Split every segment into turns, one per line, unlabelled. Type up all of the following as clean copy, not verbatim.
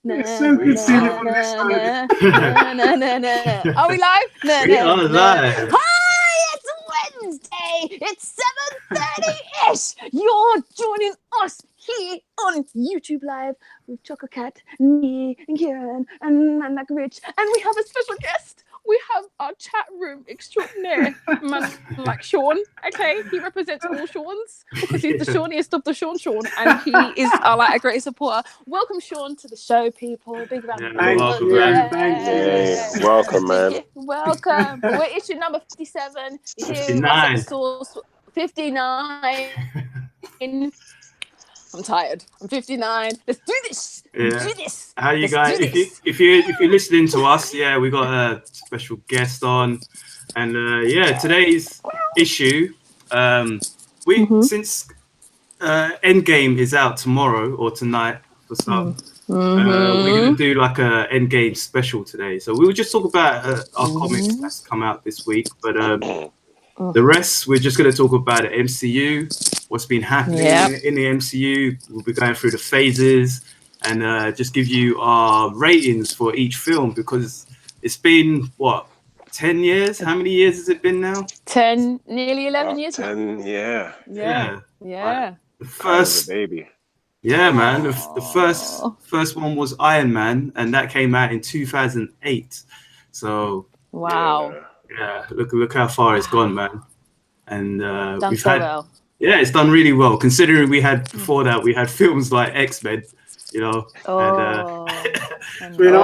It's so good seeing it from this side.
Are we live?
We are live.
Hi, it's Wednesday. It's 7:30-ish. You're joining us here on YouTube Live with Choco Cat, me, and Kieran, and Mac Rich. And we have a special guest. We have our chat room extraordinaire, man, like Sean. Okay, he represents all Seans because he's the Seaniest of the Sean, and he is a great supporter. Welcome, Sean, to the show, people. Big round of applause.
Thank you.
Welcome, man.
Welcome. We're issue number 57. Here
59.
Source 59. I'm tired. I'm 59. Let's do this. Let's do this.
How you
Let's
guys?
do this.
If you're listening to us, we got a special guest on, and today's issue. Since Endgame is out tomorrow or tonight for some, we're gonna do like a Endgame special today. So we will just talk about our comics that's come out this week, but the rest we're just gonna talk about the MCU. What's been happening in the MCU. We'll be going through the phases and just give you our ratings for each film because it's been, 10 years? How many years has it been now?
10, nearly 11 years.
10,
Yeah.
The first
baby.
Yeah, man. The first one was Iron Man, and that came out in 2008. So
wow.
Yeah, look how far it's gone, man. And
Done
we've
so
had
well.
Yeah, it's done really well considering before that we had films like X-Men,
Oh,
It's been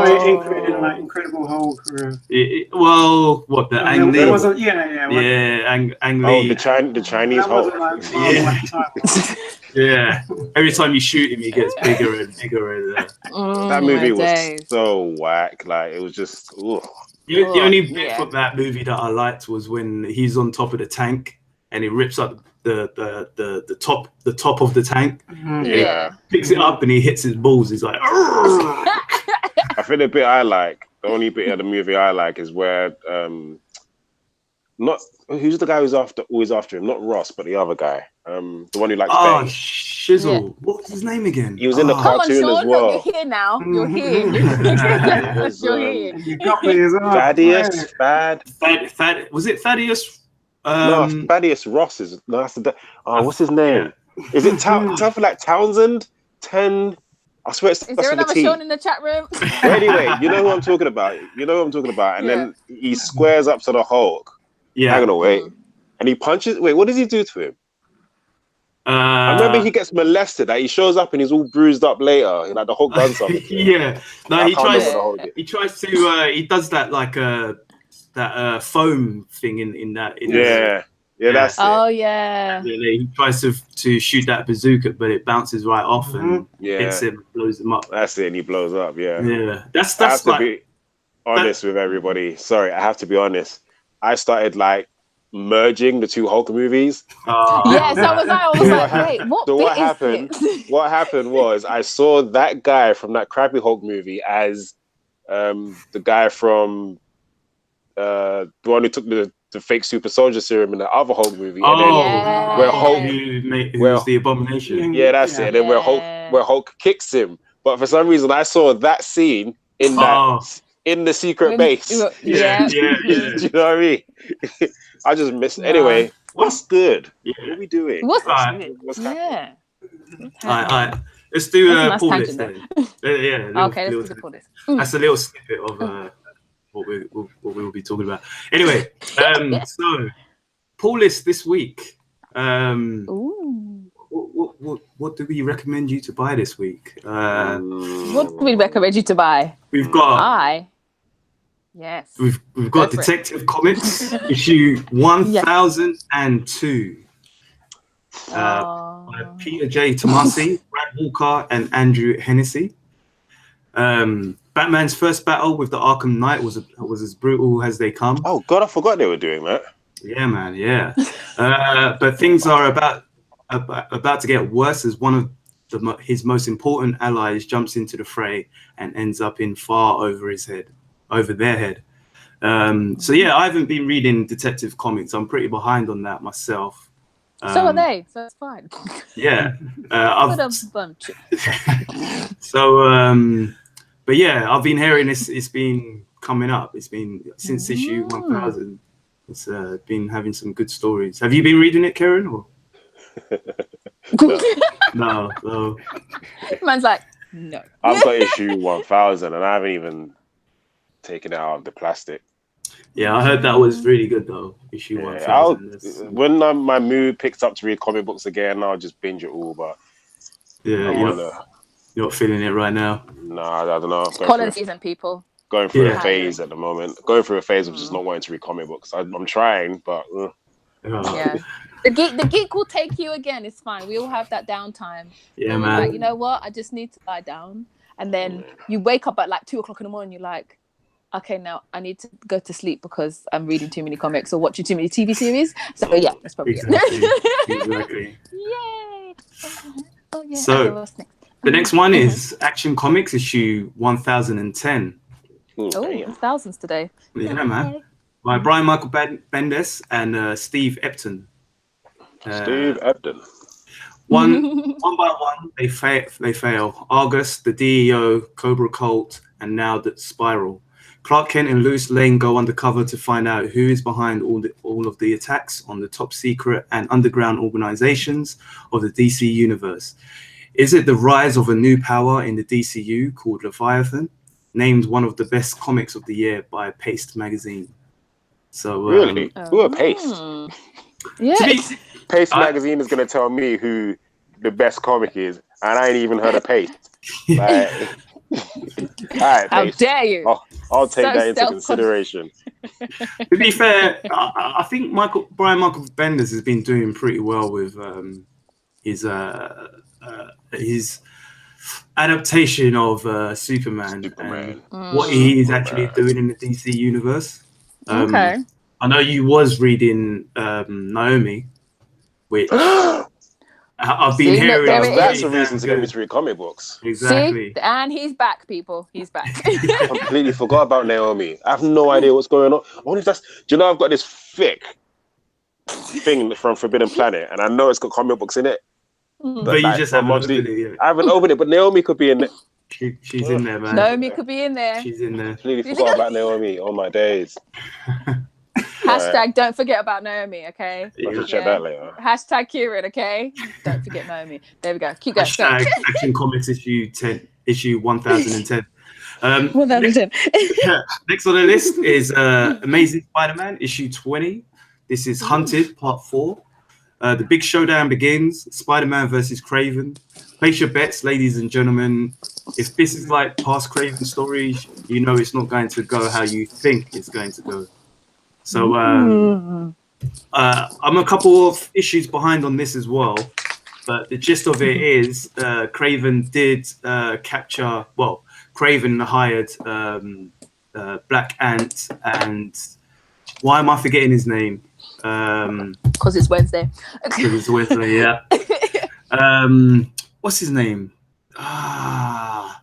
Incredible Hulk.
Ang Lee? Ang Lee.
The Chinese Hulk.
Yeah. Every time you shoot him, he gets bigger and bigger.
That movie was so whack. Like it was just.
The only bit from that movie that I liked was when he's on top of the tank and he rips up the top of the tank.
Yeah.
Picks it up and he hits his balls. He's like,
I think the only bit of the movie I like is where who's the guy who's always after him? Not Ross, but the other guy. The one who likes bang.
Shizzle. Yeah. What was his name again?
He was in the cartoon as well.
You're here now. You're here. You're here.
You got me as well.
Thaddeus.
Was it Thaddeus?
No, Thaddeus Ross is. No, that's what's his name? Yeah. Is it something like Townsend? I swear it's.
Is there another Sean in the chat room?
Anyway, you know who I'm talking about. And then he squares up to the Hulk.
Yeah.
Hang on, wait. And he punches. Wait, what does he do to him? I remember he gets molested. Like he shows up and he's all bruised up later. Like the Hulk done something.
Yeah. No, he tries to. He does that like that foam thing in that.
That's it.
Oh yeah.
He tries to shoot that bazooka, but it bounces right off and hits him, blows him up.
That's it, and he blows up. Yeah.
Yeah. That's
I have to be honest with everybody. Sorry, I have to be honest. I started like merging the two Hulk movies.
So was I. I was like, wait, what?
So what happened? What happened was I saw that guy from that crappy Hulk movie as the guy from the one who took the fake super soldier serum in the other Hulk movie. And then where Hulk,
who's the Abomination.
Yeah, that's it. And then where Hulk kicks him. But for some reason, I saw that scene in in the secret base.
Yeah.
Do you know what I mean? I just missed. Anyway, what's good?
Yeah.
What are we doing?
What's
happening?
All right. Let's do pull list then.
Okay, let's do the pull list.
That's a little snippet of what we will be talking about. Anyway, so pull list this week. What do we recommend you to buy this week?
What do we recommend you to buy?
We've got.
Yes.
We've got Detective Comics issue 1002. By Peter J. Tomasi, Brad Walker, and Andrew Hennessy. Batman's first battle with the Arkham Knight was as brutal as they come.
Oh God, I forgot they were doing that.
Yeah, man. Yeah, but things are about to get worse as one of his most important allies jumps into the fray and ends up in far over their head. So yeah, I haven't been reading Detective Comics. I'm pretty behind on that myself.
So are they, so it's fine.
Yeah.
What a bunch.
So But yeah, I've been hearing this. It's been coming up. It's been since issue 1000. It's been having some good stories. Have you been reading it, Karen? Or? No.
Man's like, no.
I've got issue 1000 and I haven't even taken it out of the plastic.
Yeah, I heard that was really good though. Issue 1000.
When my mood picks up to read comic books again, I'll just binge it all. But
yeah, you're not feeling it right now.
No, I don't know.
Pollen season, people.
Going through a phase at the moment. Going through a phase of just not wanting to read comic books. I'm trying, but
yeah. The geek will take you again. It's fine. We all have that downtime.
Yeah, man.
Like, you know what? I just need to lie down. And then you wake up at like 2 o'clock in the morning. You're like, okay, now I need to go to sleep because I'm reading too many comics or watching too many TV series. So yeah, that's probably
exactly.
Yay! Oh yeah.
So the next one is Action Comics issue 1010.
Oh, thousands today.
Yeah, man. By Brian Michael Bendis and Steve Epton.
Steve Epton.
One by one, they fail. Argus, the DEO, Cobra Cult, and now the Spiral. Clark Kent and Lois Lane go undercover to find out who is behind all of the attacks on the top secret and underground organizations of the DC universe. Is it the rise of a new power in the DCU called Leviathan, named one of the best comics of the year by Paste magazine? So
really, who are Paste?
Yes.
Paste magazine is going to tell me who the best comic is, and I ain't even heard of Paste. Like, all right,
how dare you?
I'll take that into consideration.
To be fair, I think Brian Michael Bendis has been doing pretty well with his adaptation of Superman. And what he is actually doing in the DC universe.
Okay.
I know you was reading Naomi, which I've been hearing.
That's a reason to get me to read comic books.
Exactly.
See? And he's back, people. He's back.
I completely forgot about Naomi. I have no idea what's going on. I wonder if that's... Do you know I've got this thick thing from Forbidden Planet, and I know it's got comic books in it.
But you just haven't opened it yet.
I haven't opened it, but Naomi could be in it.
She's in there, man.
Naomi could be in there.
She's in there.
Completely forgot about Naomi. Oh my days.
Hashtag don't forget about Naomi, okay?
I'll have to check that later.
Hashtag Kieran, okay? Don't forget Naomi. There we go. Keep going.
Hashtag Action Comics issue 1010.
1010.
Next on the list is Amazing Spider-Man issue 20. This is Hunted Part 4. The big showdown begins. Spider-Man versus Kraven. Place your bets, ladies and gentlemen. If this is like past Kraven stories, you know it's not going to go how you think it's going to go. So I'm a couple of issues behind on this as well. But the gist of it is Kraven did capture... Well, Kraven hired Black Ant and... Why am I forgetting his name?
Because it's Wednesday.
Because it's Wednesday, yeah. What's his name? I'm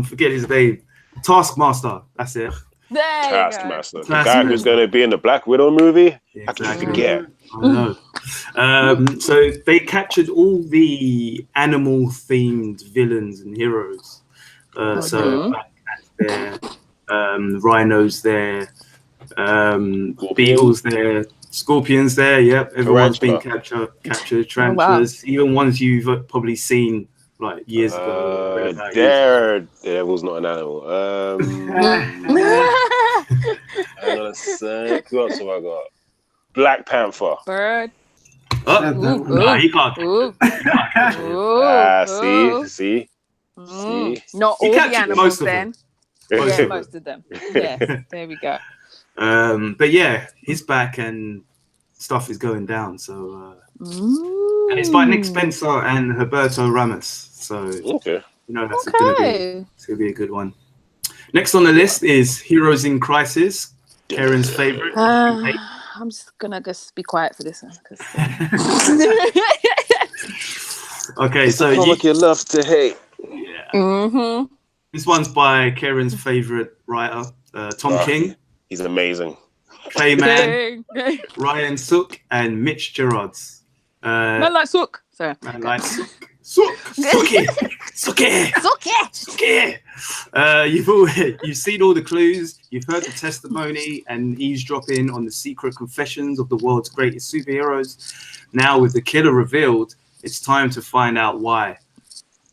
forgetting his name. Taskmaster. That's it.
Taskmaster. The guy who's going to be in the Black Widow movie? I can forget.
I know. So they captured all the animal-themed villains and heroes. So Black Cat's there, Rhino's there, Beetle's there, Scorpion's there. Yep, everyone's been captured. Tarantulas, even ones you've probably seen like years ago.
Daredevil's not an animal. Hang on a sec. Who else have I got? Black Panther.
Bird.
No, he can't.
See.
Not all the animals then. Yeah, most of them. Yeah, there we go.
But yeah, he's back and stuff is going down. So and it's by Nick Spencer and Humberto Ramos. So you know that's gonna be a good one. Next on the list is Heroes in Crisis, Karen's favorite.
I'm just gonna be quiet for this one.
Okay, so
you love to hate.
Yeah. This one's by Karen's favorite writer, Tom King.
He's amazing.
Clayman, Ryan Sook, and Mitch Gerards.
Man like Sook. Sorry.
Man like Sook. You've seen all the clues, you've heard the testimony and eavesdropping on the secret confessions of the world's greatest superheroes. Now, with the killer revealed, it's time to find out why.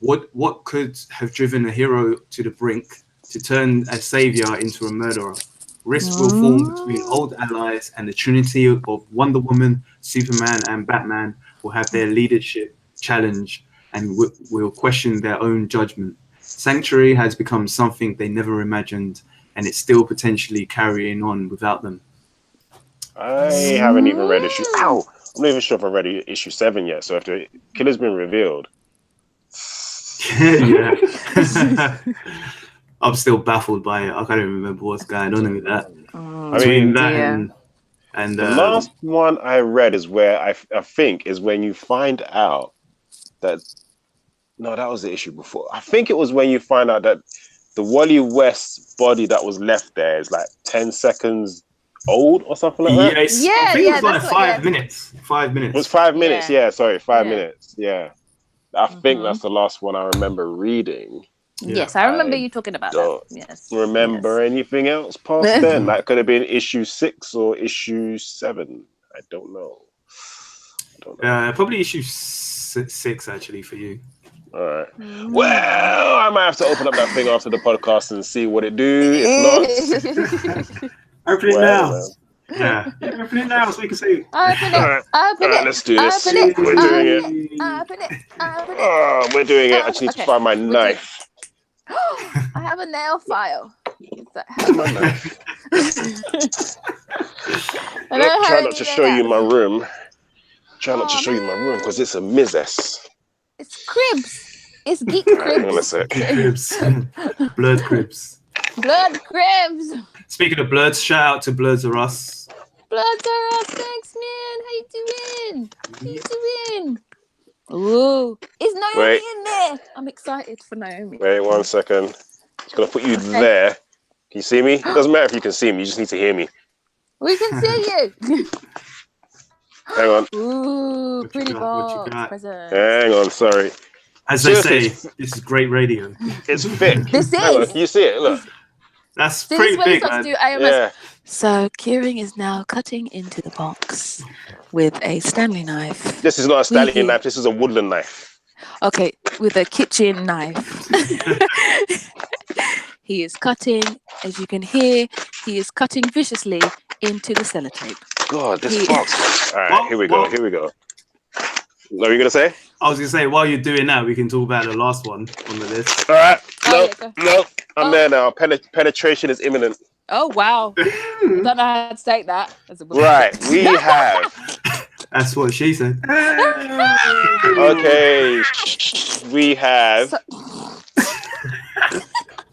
What could have driven a hero to the brink to turn a savior into a murderer? Risks will form between old allies, and the Trinity of Wonder Woman, Superman, and Batman will have their leadership challenged and will question their own judgment. Sanctuary has become something they never imagined, and it's still potentially carrying on without them.
I haven't even read issue. Ow! I'm not even sure if I read issue 7 yet. So if the killer's been revealed,
Yeah. I'm still baffled by it. I can't even remember what's going on with that. Between that and
the last one I read is where I think is when you find out that that was the issue before. I think it was when you find out that the Wally West body that was left there is like 10 seconds old or something like that.
Yes, I think it was like 5 minutes. 5 minutes.
It was 5 minutes. Yeah, sorry, 5 minutes. Yeah, I think that's the last one I remember reading.
Yes, I remember you talking about that. Yes.
Remember anything else past then? That could have been issue 6 or issue 7. I don't know.
Probably issue 6 actually for you.
All right. Well, I might have to open up that thing after the podcast and see what it do. If not,
open it now.
Yeah,
open it now so we can see.
Open it.
All right, let's do this.
Open it.
We're doing it.
Open it.
Oh, we're doing it. I just need to find my knife.
I have a nail file.
My knife. Try not to show you my room. Try not to show you my room because it's a mess.
It's cribs. It's GEEK cribs.
Hang on a sec.
Cribs. Blood cribs.
Blood cribs.
Speaking of bloods, shout out to Bloods Are Us.
Bloods Are Us. Thanks, man. How you doing? Ooh, is Naomi in there? I'm excited for Naomi.
Wait 1 second. Just gonna put you there. Can you see me? It doesn't matter if you can see me. You just need to hear me.
We can see you.
Hang on.
Ooh, pretty box present.
Hang on, sorry.
As they say, this is great radio.
It's thick.
This
Hang
is.
On. You see it? Look.
That's pretty big, man.
Do AMS.
Yeah.
So Kieran is now cutting into the box with a Stanley knife.
This is not a Stanley knife. This is a woodland knife.
Okay, with a kitchen knife. He is cutting, as you can hear, he is cutting viciously into the sellotape.
God, this box. All right, here we go. What were you going to say?
I was going to say, while you're doing that, we can talk about the last one on the list.
All right. No. I'm there now. Penetration is imminent.
Oh, wow. Don't know how to take that.
Right. We have.
That's what she said.
Okay. We have.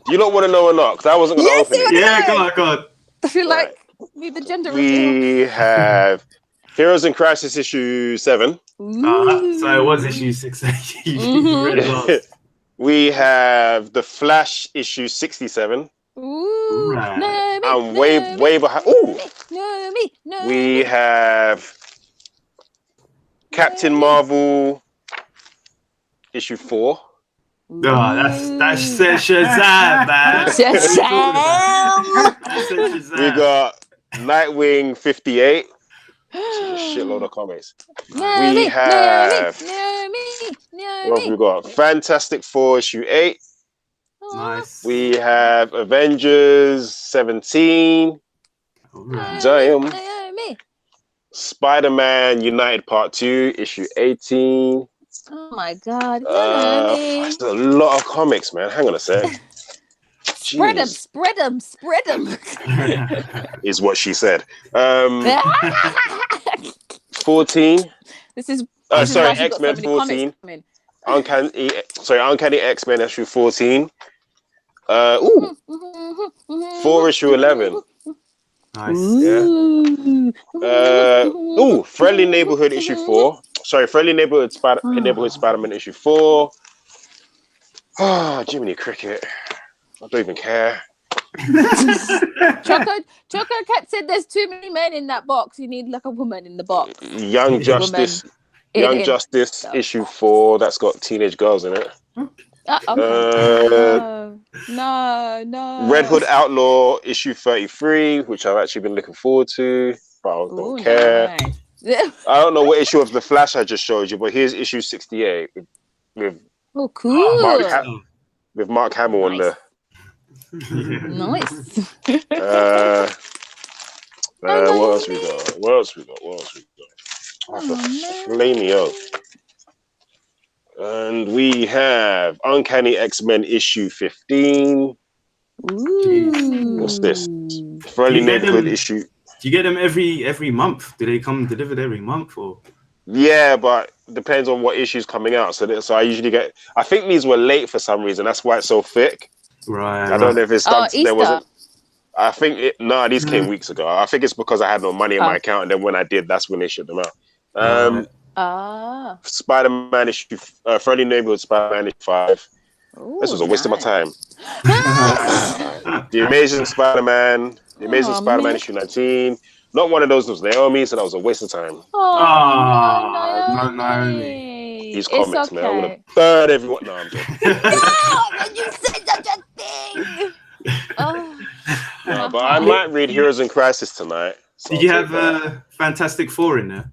You don't want to know or not? Because I wasn't going to open it.
Yeah, go on.
I feel like the gender
we have Heroes in Crisis issue 7.
So it was issue 6. You read it last.
We have The Flash issue 67.
Ooh.
Right.
And way behind. Ooh.
No,
we have Captain Marvel issue 4.
That's Shazam, man.
Shazam.
We got Nightwing 58. A shitload of comics. We have. What have we got? Fantastic Four issue 8.
Nice.
We have Avengers 17. Damn. Spider-Man United Part 2 issue 18.
Oh my God.
It's a lot of comics, man. Hang on a sec.
Spread them.
Is what she said. 14.
This is
sorry, X-Men 14. Uncanny X-Men issue 14. 4 issue 11.
Nice.
Yeah. Friendly Neighborhood issue 4. Sorry, Friendly Neighborhood Spider-Man issue 4. Oh, Jiminy Cricket. I don't even care.
Choco Cat said there's too many men in that box. You need like a woman in the box.
Young Justice Young Justice issue 4. That's got teenage girls in it.
Okay. No.
Red Hood Outlaw issue 33, which I've actually been looking forward to, but I don't care.
Nice.
I don't know what issue of The Flash I just showed you, but here's issue 68 with
cool.
with Mark Hamill on there.
Nice.
What else we got? Flame me out. And we have Uncanny X-Men issue 15.
Ooh.
What's this? Friendly Neighborhood issue.
Do you get them every month? Do they come delivered every month or?
Yeah, but depends on what issue's coming out. So I usually get. I think these were late for some reason. That's why it's so thick.
Right.
I don't know if it's there wasn't. I think these came weeks ago. I think it's because I had no money in my account, and then when I did, that's when they shipped them out. Spider-Man issue, Friendly Neighborhood Spider-Man issue 5.
Ooh,
this was a waste of my time. The Amazing Spider-Man, issue 19. Not one of those was Naomi, so that was a waste of time.
No,
Naomi.
These comics, man. I'm gonna burn everyone. No, I'm joking.
No, you said such a thing.
No, but I might read Heroes in Crisis tonight. So
Did you have Fantastic Four in there?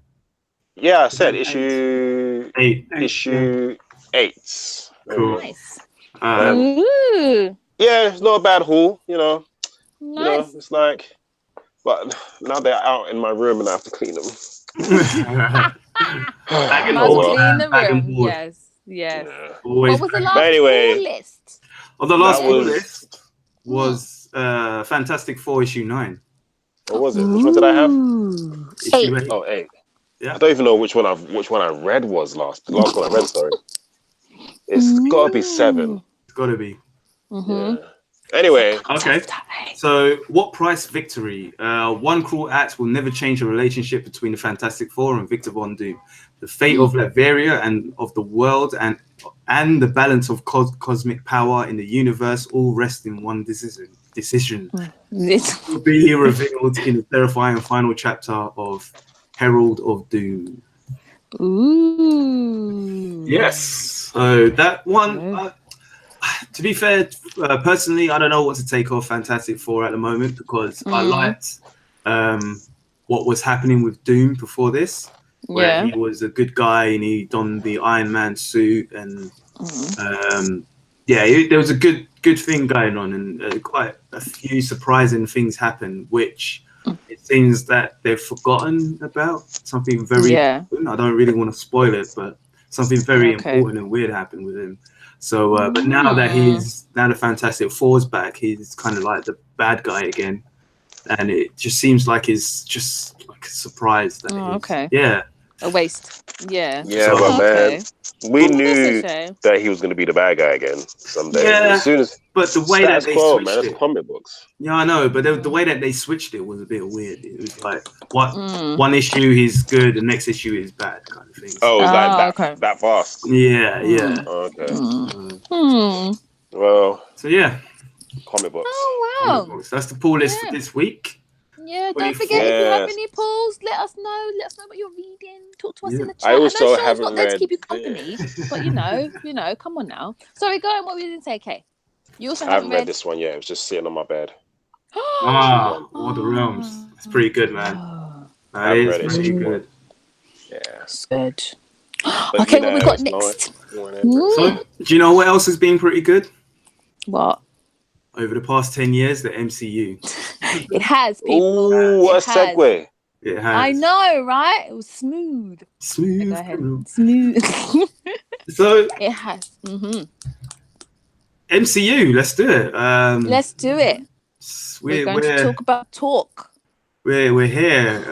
Yeah, I said issue 8.
Issue
8.
Cool.
Nice.
Yeah, it's not a bad haul, you know.
Nice.
It's like, but now they're out in my room and I have to clean them.
Back and
clean the
back
room.
and forth.
Yes.
Yeah.
What was the last list?
Oh, the last list was Fantastic Four issue 9.
What was it? Which one did I have?
Issue 8.
Oh, 8.
Yeah.
I don't even know which one I read was last. The last one I read, sorry. It's got to be 7.
It's got to be.
Yeah. Anyway.
Okay. So, what price victory? One cruel act will never change the relationship between the Fantastic Four and Victor Von Doom. The fate of Latveria and of the world and the balance of cosmic power in the universe all rest in one decision. Will be revealed in the terrifying final chapter of Herald of Doom.
Ooh.
Yes. So that one, to be fair, personally, I don't know what to take off Fantastic Four at the moment because I liked what was happening with Doom before this, where he was a good guy and he donned the Iron Man suit and there was a good thing going on and quite a few surprising things happened, which it seems that they've forgotten about. Something very important. I don't really want to spoil it, but something very important and weird happened with him. So, but now that the Fantastic Four's back, he's kind of like the bad guy again, and it just seems like he's just like a surprise. That
a waste. Yeah.
Yeah, but man, we knew that he was going to be the bad guy again someday.
Yeah,
as soon as
but the way that they switched
man, that's comic books.
Yeah, I know, but the way that they switched it was a bit weird. It was like one issue he's good, the next issue is bad, kind of thing.
Oh, it was that fast.
Yeah.
Okay. Well.
So yeah.
Comic books.
Oh wow.
Comic books. That's the pull list for this week.
Yeah, don't forget if you have any pulls, let us know. Let us know what you're reading. Talk to us in the chat.
I also
know
haven't
not there
read
to keep you company, but you know, come on now. Sorry, go on. What were you going to say, Kay? You also haven't read
this one yet. It was just sitting on my bed.
All the Realms. It's pretty good, man. It is pretty good.
Yeah,
it's good. Okay, what we got next?
So, do you know what else has been pretty good?
What?
Over the past 10 years, the MCU.
It has, people.
Ooh, what a segue.
It has.
I know, right? It was smooth.
Smooth.
Go ahead. Smooth.
So
it has.
MCU, let's do it.
Let's do it. We're going to talk about talk.
We're here.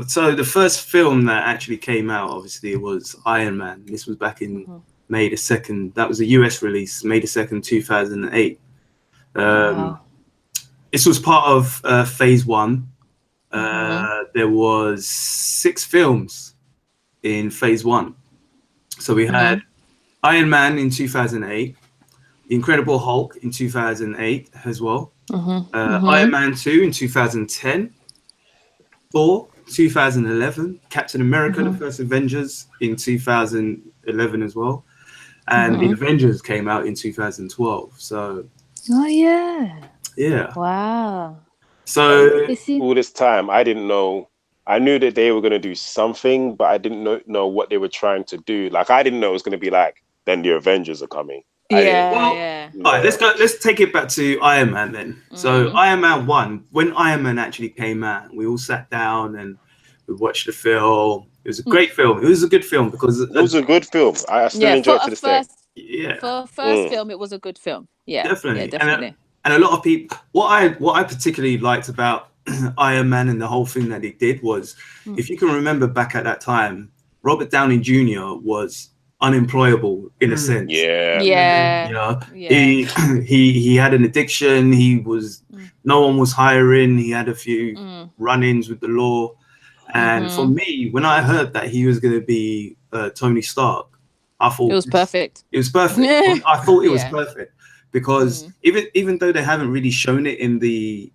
So the first film that actually came out, obviously, was Iron Man. This was back in May the 2nd. That was a US release, May the 2nd, 2008. This was part of Phase 1. There was 6 films in Phase 1. So we had Iron Man in 2008, The Incredible Hulk in 2008 as well, Iron Man 2 in 2010, Thor 2011. Captain America, the first Avengers in 2011 as well. And the Avengers came out in 2012. So,
Oh yeah.
yeah.
Wow.
So,
all this time, I didn't know. I knew that they were going to do something, but I didn't know what they were trying to do. Like, I didn't know it was going to be like, then the Avengers are coming.
Yeah.
all right, let's take it back to Iron Man then. So Iron Man 1, when Iron Man actually came out, we all sat down and we watched the film. It was a great film. It was a good film because
it was a good film. I still enjoy it to this day.
For first film, it was a good film. Yeah,
definitely.
Yeah, definitely.
And a lot of people, what I particularly liked about Iron Man and the whole thing that he did was, if you can remember back at that time, Robert Downey Jr. was unemployable in a sense.
Yeah.
You know, he had an addiction. He was no one was hiring. He had a few run-ins with the law. And for me, when I heard that he was going to be Tony Stark, I thought
it was perfect.
It was perfect. I thought it was perfect because even though they haven't really shown it in the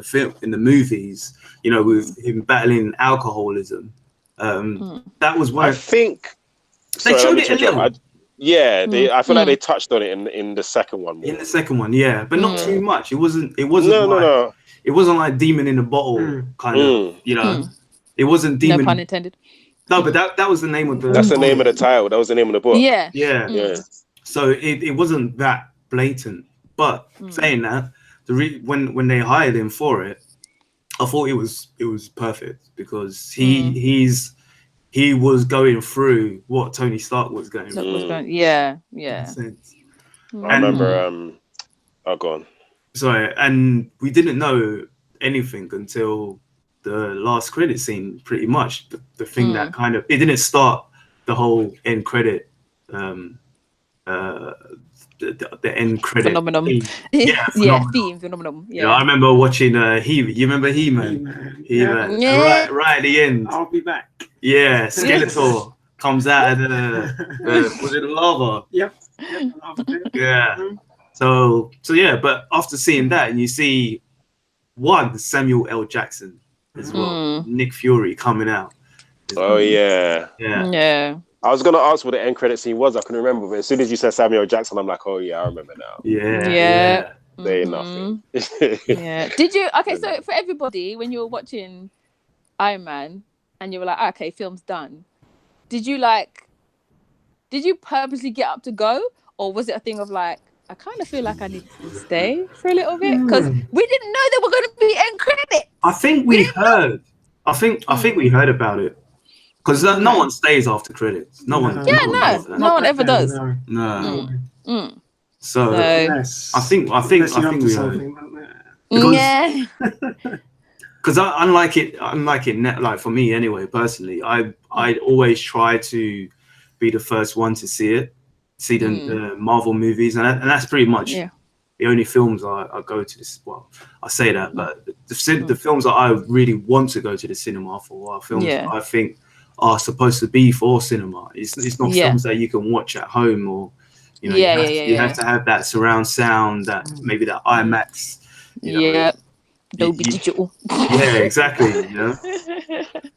film, in the movies, you know, with him battling alcoholism, that was one.
I think
they showed it a little.
I feel like they touched on it in the second one. More.
In the second one, yeah, but not too much. It wasn't.
No.
It wasn't like demon in a bottle kind of. You know, it wasn't demon.
No pun intended.
No, but that was the name of the.
That's the name of the title. That was the name of the book.
Yeah. So it wasn't that blatant. But saying that, when they hired him for it, I thought it was perfect because he was going through what Tony Stark was going through.
Yeah.
I
remember. Go on.
Sorry, and we didn't know anything until the last credit scene. Pretty much the thing that kind of it didn't start the whole end credit. The end credit
phenomenon.
Theme.
Phenomenon. Yeah.
You know, I remember watching You remember He-Man? He-Man. Right at the end.
I'll be back.
Yeah, Skeletor comes out of the was it the lava?
Yep.
Yeah. So yeah, but after seeing that, and you see Samuel L. Jackson as well, Nick Fury coming out.
Yeah.
I
was gonna ask what the end credit scene was. I couldn't remember, but as soon as you said Samuel Jackson, I'm like, oh yeah, I remember now.
Yeah.
Say nothing.
Did you? Okay, so for everybody, when you were watching Iron Man and you were like, okay, film's done. Did you purposely get up to go, or was it a thing of like, I kind of feel like I need to stay for a little bit because we didn't know there were going to be end credits.
I think we heard. I think we heard about it. Because no one stays after credits. No one.
No one ever does.
No. So I think we heard. Because unlike it, like for me anyway, personally, I always try to be the first one to see the Marvel movies, and that's pretty much the only films I go to this. Well, I say that, but the films that I really want to go to the cinema for are films that I think are supposed to be for cinema. It's not films that you can watch at home, or you have to have that surround sound, that maybe that IMAX.
Dolby Digital.
Yeah, exactly. You know?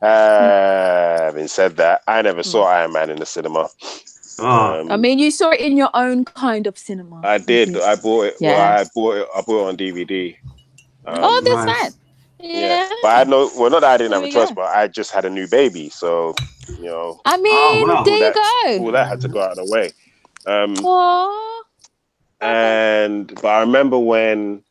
Having said that, I never saw Iron Man in the cinema.
I mean, you saw it in your own kind of cinema.
I did. I bought it. Yeah. Well, I bought it on DVD.
That's nice.
Yeah, but I know. Well, not that I didn't have a choice, but I just had a new baby, so you know.
I mean, there you go.
All that had to go out of the way. But I remember when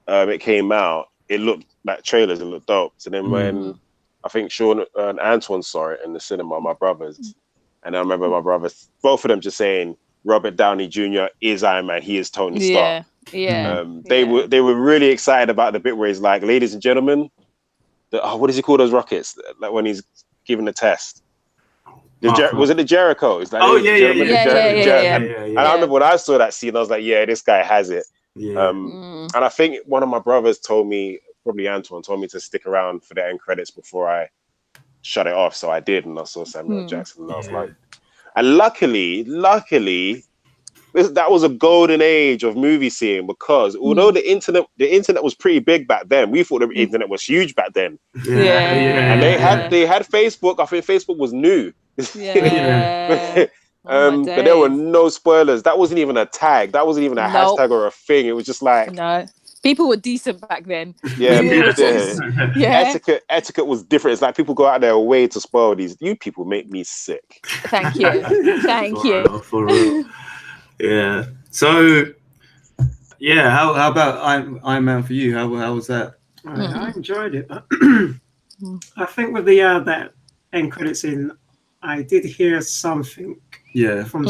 it came out, it looked like trailers. It looked dope. So then when I think Sean and Antoine saw it in the cinema, my brothers, and I remember my brothers, both of them just saying, "Robert Downey Jr. is Iron Man. He is Tony Stark." They were really excited about the bit where he's like, "Ladies and gentlemen, what does he call those rockets? Like when he's giving the test." Was it the Jericho? It's like, And I remember when I saw that scene, I was like, "Yeah, this guy has it." And I think one of my brothers told me, probably Antoine, told me to stick around for the end credits before I shut it off. So I did, and I saw Samuel Jackson, and I was like, and luckily, that was a golden age of movie seeing, because although the internet was pretty big back then, we thought the internet was huge back then. And they had Facebook. I think Facebook was new. But there were no spoilers. That wasn't even a tag. That wasn't even a hashtag or a thing. It was just like,
no. People were decent back then.
Etiquette was different. It's like people go out their way to spoil these. You people make me sick.
Thank you. Thank you.
For real. Yeah. So, yeah. How about Iron Man for you? How was that?
I enjoyed it. I think with the that end credit scene, I did hear something.
Yeah.
From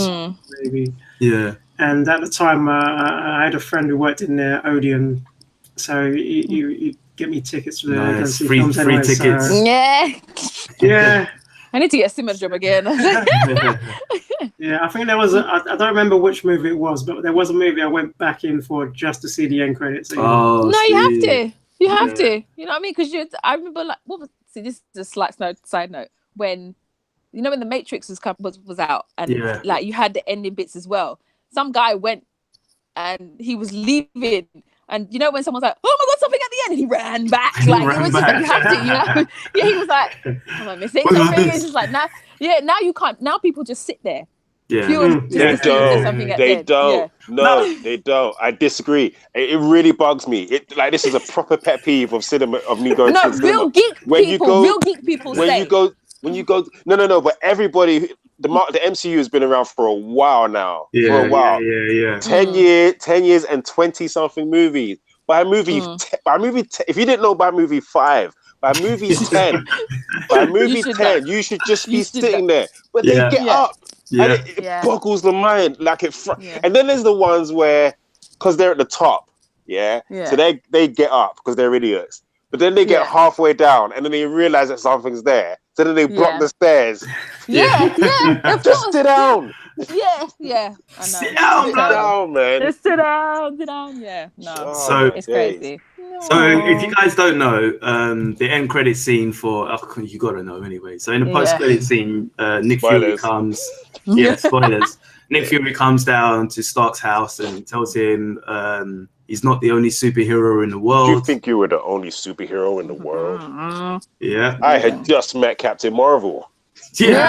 maybe.
Yeah.
And at the time, I had a friend who worked in the Odeon, so you get me tickets to go see films
free
anyway,
tickets.
So, yeah.
I need to get a cinema job again.
Yeah, I think there was I don't remember which movie it was, but there was a movie I went back in for just to see the end credits.
Oh,
no, you have to. You have to. You know what I mean? Because I remember this is a slight side note, when when the Matrix was out, and like you had the ending bits as well. Some guy went and he was leaving, and when someone's like, "Oh my god, something at the end," and he ran back. Like it was just like, you have to, Yeah, he was like, "Am I missing something?" It's just like now you can't. Now people just sit there.
They don't. No, they don't. I disagree. It really bugs me. This is a proper pet peeve of cinema, of me going to the cinema.
Real geek people say.
When you go, no, but everybody, the MCU has been around for a while now. For a while. 10 years and 20-something movies. By movie, if you didn't know by movie 5, by movie 10, you should just be sitting there. But they get up. And it boggles the mind. And then there's the ones where, because they're at the top, so they get up because they're idiots. But then they get halfway down, and then they realize that something's there. So then they block the stairs. Just sit down.
I know.
Sit down,
man.
Just sit down. Yeah. No.
So
it's crazy.
So if you guys don't know, the end credit scene for you gotta know anyway. So in the post credit scene, Nick Fury comes. Spoilers. Nick Fury comes down to Stark's house and tells him he's not the only superhero in the world.
Do you think you were the only superhero in the world?
Yeah.
I had just met Captain Marvel.
Yes,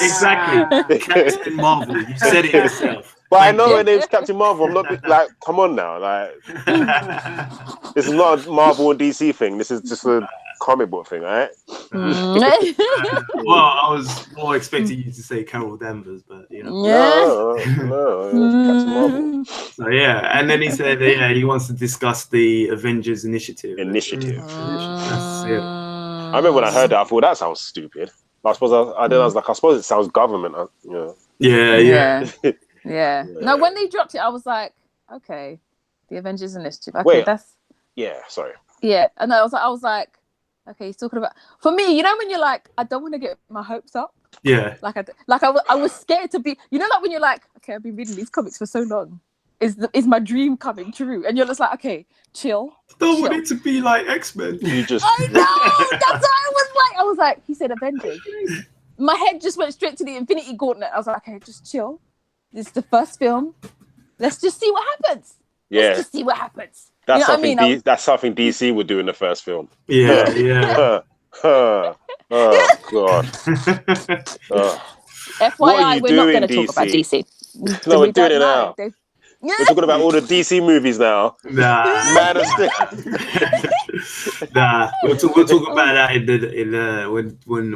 exactly. Captain Marvel. You said it yourself.
But I know her name's Captain Marvel. I'm not like, come on now. Like, this is not a Marvel and DC thing. This is just a comic book thing, right?
Well, I was more expecting you to say Carol Danvers, but
No, Captain Marvel.
So and then he said he wants to discuss the Avengers Initiative.
That's it.
I
remember when I heard that, I thought that sounds stupid. But I suppose I suppose it sounds government.
No, when they dropped it, I was like, okay, the Avengers Initiative. Okay,
Wait,
that's
sorry.
Yeah, and I was like, okay, he's talking about. For me, when you're like, I don't want to get my hopes up.
Yeah.
I was scared to be. Like when you're like, okay, I've been reading these comics for so long. Is my dream coming true? And you're just like, okay, chill.
I don't want it to be like X-Men.
You just.
I know. That's what I was like. I was like, he said Avengers. My head just went straight to the Infinity Gauntlet. I was like, okay, just chill. This is the first film. Let's just see what happens. Let's just see what happens.
That's something. That's something DC would do in the first film.
Yeah.
Oh God.
FYI, we're not going to talk about DC.
No, we're doing it now. We're talking about all the DC movies now.
Nah.
Man of Steel.
Nah. We'll talk about that in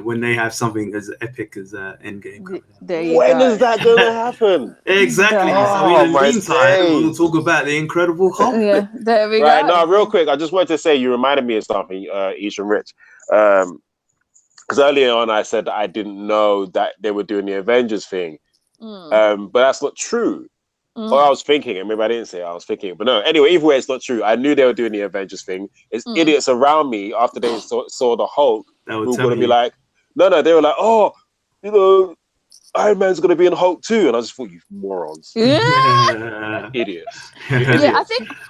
when they have something as epic as Endgame.
When is that going to happen?
Exactly. So in the meantime, we'll talk about the Incredible Hulk.
Yeah, there we go.
Right. No, real quick, I just wanted to say you reminded me of something, Ish and Rich. Because earlier on I said that I didn't know that they were doing the Avengers thing. But that's not true. Or I was thinking it. Maybe I didn't say it. I was thinking it. But no, anyway, either way, it's not true. I knew they were doing the Avengers thing. It's idiots around me after they saw the Hulk who were going to be like, no, they were like, oh, Iron Man's going to be in Hulk too. And I just thought, you morons. Idiots.
Yeah,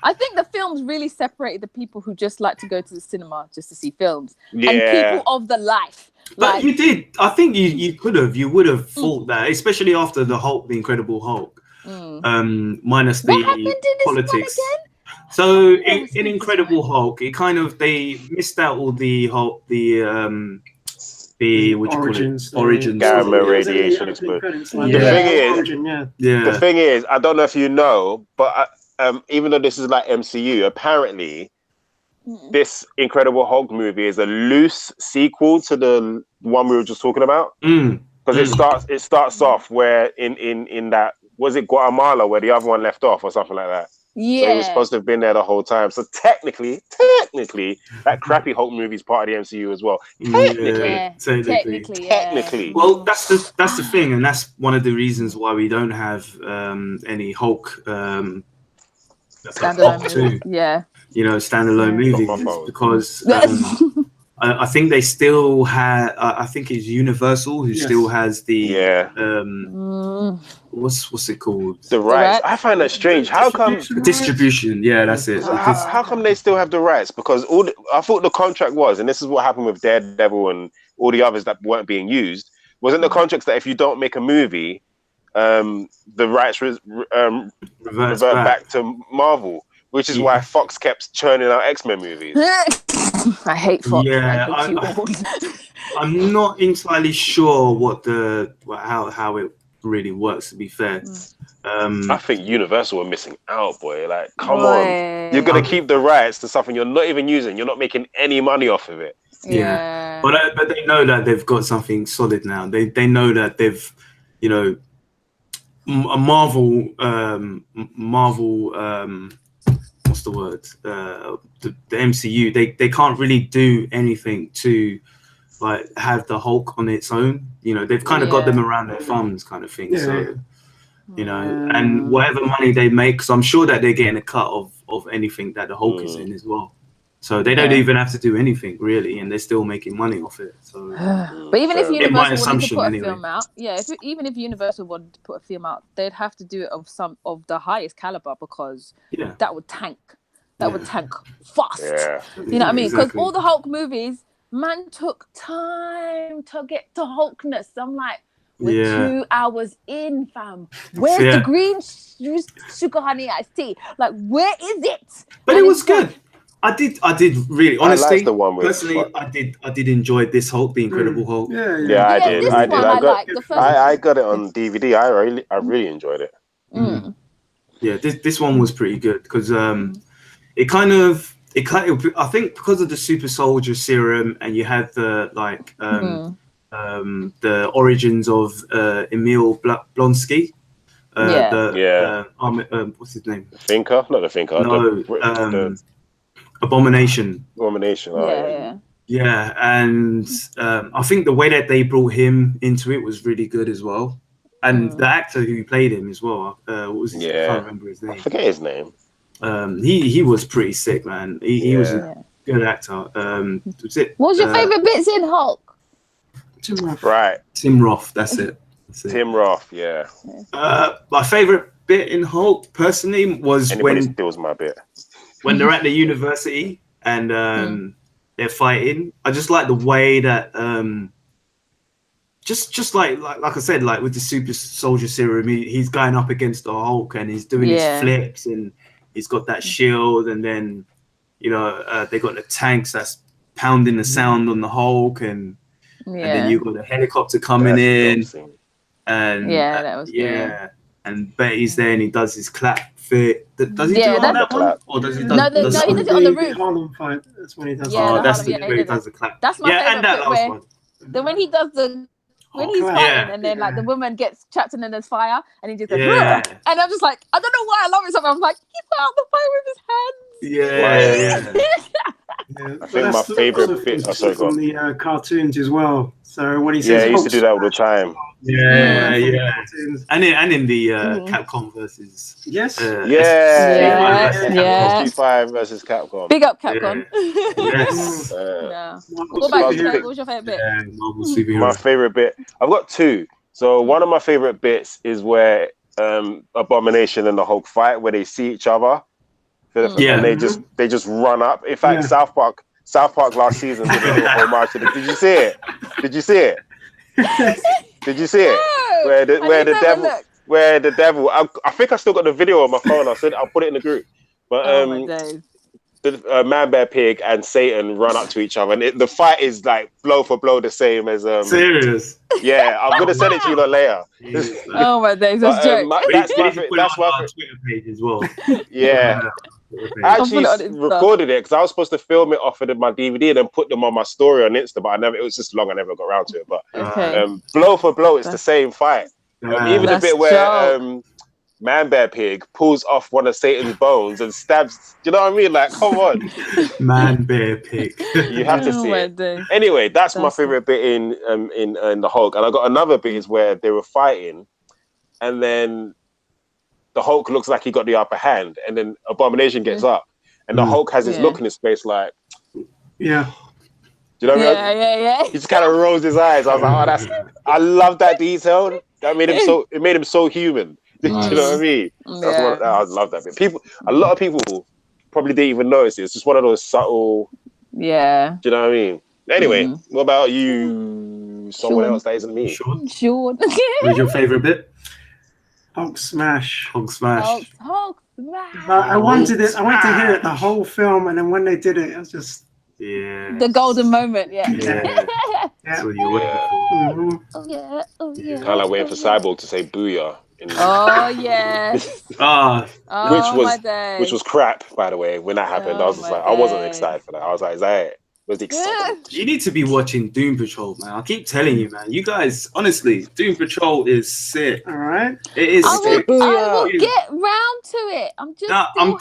I think the films really separated the people who just like to go to the cinema just to see films and people of the life.
But
Like,
you did. I think you would have thought that, especially after the Hulk, the Incredible Hulk, minus
what
the
happened in this
politics.
one again?
So
Oh,
in Incredible Hulk, it kind of they missed out all the Hulk, the what do you call it? Origin
Gamma
story.
radiation
opening
explosion.
credits,
Yeah.
The thing is,
origin, yeah.
the thing is, I don't know if you know, but even though this is like MCU, apparently this Incredible Hulk movie is a loose sequel to the one we were just talking about. Because it starts off where in that, was it Guatemala where the other one left off or something like that?
Yeah.
So he was supposed to have been there the whole time. So technically, that crappy Hulk movie is part of the MCU as well. Technically.
Well, that's the thing, and that's one of the reasons why we don't have any Hulk
standalone
two, standalone movies, because I think they still have. I think it's Universal who still has the what's it called?
The rights. I find that strange. How come
distribution? Yeah, that's it.
How come they still have the rights? Because I thought the contract was, and this is what happened with Daredevil and all the others that weren't being used. Wasn't the contracts that if you don't make a movie, the rights revert back to Marvel, which is why Fox kept churning out X-Men movies.
I hate Fox.
Yeah, I'm not entirely sure how it really works, to be fair.
I think Universal are missing out, boy. Like, come on, you're gonna keep the rights to something you're not even using. You're not making any money off of it.
Yeah. But they know that they've got something solid now. They know that they've, a Marvel, what's the word? The MCU. They can't really do anything to like have the Hulk on its own. They've kind of got them around their thumbs, kind of thing. Yeah. So. And whatever money they make, so I'm sure that they're getting a cut of anything that the Hulk is in as well. So they don't even have to do anything really, and they're still making money off it. So,
but even if Universal wanted to put a
anyway.
film out, even if Universal wanted to put a film out, they'd have to do it of some of the highest caliber, because that would tank. That would tank fast.
Yeah.
You know what I mean? Because all the Hulk movies, man, took time to get to Hulkness. I'm like, we're 2 hours in, fam. Where's the green sugar honey iced tea? Like, where is it?
But it was good. I did really, honestly.
I liked the one with
personally, I did enjoy this Hulk, the Incredible Hulk.
Yeah, I did. I got it on DVD. I really enjoyed it.
Yeah, this one was pretty good because it kind of I think because of the super soldier serum, and you had the the origins of Emil Blonsky. What's his name?
Thinker? Not the Thinker.
No, Abomination. Yeah, and I think the way that they brought him into it was really good as well, and the actor who played him as well. What was his? I can't remember his name.
I forget his name.
He was pretty sick, man. He was a good actor. What
was your favorite bits in Hulk?
Tim Roth.
Right.
Tim Roth. That's it.
Tim Roth. Yeah.
My favorite bit in Hulk, personally, was
when steals my bit.
When they're at the university and they're fighting. I just like the way that just like I said, like with the super soldier serum, he's going up against the Hulk and he's doing his flips and he's got that shield, and then they got the tanks that's pounding the sound on the Hulk, and then you got the helicopter coming in, and
that was good.
And Betty's there and he does his clap fit. Does he do it on that one? Or does he?
No, he does it on the roof.
Harlem fight. That's when he does.
That's where he does the clap.
That's my favorite bit. Then when he does when he's fighting and then like the woman gets trapped and then there's fire and he just goes, and I'm just like, I don't know why I love it so much. I'm like, he put out the fire with his hands.
I think my favorite bit
from the cartoons as well. So when he says,
he used to do that all the time.
And in the Capcom versus
Street 5 versus Capcom.
Big up Capcom.
Yes.
What about you? What was your favorite bit?
Marvel superhero.
My favorite bit. I've got two. So one of my favorite bits is where Abomination and the Hulk fight, where they see each other. And they just run up. In fact, South Park South Park last season did a little homage to Did you see it? Did you see it? Did you see it?
No,
Where the devil. I think I still got the video on my phone. I'll put it in the group. But
Oh my days.
the Man Bear Pig and Satan run up to each other, and the fight is like blow for blow the same as
Serious.
Yeah, I'm gonna send it to you lot later.
Oh my days, that's joke.
That's my
Twitter page as well.
Yeah. I actually recorded it because I was supposed to film it off of my DVD and then put them on my story on Insta, but it was just long. I never got around to it. But blow for blow, it's the same fight. Even the bit where Man Bear Pig pulls off one of Satan's bones and stabs. Do you know what I mean? Like, come on,
Man Bear Pig.
You have to see it. Anyway, that's my favorite bit in the Hulk. And I got another bit is where they were fighting, and then the Hulk looks like he got the upper hand, and then Abomination gets up, and the Hulk has this look in his face, like,
yeah.
Do you know what
I mean? Yeah.
He just kind of rolls his eyes. I was like, oh, I love that detail. That made him it made him so human. Do you know what I mean? I love that bit. A lot of people probably didn't even notice it. It's just one of those subtle.
Yeah.
Do you know what I mean? Anyway, what about you? Someone else that isn't me.
Sure.
What's your favorite bit?
Hulk smash.
Hulk smash.
I wanted to hear it the whole film, and then when they did it, it was just
the golden moment.
Yeah. That's what you're waiting for.
Oh yeah.
Kind of like waiting for Cyborg to say "booyah."
Oh yes.
Which was crap, by the way. When that happened, I was just like, I wasn't excited for that. I was like, is that it? Was excited.
You need to be watching Doom Patrol, man. I keep telling you, man. You guys, honestly, Doom Patrol is sick.
All right,
it is.
I will get round to it. I'm just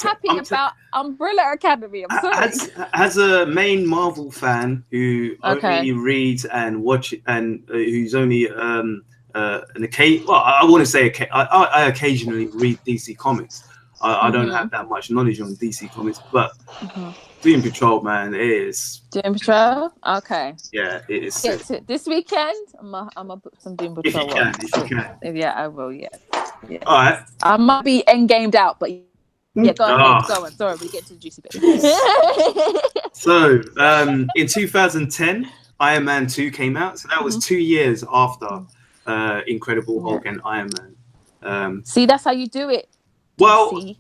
happy about Umbrella Academy. I'm sorry.
As a main Marvel fan who only reads and watch and who's only an occasion. Well, I want to say I occasionally read DC comics. I don't have that much knowledge on DC comics, but. Doom Patrol, man, it is.
Doom Patrol? Okay.
Yeah, it is.
This weekend, I'm gonna put some Doom Patrol on.
If you can.
Yeah, I will, yeah.
All right.
I might be endgamed out, but yeah, go on. Sorry, we get to the juicy bit.
So, in 2010, Iron Man 2 came out. So that was 2 years after Incredible Hulk and Iron Man.
See, that's how you do it.
Well,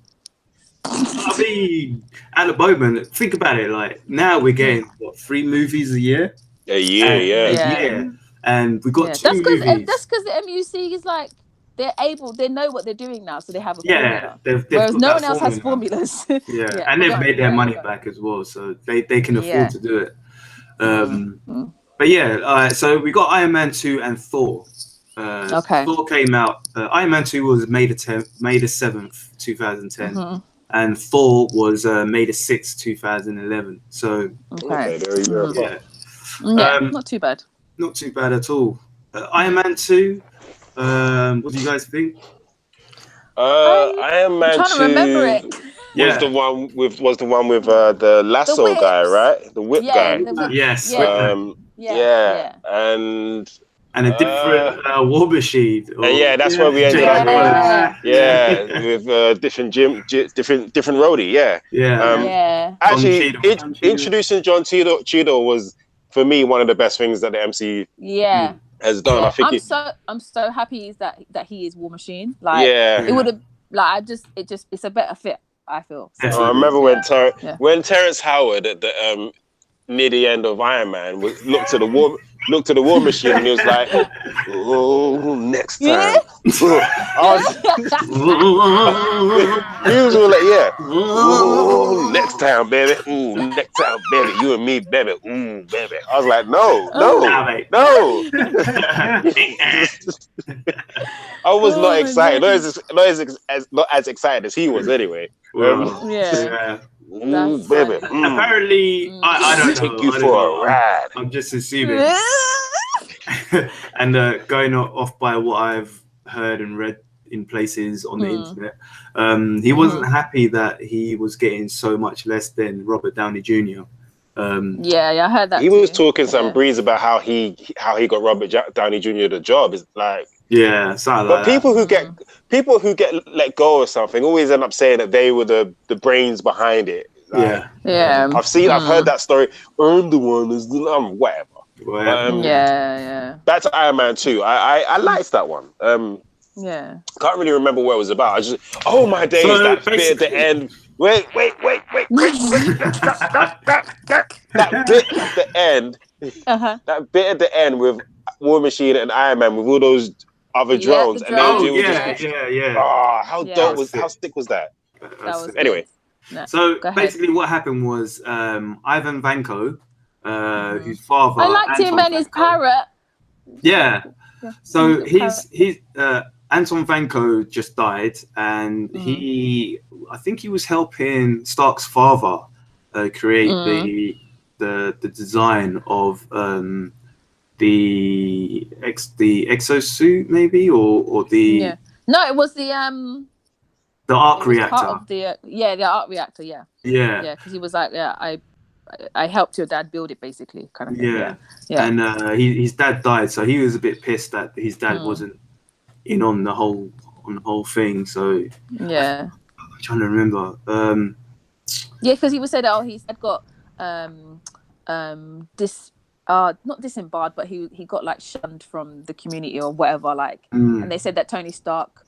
I mean, at the moment, think about it. Like now, we're getting 3 movies a year.
A year.
And we got 2 movies.
That's because the MUC is like they know what they're doing now, so they have a
formula.
Whereas no one else has formulas.
And they've made their money back as well, so they can afford to do it. But yeah, so we got Iron Man 2 and Thor. Thor came out. Iron Man 2 was May the 7th, 2010. And Thor was May the 6th, 2011. So
there you go.
Not too bad.
Not too bad at all. Iron Man 2. What do you guys think?
Iron Man 2 was the one with the lasso guy, right? The whip guy.
Yes. And a different War Machine.
That's where we ended up. With different roadie. Actually, introducing John Cheadle was for me one of the best things that the MCU has done. I think
I'm so happy that he is War Machine. Like it would have it's a better fit. I feel.
I remember when Terrence Howard at the near the end of Iron Man looked to the War Machine and he was like, "Oh, next time." He was all like, "Oh, next time, baby. Ooh, next time, baby. You and me, baby. Ooh, baby." I was like, "No." I was not excited. Not as excited as he was, anyway. Baby.
Apparently, I don't
take you for a ride.
I'm just assuming. And going off by what I've heard and read in places on the internet, he wasn't happy that he was getting so much less than Robert Downey Jr.
I heard that.
He was talking some breeze about how he got Robert Downey Jr. the job. Is like
something
but people who get let go of something always end up saying that they were the brains behind it. Like,
Yeah.
I've heard that story. I'm the one who's whatever.
Yeah.
Back to Iron Man 2. I liked that one.
Yeah.
Can't really remember what it was about. I just, oh my days,
So
that bit at the end. Wait. That bit at the end. That bit at the end with War Machine and Iron Man with all those other drones, and then
Oh
it would
yeah.
Oh, how dope
was
how sick was that?
That was
Anyway.
No,
so basically, what happened was Ivan Vanko, whose father.
I liked
Anton
him and his parrot.
Yeah. So
he's
he's Anton Vanko just died, and I think he was helping Stark's father create the design of the exosuit, maybe, or the
No, it was the
arc reactor.
Part of the the arc reactor. Yeah, because he was like, I helped your dad build it, basically, kind of thing. Yeah.
And his dad died, so he was a bit pissed that his dad wasn't in on the whole thing. So I'm trying to remember.
Because he was said, he's got not disembarred, but he got like shunned from the community or whatever, like, and they said that Tony Stark.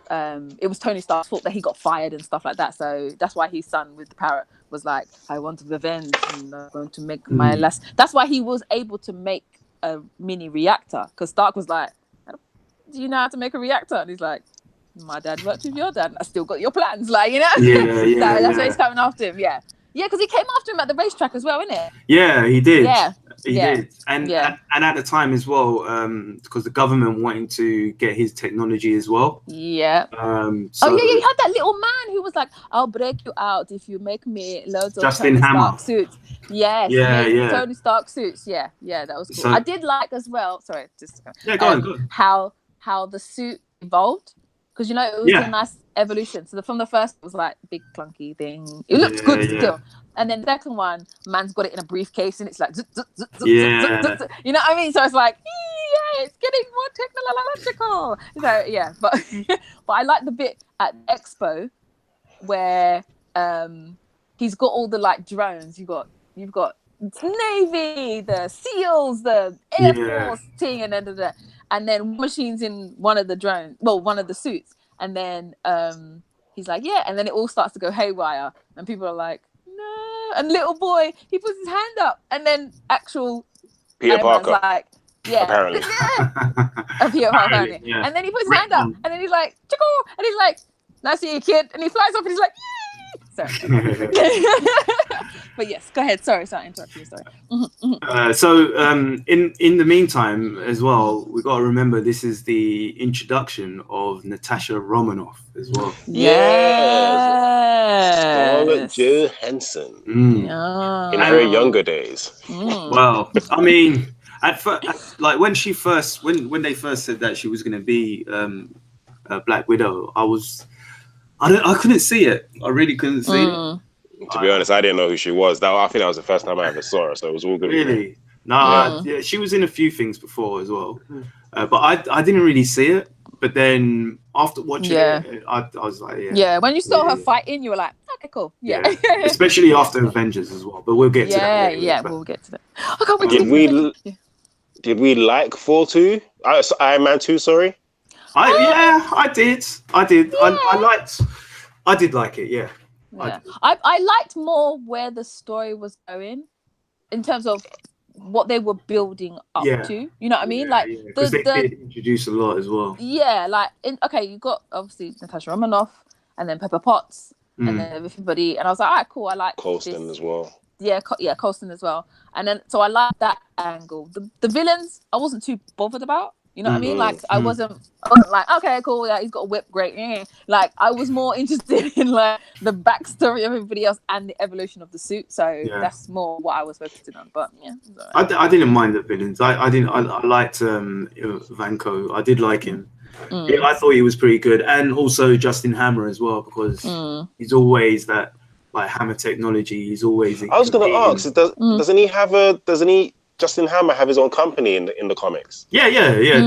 It was Tony Stark's fault that he got fired and stuff like that. So that's why his son with the parrot was like, I want revenge and I'm going to make my last. That's why he was able to make a mini reactor, because Stark was like, do you know how to make a reactor? And he's like, my dad worked with your dad and I still got your plans, like, you know. So that's why he's coming after him. Because he came after him at the racetrack as well, innit?
Yeah, he did. He
Yeah.
did. And at the time as well, because the government wanted to get his technology as well.
Yeah.
You
had that little man who was like, I'll break you out if you make me loads of
Justin
Tony
Hammer.
Stark suits. Yes. Tony Stark suits. Yeah, that was cool. I did like as well. Sorry, just
go on.
How the suit evolved. Because, you know, it was a nice evolution. So from the first, it was like big clunky thing. It looked good still. And then the second one, man's got it in a briefcase and it's like, you know what I mean? So it's like, it's getting more technological. So but I like the bit at Expo where he's got all the like drones. You've got Navy, the SEALs, the Air Force thing, and then machines in one of the drones, one of the suits, and then he's like, and then it all starts to go haywire, and people are like, no, and little boy, he puts his hand up, and then actual
Peter Parker,
like, apparently, Peter Parker, apparently, and then he puts his hand up, and then he's like, Chico! And he's like, nice to see you, kid, and he flies off, and he's like, sorry. But yes, go ahead. Sorry, I interrupted you. Sorry.
So in the meantime, as well, we got to remember this is the introduction of Natasha Romanoff as well.
Scarlett Johansson in her younger days.
Well, I mean, at first, like when they first said that she was going to be a Black Widow, I couldn't see it. I really couldn't see it.
To be honest, I didn't know who she was. I think that was the first time I ever saw her, so it was all good.
Really? No, she was in a few things before as well, but I didn't really see it. But then after watching it, I was like,
when you saw her fighting, you were like, okay, cool,
especially after Avengers as well. But we'll get to that.
We'll get to that. I can't wait.
Did we like Fall 2? Iron Man 2? Sorry.
I did. I did like it. Yeah.
I liked more where the story was going in terms of what they were building up to. You know what I mean?
Because they did introduce a lot as well.
You got obviously Natasha Romanoff and then Pepper Potts and then everybody, and I was like, all right, cool. I like
Colston as well.
Colston as well. And then so I like that angle. The villains I wasn't too bothered about. You know what I mean? Like I wasn't like, okay, cool, he's got a whip, great. Like I was more interested in like the backstory of everybody else and the evolution of the suit. So that's more what I was focusing on. But
I didn't mind the villains. I liked Vanko. I did like him. I thought he was pretty good, and also Justin Hammer as well, because he's always that like Hammer technology. He's always.
I was going to ask, doesn't he have Justin Hammer have his own company in the comics?
Yeah.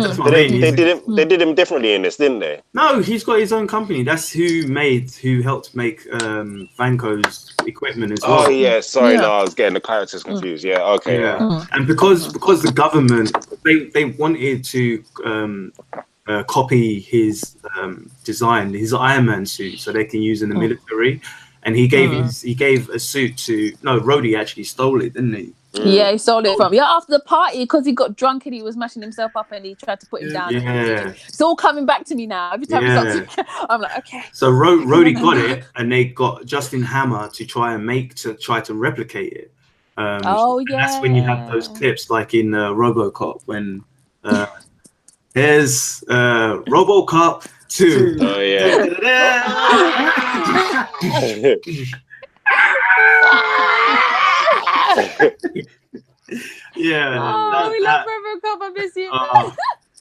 That's what I mean.
They did him differently in this, didn't they?
No, he's got his own company. That's who helped make Vanco's equipment as well.
Oh yeah, sorry,
Yeah.
no, I was getting the characters confused. Yeah, okay.
Yeah. And because the government they wanted to copy his design, his Iron Man suit, so they can use in the military. And he gave a suit to Rhodey actually stole it, didn't he?
Yeah, he stole it from after the party because he got drunk and he was mashing himself up and he tried to put him down.
Yeah.
It's all coming back to me now. Every time I'm like, okay.
So Rhodey got it, and they got Justin Hammer to try to replicate it. And that's when you have those clips like in RoboCop when there's RoboCop 2.
Oh yeah.
Yeah. We love RoboCop. I miss you.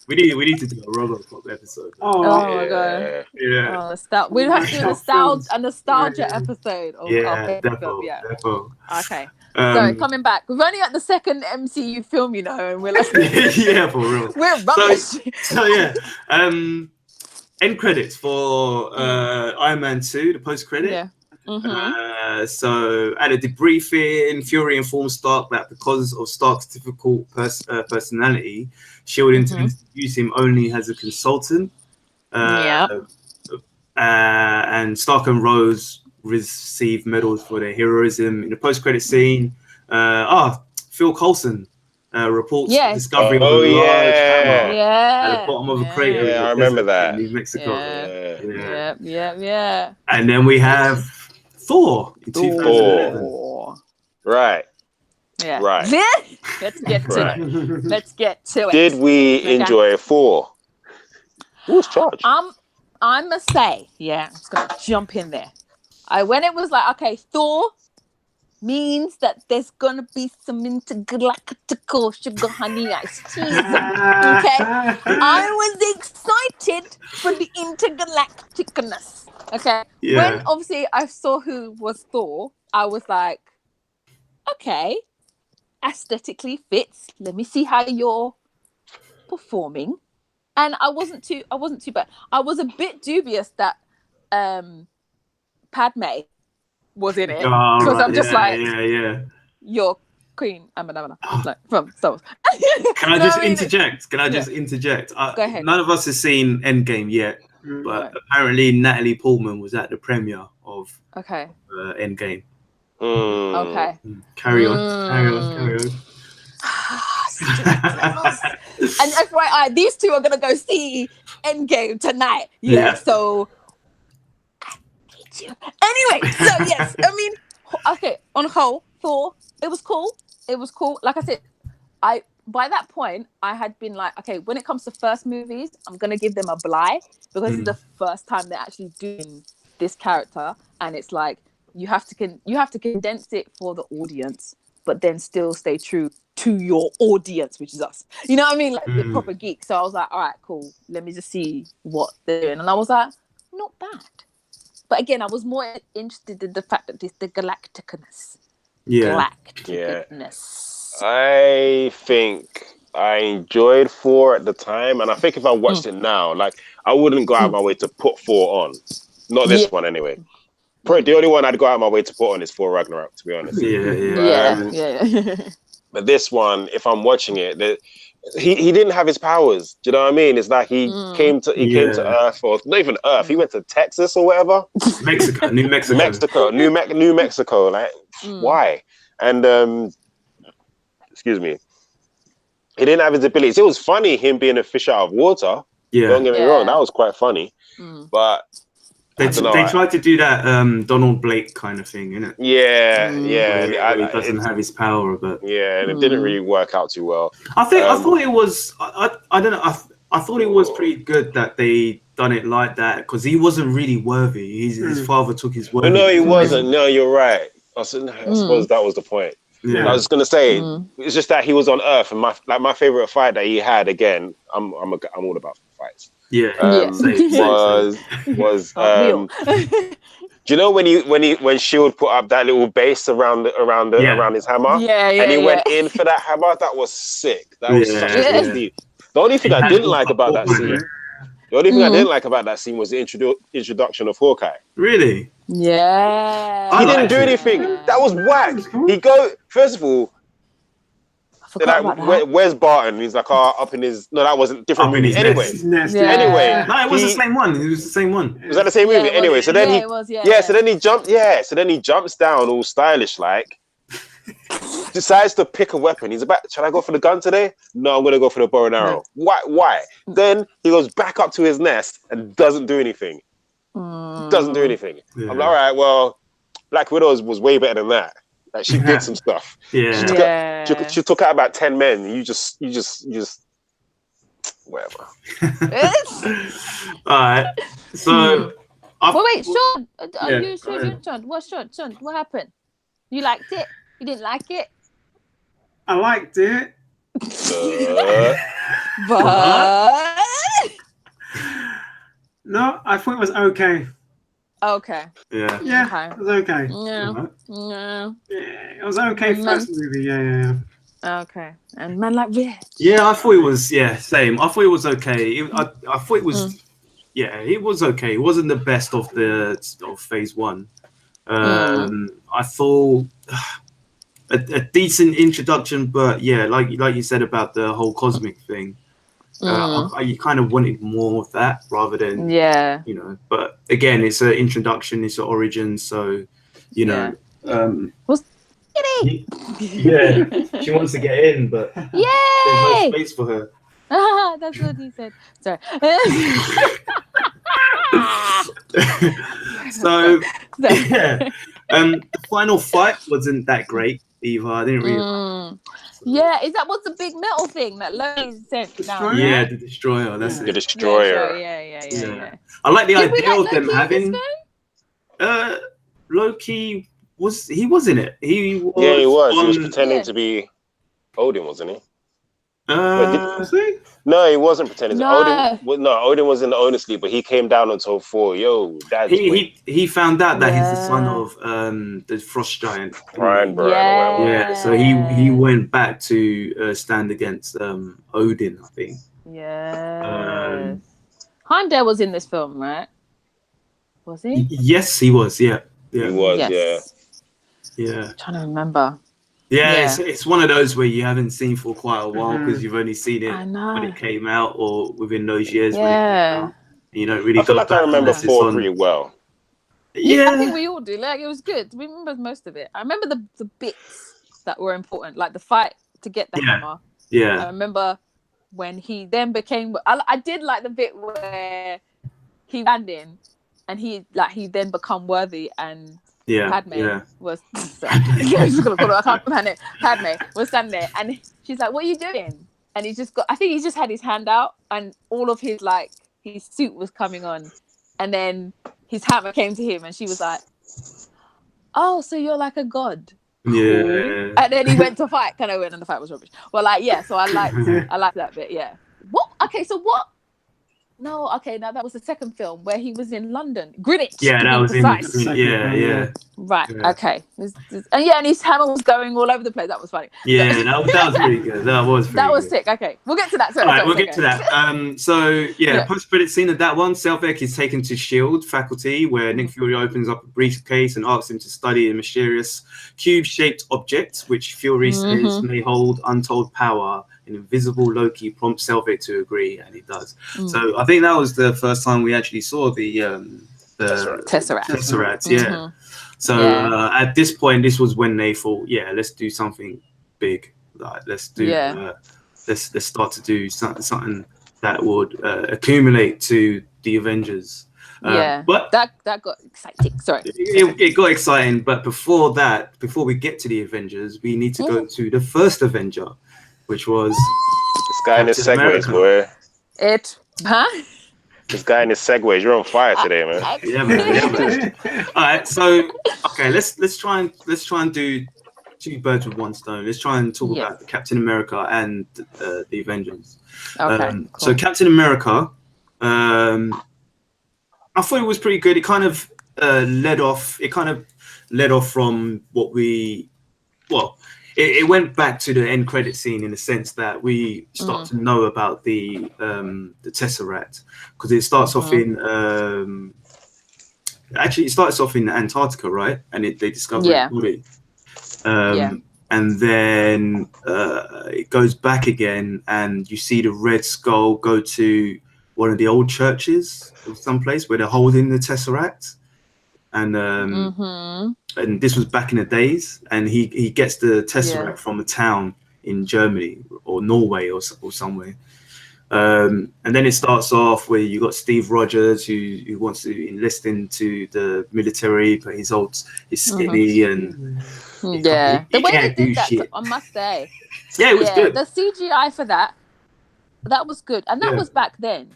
We need to do a RoboCop episode.
Oh my god.
Yeah.
We'll have to do a nostalgia episode.
Definitely.
Okay. So coming back, we're only at the second MCU film, and we're like,
yeah, for real.
We're rubbish.
So yeah. End credits for Iron Man 2, the post credit.
Yeah.
So at a debriefing, Fury informs Stark that because of Stark's difficult personality, S.H.I.E.L.D. intends to use him only as a consultant. And Stark and Rose receive medals for their heroism. In the post-credit scene, Phil Coulson reports the discovery of a large hammer at the bottom of a crater.
Yeah, I remember that.
In New Mexico.
Yeah.
And then we have Thor in 2011.
Right.
Yeah.
Right.
Let's get to it. Let's get to it.
Did we enjoy Thor? Who was charged?
I must say, I'm just gonna jump in there. When it was like, okay, Thor means that there's gonna be some intergalactical sugar honey iced tea. Okay, I was excited for the intergalacticness. Okay, when obviously I saw who was Thor, I was like, okay, aesthetically fits. Let me see how you're performing. And I wasn't too bad. I was a bit dubious that Padme was in it because I'm just you're Queen Amidala, like from Star Wars.
Can I just interject? Go ahead. None of us has seen Endgame yet, but apparently Natalie Portman was at the premiere of Endgame.
Okay.
Carry on.
And FYI, these two are gonna go see Endgame tonight. So I need you. Anyway, so yes, I mean, on the whole, Thor, it was cool. Like I said, by that point I had been like, okay, when it comes to first movies, I'm gonna give them a bly because it's the first time they're actually doing this character, and it's like you have to condense it for the audience, but then still stay true to your audience, which is us. You know what I mean? Like the proper geek. So I was like, all right, cool. Let me just see what they're doing. And I was like, not bad. But again, I was more interested in the fact that the galacticness. Galacticness.
I think I enjoyed Thor at the time, and I think if I watched it now, like I wouldn't go out of my way to put Thor on. Not this one anyway. Probably the only one I'd go out of my way to put on is Thor Ragnarok, to be honest. But this one, if I'm watching it, he didn't have his powers. Do you know what I mean? It's like he came to Earth, or not even Earth. He went to Texas or whatever.
New Mexico.
New Mexico. Like why? And excuse me. He didn't have his abilities. It was funny him being a fish out of water. Yeah. Don't get me wrong, that was quite funny. But
they tried to do that Donald Blake kind of thing, innit?
Yeah.
He doesn't have his power, but
and it didn't really work out too well.
I thought it was. I don't know. I thought it was pretty good that they done it like that because he wasn't really worthy. His father took his word.
No, he wasn't. No, you're right. I suppose that was the point. Yeah. I was gonna say it's just that he was on Earth, and my favorite fight that he had again. I'm all about fights.
Was
Do you know when Shield put up that little base around his hammer?
Yeah,
and he went in for that hammer. That was sick. That was such a
Yeah.
good scene. The only thing I didn't like about that scene. The only thing I didn't like about that scene was the introduction of Hawkeye.
Really?
Yeah.
He didn't do anything. That was whack. He first of all.
I forgot about that.
Where's Barton? He's like, up in his. No, that wasn't different
Up in
movie.
his
Anyway,
nest.
Yeah.
anyway.
No, it was the same one. It was the same one.
Was that the same movie? Anyway, so then so then he jumped. Yeah, so then he jumps down all stylish like. Decides to pick a weapon. He's about. Shall I go for the gun today? No, I'm gonna go for the bow and arrow. Why? Then he goes back up to his nest and doesn't do anything. Doesn't do anything.
Yeah.
I'm like, all right, well, Black Widow was way better than that. Like she did some stuff.
Yeah.
She took out about 10 men. You just whatever.
All right. So
wait, Sean. Are you sure, Sean? Sean? What happened? You liked it? You didn't like it?
I liked it.
But
No, I thought it was okay.
okay.
Yeah.
Yeah,
Okay.
it was okay.
Yeah.
Yeah, it was okay first movie. Yeah.
Okay. And man like Red.
Yeah, I thought it was. Yeah, same. I thought it was okay. I thought it was. Yeah, it was okay. It wasn't the best of phase one. I thought a decent introduction, but yeah, like you said about the whole cosmic thing. You kind of wanted more of that rather than but again, it's an introduction, it's an origin, so she wants to get in, but there's no space for her.
That's what he said. Sorry.
So yeah, the final fight wasn't that great either. I didn't really.
Yeah, what's the big metal thing that Loki sent down?
Yeah, the destroyer. That's
The
it.
destroyer.
Yeah. I like the idea of them having. Loki was in it. He was.
Yeah, he was. He was pretending to be Odin, wasn't he? No, he wasn't pretending.
No.
Odin was in the Odin sleep, but he came down and told Thor, "Yo, Dad."
He found out that he's the son of the frost giant.
Brian.
Yeah, so he went back to stand against Odin, I think.
Yeah. Heimdall was in this film, right? Was he?
Yes, he was. Yeah.
He was.
Yeah.
I'm trying to remember.
Yeah. It's one of those where you haven't seen for quite a while because you've only seen it when it came out or within those years. When it came out. You don't really.
I feel like I remember Thor pretty well.
Yeah, I think we all do. Like, it was good. We remember most of it. I remember the bits that were important, like the fight to get the hammer.
Yeah.
I remember when he then became. I did like the bit where he ran in, and he then become worthy and. Padme was Padme was standing there and she's like, "What are you doing?" And he just got. I think he just had his hand out and all of his his suit was coming on, and then his hammer came to him and she was like, "Oh, so you're like a god."
Yeah.
And then he went to fight. Kind of went and the fight was rubbish. Well, so I liked that bit. Yeah. What? Okay. So what? No, okay, now that was the second film where he was in London. Greenwich.
Yeah, that was
precise.
Yeah.
Right, okay. And his hammer was going all over the place. That was funny.
Yeah, that was pretty good. That was
sick. Okay, we'll get to that.
We'll get to that. Post-credit scene of that one, Selvig is taken to S.H.I.E.L.D. faculty where Nick Fury opens up a briefcase and asks him to study a mysterious cube-shaped object which Fury says may hold untold power. An invisible Loki prompts Selvig to agree, and he does. So I think that was the first time we actually saw the Tesseract. Yeah. So at this point, this was when they thought, let's do something big. Like let's do, let's start to do something that would accumulate to the Avengers. But
that got exciting. Sorry,
it got exciting. But before we get to the Avengers, we need to go to the first Avenger. Which was
this guy in his segways, boy. This guy in his segways. You're on fire today, man.
Yeah, man. All right, so let's try and do two birds with one stone. Let's try and talk about Captain America and the Avengers.
Okay. Cool.
So Captain America, I thought it was pretty good. It kind of led off. It kind of led off from what we, well, it went back to the end credit scene in the sense that we start to know about the Tesseract, because it starts off in actually it starts off in Antarctica, right? And they discover his body. And then it goes back again, and you see the Red Skull go to one of the old churches or someplace where they're holding the Tesseract. And and this was back in the days, and he gets the Tesseract from a town in Germany or Norway or somewhere. And then it starts off where you got Steve Rogers who wants to enlist into the military, but he's skinny and
the way they did that, I must say,
it was good.
The CGI for that was good, and that was back then.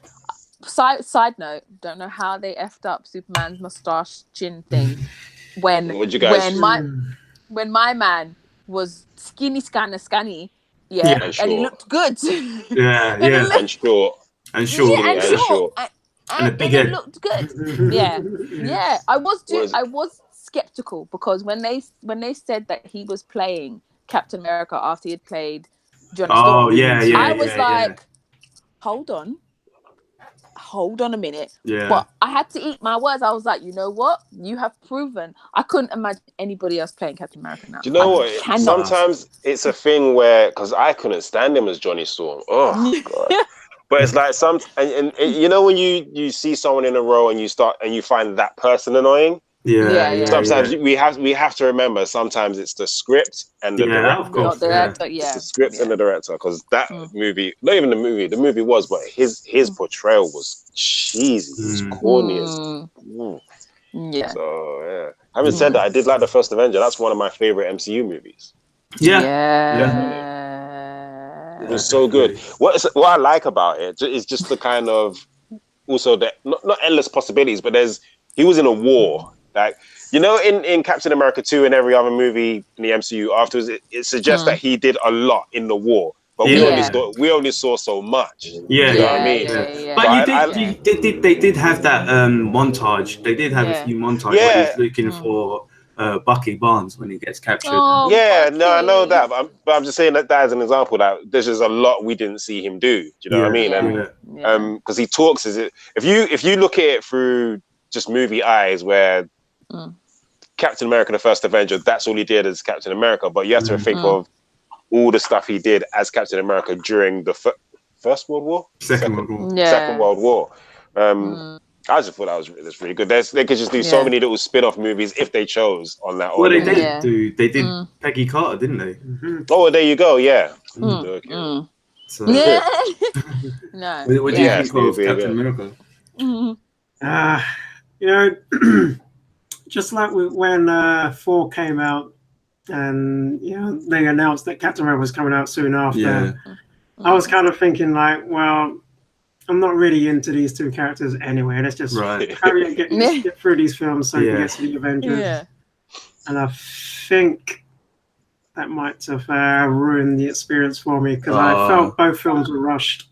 Side note, don't know how they effed up Superman's mustache chin thing when my man was skinny, and he looked good.
And short.
And a big head. It looked good. I was skeptical, because when they said that he was playing Captain America after he had played Johnny Storm, I was like, hold on a minute. But I had to eat my words. I was like, you know what? You have proven. I couldn't imagine anybody else playing Captain America now.
Do you know what? Sometimes it's a thing where, because I couldn't stand him as Johnny Storm. Oh God. But it's like and you know when you see someone in a role and you find that person annoying. Sometimes we have to remember. Sometimes it's the script and the director.
Of course.
It's the script and the director, because that movie, not even the movie was, but his portrayal was cheesy. It was corny as. So having said that, I did like the first Avenger. That's one of my favorite MCU movies. It was so good. What I like about it is just the kind of, also the not endless possibilities, but he was in a war. Like, you know, in Captain America 2 and every other movie in the MCU afterwards, it suggests that he did a lot in the war, but we only saw so much. You know what I mean?
But they did have that montage. They did have a few montages where he's looking for Bucky Barnes when he gets captured.
I know that, but I'm just saying that as an example, that there's just a lot we didn't see him do. Do you know what I mean? And because he talks, if you look at it through just movie eyes, where Captain America, the first Avenger, that's all he did as Captain America. But you have to think of all the stuff he did as Captain America during the First World War? Second World War. I just thought that was really good. They could just do so many little spin-off movies if they chose on that.
Well, they did They did Peggy Carter, didn't they?
Oh, there you go. Yeah.
So,
No.
What do you think of Captain America?
You know, just like when 4 came out, and they announced that Captain America was coming out soon after. I was kind of thinking like, well, I'm not really into these two characters anyway. Let's just hurry and get through these films so we can get to the Avengers. And I think that might have ruined the experience for me, because I felt both films were rushed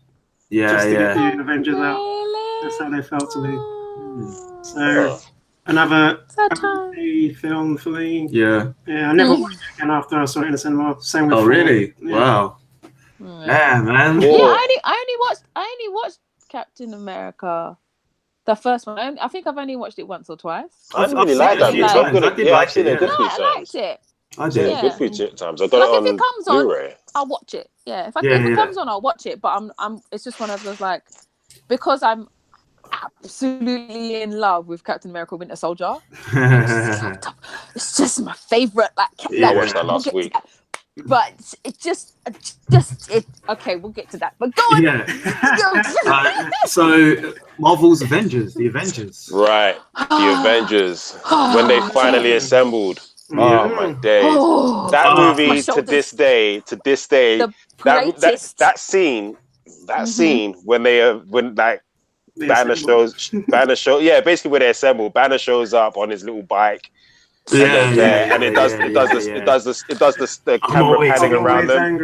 just to get the Avengers out. That's how they felt to me. So another film for me. I never watched it again after I saw it in the cinema. Same with 4.
Really? Wow. Yeah, man.
I only watched Captain America, the first one. I think I've only watched it once or twice.
I really like that. I've seen it.
I liked it.
I did.
A good few times. I got it on Blu-ray.
I'll watch it. If it comes on, I'll watch it. But I'm. It's just one of those, like, because I'm absolutely in love with Captain America: Winter Soldier. It's just my favorite.
I watched that last week.
But it just okay, we'll get to that. But go on.
So Marvel's Avengers, the Avengers.
Right. The Avengers. When they finally assembled. Oh my days. That movie to this day, that scene when Banner shows, basically when they assemble, Banner shows up on his little bike. And it does the camera panning around them.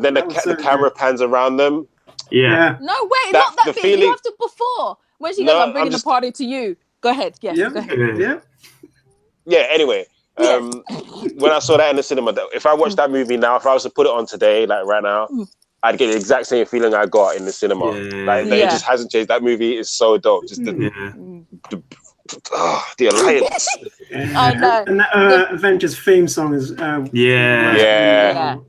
Then the camera pans around them.
No, wait, not that bit. You have to before when she goes, "I'm bringing the party to you." Go ahead. Yes,
Yeah.
go ahead.
Yeah.
Anyway, when I saw that in the cinema, if I watched that movie now, if I was to put it on today, like right now, I'd get the exact same feeling I got in the cinema. Like it just hasn't changed. That movie is so dope. Just the alliance.
I know.
And that Avengers theme song is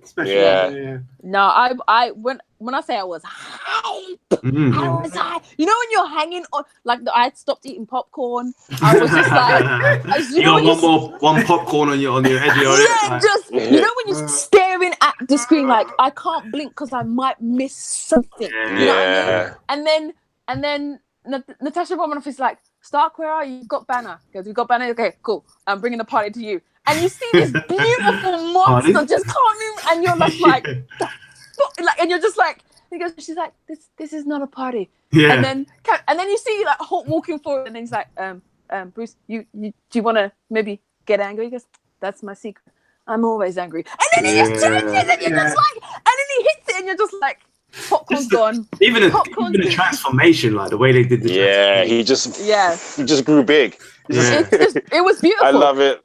especially.
No, I when I say I was hype, I was hype. You know when you're hanging on, like I had stopped eating popcorn. I was just like,
you got one popcorn on your edge of your
lip. Just you know when you're staring at the screen, like I can't blink because I might miss something. You know what I mean? And then Natasha Romanoff is like, Stark, where are you? You've got Banner. He goes, we've got Banner. Okay, cool. I'm bringing the party to you. And you see this beautiful monster just coming, and you're just like, and you're just like, she's like, this is not a party. Yeah. And then you see like Hulk walking forward, and then he's like, Bruce, you do you want to maybe get angry? He goes, that's my secret. I'm always angry. And then he just changes, and you're just like, and then he hits it, and you're just like, popcorn's gone.
Even the transformation, like the way they did the
he just grew big.
It was beautiful.
I love it.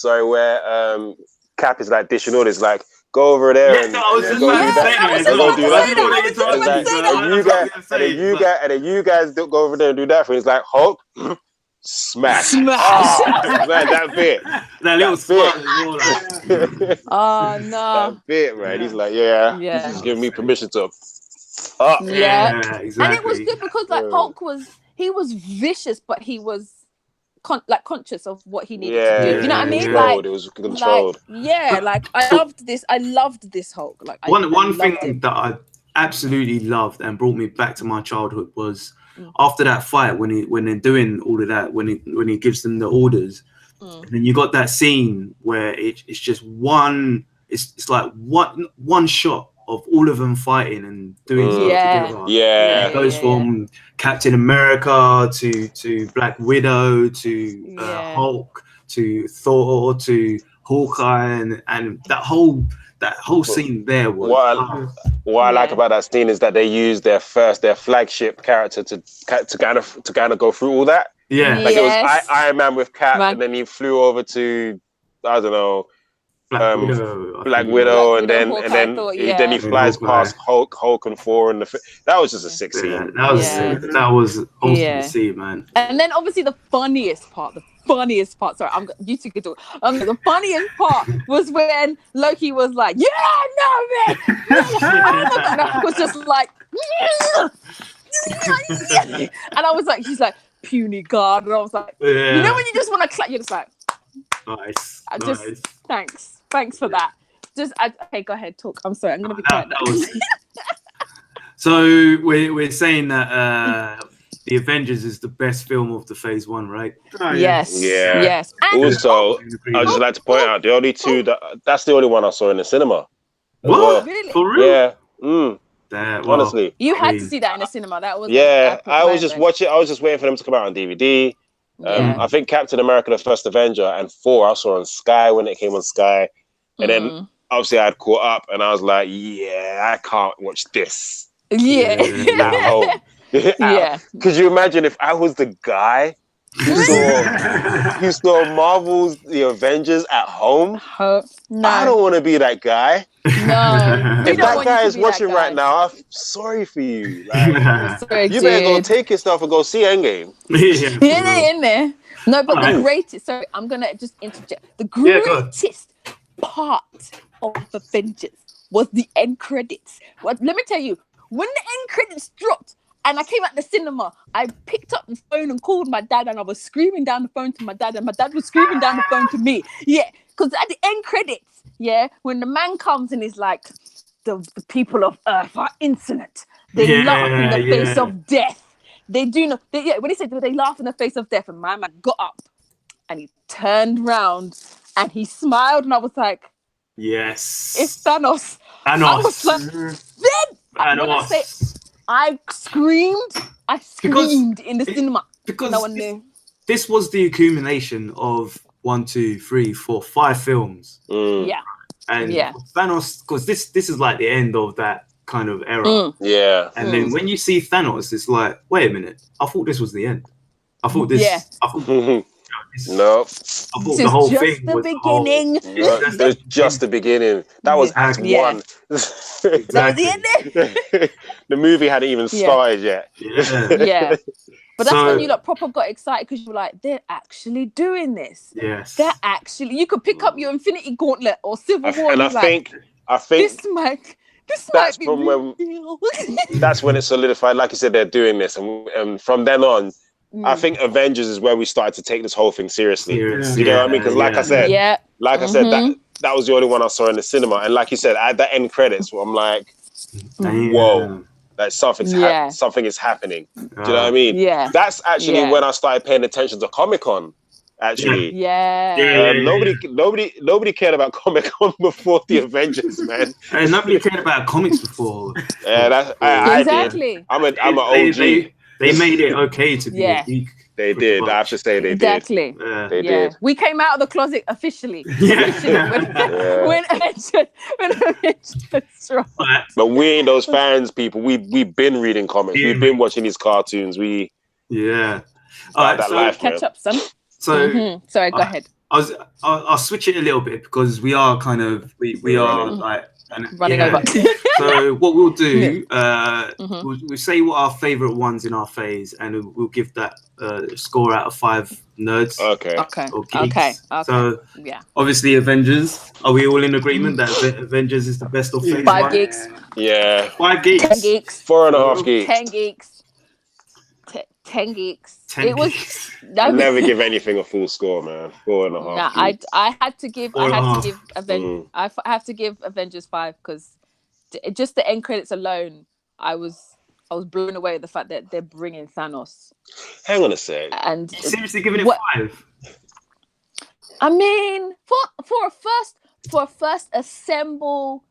Where Cap is like dishing orders, like go over there and go do that. And then you guys don't go over there and do that for. It's like Hulk. Smash.
Oh,
man, that bit.
That little
bit.
Oh no.
That bit, man. He's like, he's just giving me permission to
exactly.
And it was good because like Hulk was vicious, but he was conscious of what he needed to do. You know what I mean? Like
it was controlled.
I loved this. I loved this Hulk. Like
one thing that I absolutely loved and brought me back to my childhood was after that fight when they're doing all of that, when he gives them the orders, and then you got that scene where it's just one shot of all of them fighting and doing stuff together. It goes from Captain America to Black Widow to Hulk to Thor to Hawkeye and that whole scene there was.
What I like about that scene is that they used their flagship character to kind of go through all that.
Yeah,
like it was Iron Man with Cap, and then he flew over to I don't know. Black Widow, and then he flies past Hulk and Thor, and that was just a sick scene.
That was awesome to see, man.
And then obviously the funniest part. Sorry, you two could do it. The funniest part was when Loki was like, "Yeah, no, man." And I was just like, and I was like, she's like, "Puny God," and I was like, you know when you just want to clap, you're just like,
nice.
Thanks for that. Okay, go ahead, talk. I'm sorry, I'm gonna be quiet now.
So we're saying that the Avengers is the best film of the Phase 1, right?
Yes. And
also, I'd just like to point out the only two that's the only one I saw in the cinema.
What?
Really?
For real?
Yeah.
Honestly,
you had to see that in the cinema. That was
I was just watching. I was just waiting for them to come out on DVD. I think Captain America: The First Avenger and Thor I saw on Sky when it came on Sky, and then obviously I had caught up, and I was like, I can't watch this. At home. Could you imagine if I was the guy who saw Marvel's The Avengers at home?
No.
I don't want to be that guy.
No.
If that guy is watching right now, I'm sorry for you. Like, you better go take your stuff and go see Endgame.
In there. No, but the greatest. Sorry, I'm gonna just interject. The greatest part of Avengers was the end credits. Let me tell you, when the end credits dropped and I came out the cinema, I picked up the phone and called my dad, and I was screaming down the phone to my dad, and my dad was screaming down the phone to me. Yeah, because at the end credits, when the man comes and is like, the people of Earth are insolent. They laugh in the face of death. They do not. When he said they laugh in the face of death, and my man got up and he turned round and he smiled, and I was like,
yes,
it's Thanos. I was like, I screamed in the cinema
because
no one knew.
This was the accumulation of 1, 2, 3, 4, 5 films. And Thanos, because this is like the end of that kind of era.
Yeah.
And then when you see Thanos, it's like, wait a minute, I thought this was the end. I thought this.
Yeah.
I thought,
No,
I thought
This
the
is
whole
just
thing
the
was
beginning.
that was just the beginning. That was Act
Yeah.
1.
That was the end.
The movie hadn't even started yet.
Yeah.
Yeah. But that's
So-
when you like proper got excited because you were like, they're actually doing this.
Yes.
They're actually. You could pick up your Infinity Gauntlet or Civil War.
And
and
I
you're
think
this might
that's
be
from when
real.
that's when it solidified. Like you said, they're doing this, and from then on, I think Avengers is where we started to take this whole thing seriously.
Serious,
You know what I mean? Because like I said, I said that was the only one I saw in the cinema, and like you said, at the end credits, I'm like, whoa. Like something is happening. Do you know what I mean?
Yeah.
That's actually when I started paying attention to Comic-Con. Actually, nobody cared about Comic-Con before the Avengers, man.
And nobody cared about comics before.
Yeah, I
Exactly.
did. I'm an OG.
They made it okay to be a geek.
They did. I have to say they
Exactly.
did. They did.
We came out of the closet officially. When Avengers dropped.
But we ain't those fans, people. We've been reading comics. We've been watching these cartoons.
All right,
that life,
catch up, son.
So
sorry, go ahead.
I'll switch it a little bit because we are kind of we are like
running over.
So what we'll do, we'll say what our favorite ones in our phase, and we'll give that score out of 5 nerds.
Okay.
Or geeks.
Okay.
So obviously Avengers. Are we all in agreement that Avengers is the best of phase
5
one?
geeks.
Yeah.
5 geeks.
10 geeks.
4.5 geeks.
10 geeks. 10 geeks.
10
it was.
geeks.
I never give anything a full score, man. 4.5.
Nah, I had to give. I have to give Avengers 5 because just the end credits alone, I was blown away with the fact that they're bringing Thanos.
Hang on a sec.
And
seriously giving it 5.
I mean, for a first assemble.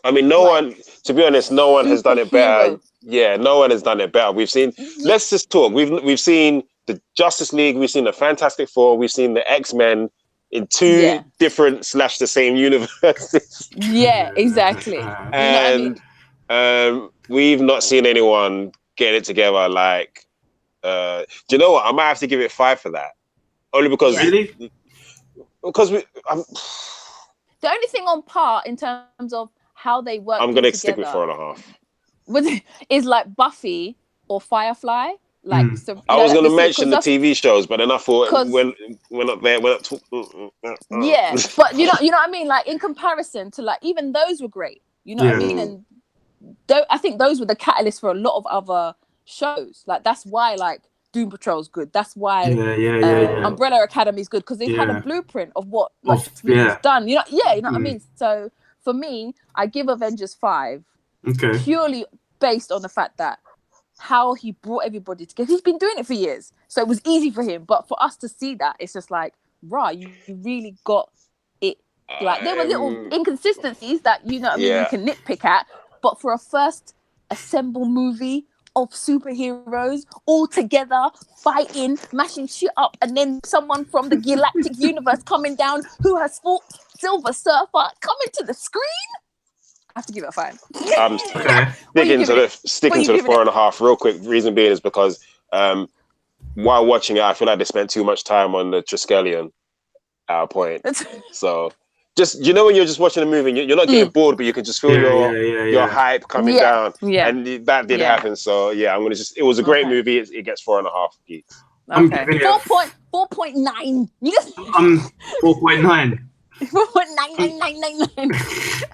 I mean, to be honest, no one has done it better. Yeah, no one has done it better. We've seen. Let's just talk. We've seen the Justice League. We've seen the Fantastic Four. We've seen the X-Men in 2 different / the same universes.
Yeah, exactly.
And we've not seen anyone get it together. Like, do you know what? I might have to give it 5 for that. Only because because the
only thing on par in terms of how they work.
I'm gonna stick with 4.5.
Is like Buffy or Firefly. Like
I was going to mention the TV shows, but then I thought we're not there. We're not
yeah, but you know what I mean. Like in comparison to like even those were great. You know what I mean? And I think those were the catalyst for a lot of other shows. Like that's why like Doom Patrol's good. That's why Umbrella Academy's good because they've had a blueprint of what was done. You know what I mean. So for me, I give Avengers 5 purely based on the fact that how he brought everybody together. He's been doing it for years, so it was easy for him. But for us to see that, it's just like, you really got it. Like there were little inconsistencies that you can nitpick at, but for a first assemble movie of superheroes all together fighting, mashing shit up, and then someone from the galactic universe coming down who has fought Silver Surfer coming to the screen. I have to give it a 5.
I'm sticking to the 4.5 real quick. Reason being is because while watching it, I feel like they spent too much time on the Triskelion at a point. So just when you're just watching a movie, and you're not getting bored, but you can just feel your hype coming down. Yeah. And that did happen. So I'm gonna it was a great movie. It gets 4.5 geeks.
Okay. 4.9.
4.9.
4.999999.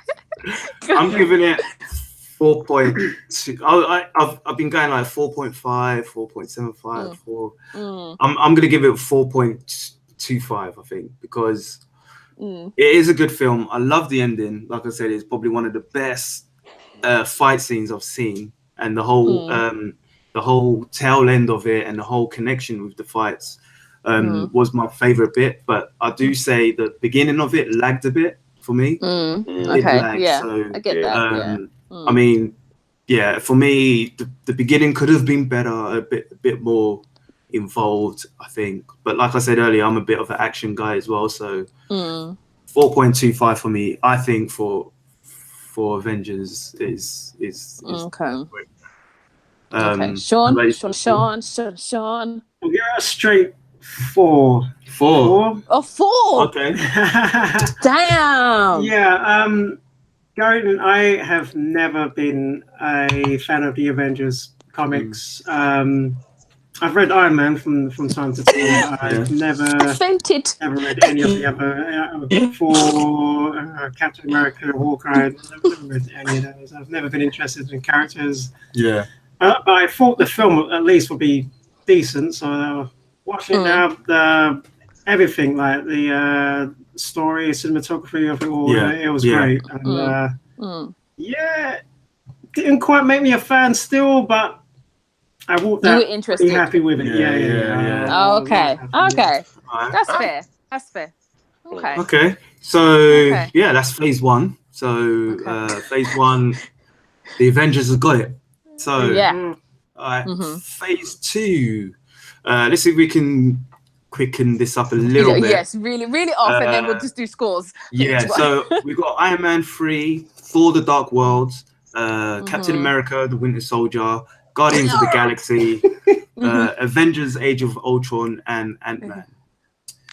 I'm giving it 4.2. I've been going like 4.5, 4.75, 4. I'm gonna give it 4.25, I think, because it is a good film. I love the ending. Like I said, it's probably one of the best fight scenes I've seen, and the whole tail end of it and the whole connection with the fights was my favorite bit. But I do say the beginning of it lagged a bit for me.
Okay, so, I get that.
I mean, for me, the beginning could have been better, a bit more involved, I think. But like I said earlier, I'm a bit of an action guy as well, so 4.25 for me. I think for Avengers is
okay.
Okay.
Sean.
I'm
Yeah, straight 4.
4.
Oh, 4.
Okay.
Damn.
Yeah. Going. I have never been a fan of the Avengers comics. I've read Iron Man from time to time. I've never
Fainted.
read any of the other 4, Captain America, Hawkeye. I've never read any of those. I've never been interested in characters.
Yeah.
But I thought the film at least would be decent. So watching it now, everything like the story, cinematography of it all, it was great. And yeah, didn't quite make me a fan still, but I walked out pretty happy with it. Yeah.
Oh, okay. That's fair. Okay.
So yeah, that's phase 1. So phase 1, the Avengers have got it. So phase 2. Let's see if we can quicken this up a little bit.
Yes, really off, and then we'll just do scores.
Yeah. So we've got Iron Man 3, Thor: The Dark World, Captain America: The Winter Soldier, Guardians of the Galaxy, Avengers: Age of Ultron, and Ant-Man.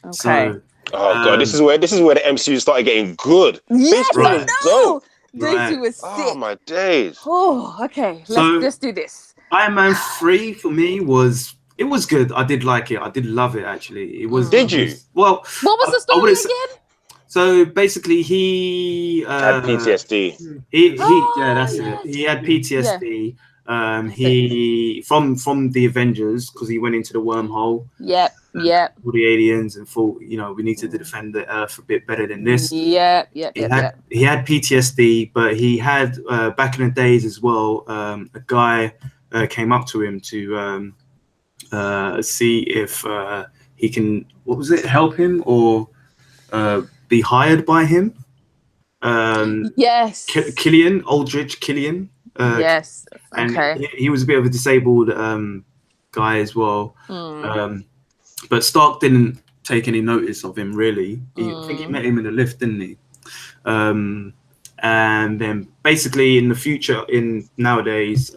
Okay.
So,
God, this is where the MCU started getting good.
Yes, I know.
Right.
This was sick.
Oh my days.
Oh, okay. Let's do this.
Iron Man 3 for me was good. I did like it. I did love it actually. It was.
Did you?
Well,
what was the story again?
So basically, he
had PTSD.
That's it. He had PTSD. He from the Avengers because he went into the wormhole.
Yep.
All the aliens and thought, we need to defend the Earth a bit better than this.
He had
PTSD, but he had back in the days as well. A guy came up to him to see if he can. What was it? Help him or be hired by him?
Yes.
Aldrich Killian.
Yes.
And
okay.
he was a bit of a disabled guy as well. But Stark didn't take any notice of him, really. I think he met him in the lift, didn't he? And then basically in the future, nowadays,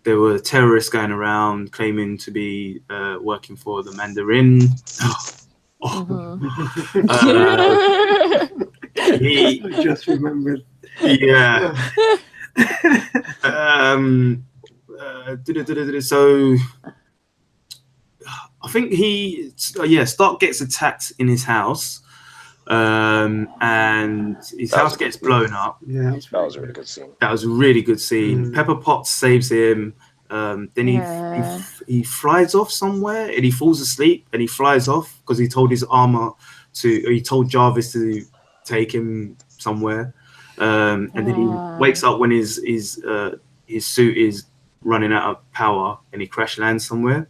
there were terrorists going around claiming to be working for the Mandarin.
I just remembered.
Yeah. So I think Stark gets attacked in his house, and his house gets blown up.
Yeah,
that was a really good scene.
That was a really good scene. Pepper Potts saves him. Then he flies off somewhere, and he falls asleep, and he flies off because he told he told Jarvis to take him somewhere. And then he wakes up when his suit is running out of power, and he crash lands somewhere.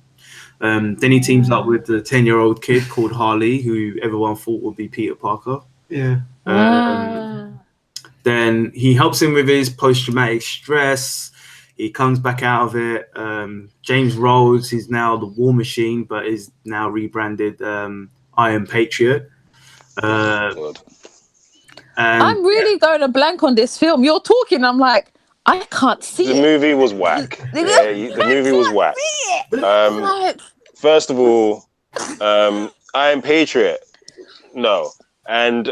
Then he teams up with the 10-year-old kid called Harley, who everyone thought would be Peter Parker.
Yeah.
Then he helps him with his post-traumatic stress. He comes back out of it. James Rhodes is now the War Machine, but is now rebranded Iron Patriot.
I'm really going to blank on this film. You're talking, I'm like, I can't see
it. The movie was whack. The movie was whack. First of all, Iron Patriot, no. And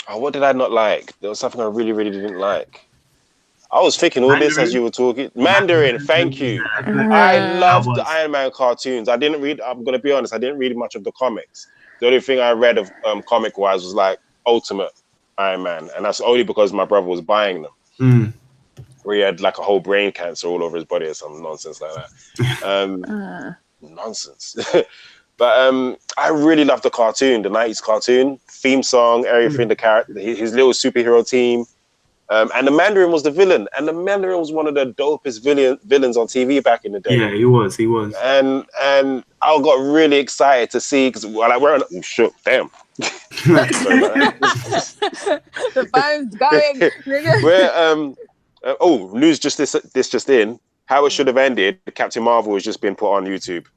what did I not like? There was something I really, really didn't like. I was thinking all this as you were talking. Mandarin, thank you. I loved the Iron Man cartoons. I'm going to be honest, I didn't read much of the comics. The only thing I read of comic-wise was like Ultimate Iron Man. And that's only because my brother was buying them. Where he had like a whole brain cancer all over his body or some nonsense like that. Nonsense. But I really loved the cartoon, the 90s cartoon, theme song, everything, the character, his little superhero team. And the Mandarin was the villain. And the Mandarin was one of the dopest villains on TV back in the day.
Yeah, he was.
And I got really excited to see, because we're on, shook, damn.
The phone's going.
News just in. How it should have ended. Captain Marvel has just been put on YouTube.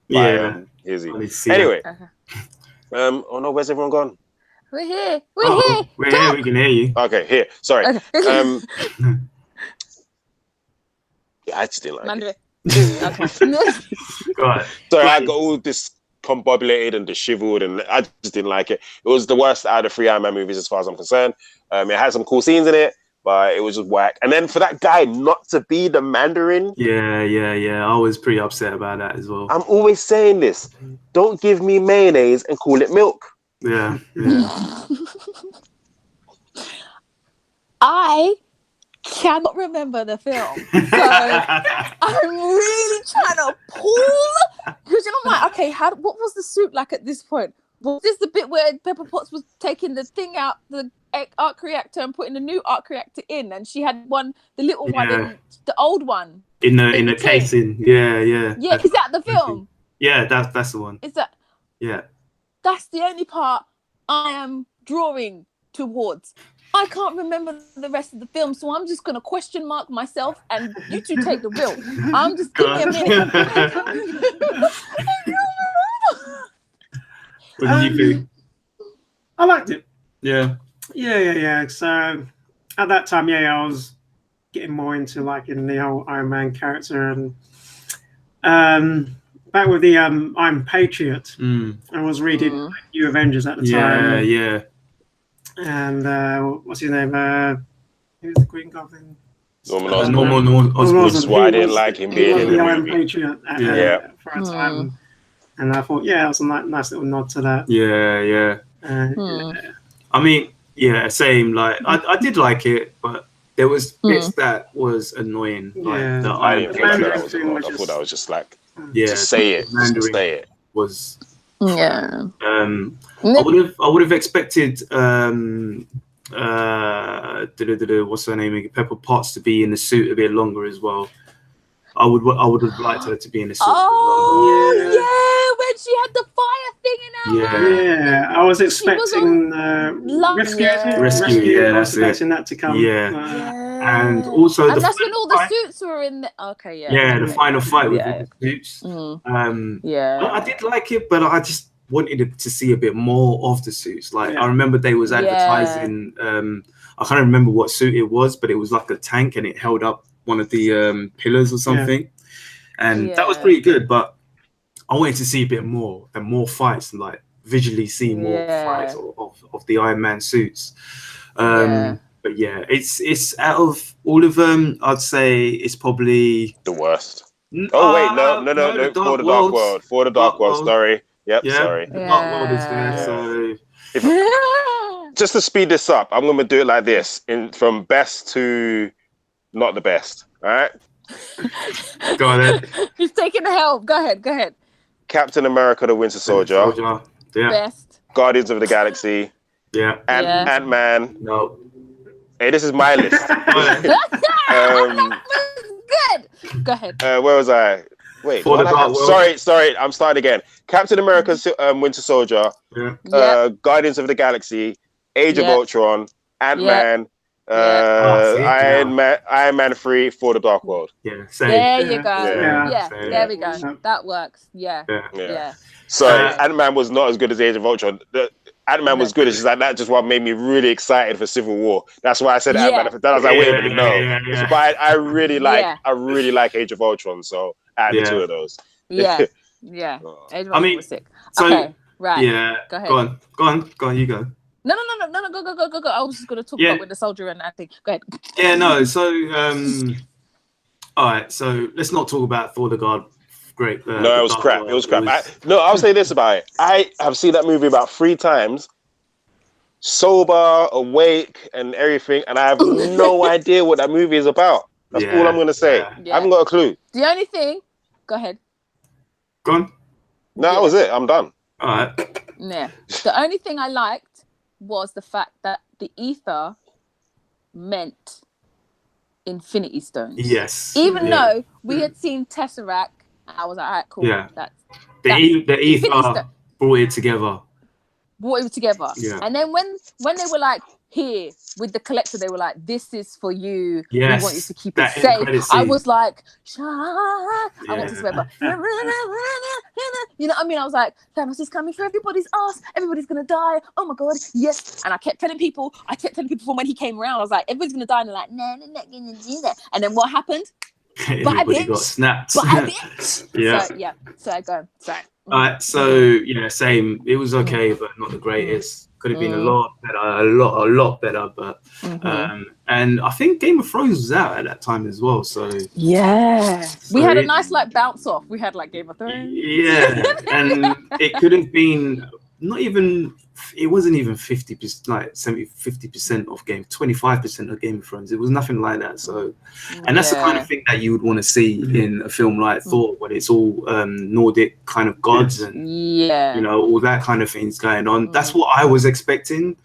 Anyway. Oh no, where's everyone gone?
We're here.
We're here. We can hear you.
Okay, here. Sorry.
Okay.
Yeah, I just didn't like it.
Okay.
Go ahead.
Sorry, I got all discombobulated and disheveled, and I just didn't like it. It was the worst out of the 3 Iron Man movies as far as I'm concerned. It had some cool scenes in it, but it was just whack. And then for that guy not to be the Mandarin,
Yeah. I was pretty upset about that as well.
I'm always saying this: don't give me mayonnaise and call it milk.
Yeah.
I cannot remember the film, so I'm really trying to pull because I'm like, okay, what was the suit like at this point? Was this the bit where Pepper Potts was taking the thing out the arc reactor and putting the new arc reactor in, and she had the little one in the old one
in the casing? Yeah.
Is that the film?
Yeah, that's the one.
Is that?
Yeah.
That's the only part I am drawing towards. I can't remember the rest of the film, so I'm just going to question mark myself, and you two take the wheel. I'm just give me a minute.
What did you think?
I liked it.
Yeah.
So at that time, I was getting more into liking the whole Iron Man character, and back with the I'm Patriot. I was reading New Avengers at the time.
Yeah.
And what's his name? Who's the Green Goblin?
Norman Osborn.
Why I didn't like him being in the
Iron
movie.
Patriot for a time. And I thought, that was a nice little nod to that.
Yeah. I mean, same. Like, I did like it, but there was bits that was annoying. Like,
I didn't think that was annoying. I thought that was just like, just say it. Just say it.
Was
yeah.
I would have expected what's her name? Pepper Potts to be in the suit a bit longer as well. I would have liked her to be in the suit.
When she had the fire thing in her hand.
I was expecting rescue. I was expecting that to come.
And also
that's when all the suits were in the
the final fight with all the suits. I did like it, but I just wanted to see a bit more of the suits. Like I remember they was advertising I can't remember what suit it was, but it was like a tank and it held up one of the pillars or something, and that was pretty good. But I wanted to see a bit more and more fights, and like visually see more fights of the Iron Man suits. But it's out of all of them, I'd say it's probably
the worst. Oh wait, no, For the Dark World. For the Dark World. Sorry. Sorry.
The Dark World is there. So
just to speed this up, I'm gonna do it like this: from best to not the best. All right.
Go on then.
He's taking the help. Go ahead.
Captain America: The Winter Soldier.
Best.
Guardians of the Galaxy. Ant-Man.
No.
Hey, this is my list.
Good. Go ahead.
Where was I? Wait. Sorry. I'm starting again. Captain America: Winter Soldier. Guardians of the Galaxy. Age of Ultron. Ant-Man. Iron Man 3 for the Dark World.
Same.
There you go. There we go. That works. Yeah.
So Ant-Man was not as good as Age of Ultron. Ant-Man was good. It's just like that. Just what made me really excited for Civil War. That's why I said Ant-Man. Then I was like, wait a minute, no. But I really like Age of Ultron. So add the two of those.
Age of Ultron was sick. Okay, right.
Yeah.
Go ahead.
Go on. You go.
No. Go. I was just going to talk about with the soldier and that thing. Go ahead.
Yeah, no. So, all right. So let's not talk about Thor: The God. Great.
No, it was crap. It was crap. I'll say this about it. I have seen that movie about 3 times, sober, awake, and everything, and I have no idea what that movie is about. That's all I'm going to say. I haven't got a clue.
The only thing... Go ahead.
Go on.
No, that was it. I'm done.
All right.
Yeah. The only thing I liked was the fact that the ether meant Infinity Stones.
Yes.
Even though we had seen Tesseract, I was like, all right, cool.
Yeah. The ether brought it together.
Yeah. And then when they were like, here, with the collector, they were like, this is for you.
Yes.
We want you to keep it safe. I was like, I want to swear, but you know what I mean? I was like, Thanos is coming for everybody's ass. Everybody's going to die. Oh my God, yes. And I kept telling people from when he came around, I was like, everybody's going to die. And they're like, no, they're not going to do that. And then what happened?
everybody got snapped.
Yeah. So I go. Sorry.
Alright, so yeah, same. It was okay, but not the greatest. Could have been a lot better, a lot better. But and I think Game of Thrones was out at that time as well. So
yeah, we had a nice like bounce off. We had like Game of Thrones.
Yeah, and it could have been not even. It wasn't even 50%, like 50% of 25% of Game of Thrones. It was nothing like that. So, and that's the kind of thing that you would want to see in a film like Thor, when it's all Nordic kind of gods and you know, all that kind of things going on. That's what I was expecting.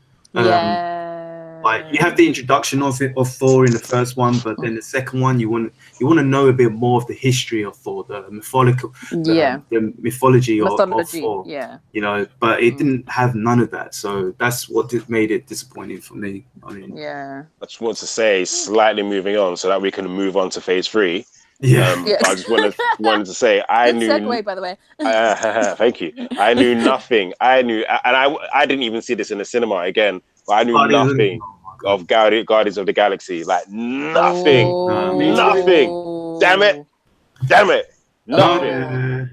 Like you have the introduction of Thor in the first one, but then the second one you want to know a bit more of the history of Thor, the mythology of Thor. Yeah, you know, but it didn't have none of that, so that's what made it disappointing for me. I mean,
I just want to say, slightly moving on, so that we can move on to phase 3. I just wanted to say, I knew.
Segue, by the way.
Thank you. I knew nothing. I didn't even see this in the cinema again. But I knew nothing of Guardians of the Galaxy. Like nothing. Nothing. Damn it. Nothing.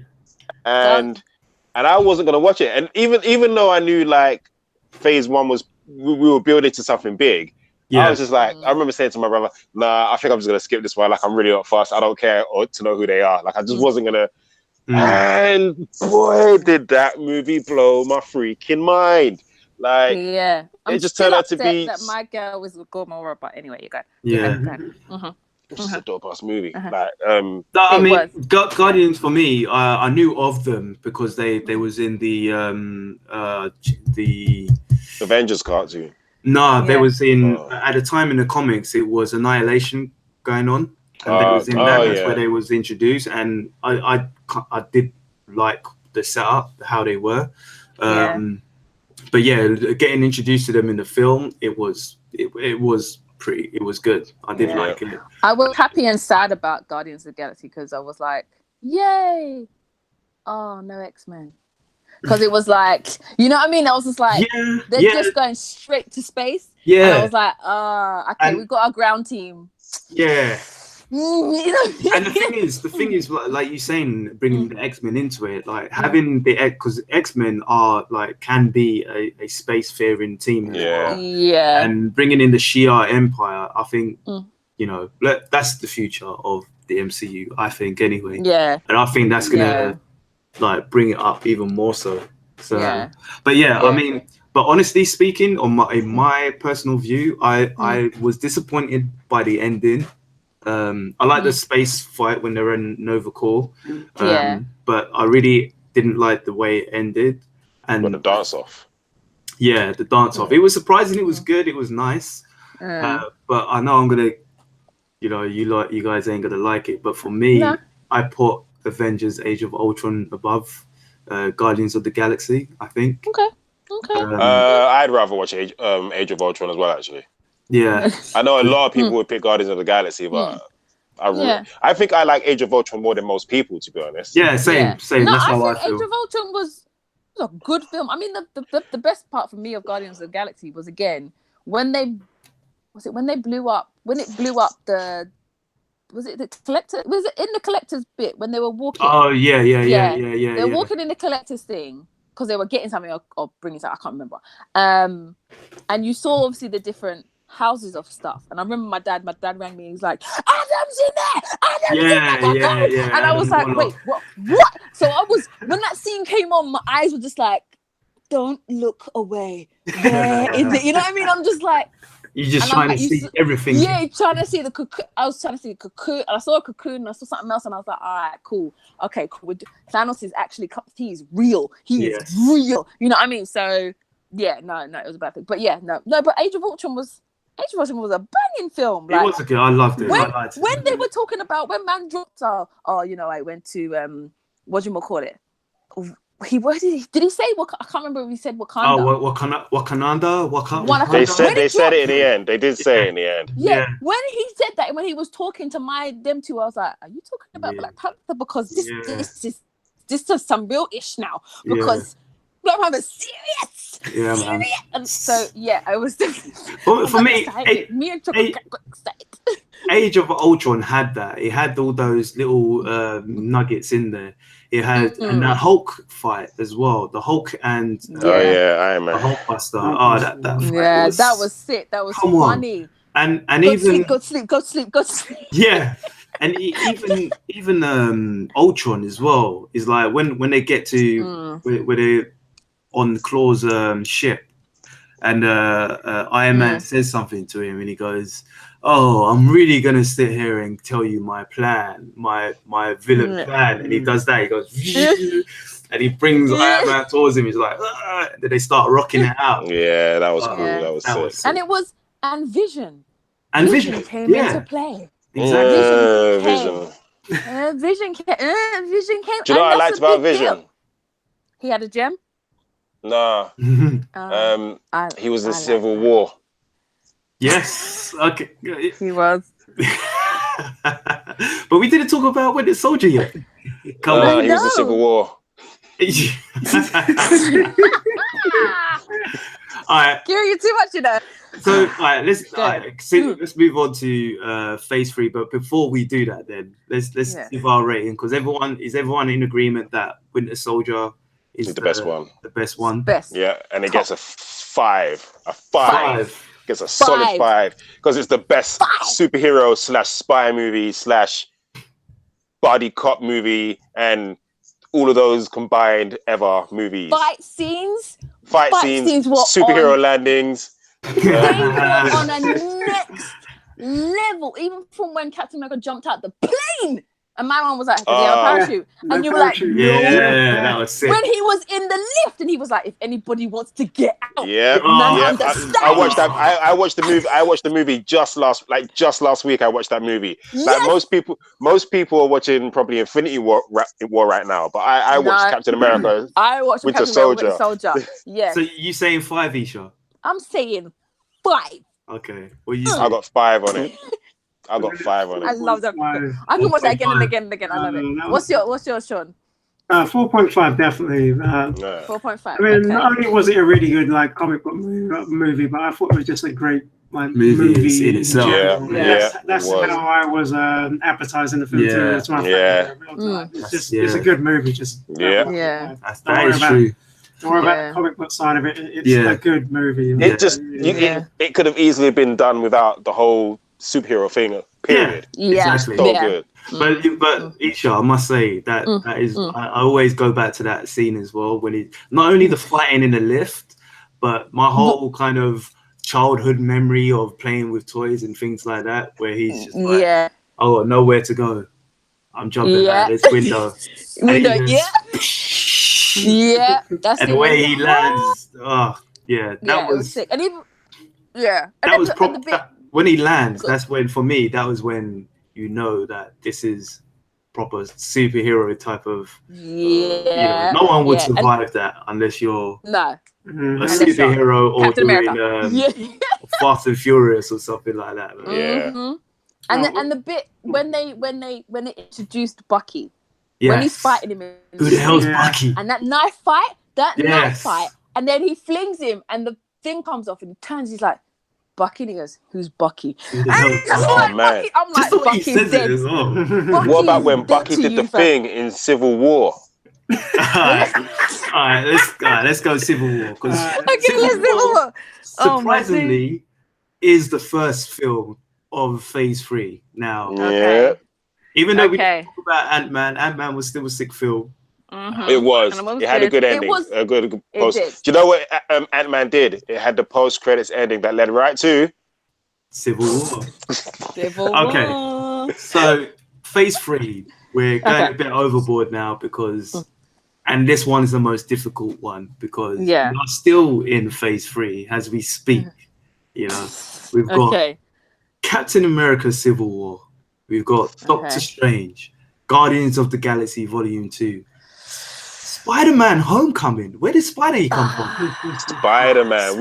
And I wasn't gonna watch it. And even though I knew like phase 1 was we were building to something big. I was just like, I remember saying to my brother, nah, I think I'm just gonna skip this one. Like I'm really not fast. I don't care to know who they are. Like I just wasn't gonna. And boy, did that movie blow my freaking mind. Like it just turned out to be
that my girl was with Gomorrah, but anyway, you go.
It's just a dope ass movie. Like
I mean, Guardians for me, I knew of them because they was in the
Avengers cartoon.
No, there was in at the time in the comics it was Annihilation going on, and they was in that. That's where they was introduced, and I did like the setup, how they were. But yeah, getting introduced to them in the film, it was good. I did like it.
I was happy and sad about Guardians of the Galaxy because I was like, yay! Oh, no X-Men. Because it was like, you know what I mean? I was just like, they're just going straight to space. Yeah. And I was like, okay, we've got our ground team.
Yeah. And the thing is, like you saying, bringing the X-Men into it, like having because X-Men are like can be a space-faring team, and bringing in the Shi'ar Empire, I think you know that's the future of the MCU. I think anyway, and I think that's gonna like bring it up even more so. But I mean, but honestly speaking, in my personal view, I was disappointed by the ending. I like the space fight when they're in Nova Corps, but I really didn't like the way it ended. And
the dance off.
Yeah, the dance off. It was surprising. It was good. It was nice. But I know I'm gonna, you know, you guys ain't gonna like it. But for me, I put Avengers: Age of Ultron above Guardians of the Galaxy. I think.
Okay.
I'd rather watch Age of Ultron as well, actually.
Yeah,
I know a lot of people would pick Guardians of the Galaxy, but I think I like Age of Ultron more than most people, to be honest.
Yeah, same.
No,
That's how
I
I
think
feel.
Age of Ultron was a good film. I mean, the best part for me of Guardians of the Galaxy was again when it blew up the. Was it the collector? Was it in the collector's bit when they were walking?
Oh yeah.
They're walking in the collector's thing because they were getting something or bringing something. I can't remember. And you saw obviously the different houses of stuff. And I remember my dad rang me. He's like, "Adam's in there! Adam's in there!"
Yeah.
And I was like, "Wait, what?" So I was when that scene came on, my eyes were just like, "Don't look away. Where is it?" You know what I mean? I'm just like.
You're just trying to see everything.
Yeah, you're trying to see the cocoon. I was trying to see the cocoon. And I saw a cocoon and I saw something else and I was like, all right, cool. Okay, cool. Thanos is actually, he's real. He is real. You know what I mean? So, yeah, no, it was a bad thing. But yeah, no, but Age of Ultron was a banging film. Like,
it was good. I loved it.
When they were talking about, when man dropped, you know, I went to, what do you call it? Did he say what? I can't remember if he said Wakanda.
Wakanda.
They said it in the end. They did say it in the end.
Yeah. When he said that, when he was talking to them two, I was like, "Are you talking about Black Panther?" Because this is some real ish now. Because Black Panther, serious.
Yeah, man.
Serious. And so I was.
For me,
me and Chocolate got excited.
Age of Ultron had that. It had all those little nuggets in there. It had and the Hulk fight as well. The Hulk and
Iron Man.
the Hulkbuster. Oh, that fight
that was sick. That was funny.
And
Go sleep.
Yeah, and even Ultron as well is like when they get to where they on Claw's ship, and Iron Man says something to him, and he goes, "Oh, I'm really gonna sit here and tell you my plan, my villain plan." And he does that. He goes, and he brings Iron Man towards him. He's like, and then they start rocking it out.
Yeah, that was cool. That was sick.
And it was Vision.
And Vision
came into play.
Exactly.
Vision came.
Do you know what I liked about Vision?
Deal. He had a gem.
Nah. He was in Civil War.
Yes. Okay.
He was.
But we didn't talk about Winter Soldier yet.
He was in Civil War.
All right.
Gary, you're too much, you know.
So, all right, let's move on to Phase 3. But before we do that, then let's give our rating, because everyone in agreement that Winter Soldier is
the best one.
The best one.
Best.
Yeah, and it gets a 5. A 5. Gets a solid 5 because it's the best superhero / spy movie / body cop movie and all of those combined ever movies.
Fight scenes,
superhero landings.
They were on a next level, even from when Captain America jumped out the plane. And my mom was like, "Does he have a parachute?" And you were like, "No."
Yeah, that was sick.
When he was in the lift and he was like, "If anybody wants to get out,
I watched that. I watched the movie. I watched the movie just last week. I watched that movie. Like most people are watching probably Infinity War right now, but I watched Captain America.
I watched Winter Soldier. Yeah.
So you saying 5, Isha?
I'm saying 5.
Okay.
I got 5 on it. I got 5 on it.
I love that. I can watch that again and again and again. I love it. What's yours, Sean?
4.5 definitely.
4.5.
I mean, not only was it a really good comic book movie, but I thought it was just a great movie in itself. That's how I was advertising the film to my friend. It's a good movie.
That is true.
Don't worry about the comic book side of it. It's a good movie.
It could have easily been done without the whole superhero thing. Period.
Yeah,
exactly.
So good.
But Isha, I must say that is. I always go back to that scene as well when it not only the fighting in the lift, but my whole kind of childhood memory of playing with toys and things like that, where he's just like, "Oh, nowhere to go. I'm jumping out this window."
That's
and the way he lands. That was
sick. And even
that was when he lands. That's when, for me, that was when you know that this is proper superhero type of. No one would survive that unless you're a superhero or
Captain
doing Fast and Furious or something like that.
And the bit when they introduced Bucky. When he's fighting him,
who the hell's Bucky?
And that knife fight, and then he flings him, and the thing comes off, and he turns. He's like, "Bucky," and he goes, "Who's Bucky?"
Man!
I'm like, "Bucky's dead."
What about when Bucky did the thing in Civil War?
All right, let's go Civil War, because
Civil War
surprisingly is the first film of Phase 3 now.
Yeah.
Even though we talk about Ant-Man was still a sick film.
It was. It had a good ending. A good post. Do you know what Ant-Man did? It had the post-credits ending that led right to
Civil War. Okay. So Phase 3, we're going a bit overboard now because, and this one is the most difficult one because we're still in Phase 3 as we speak. You know, we've got Captain America: Civil War. We've got Doctor Strange, Guardians of the Galaxy Volume 2, Spider-Man: Homecoming. Where did Spidey come from?
Spider-Man.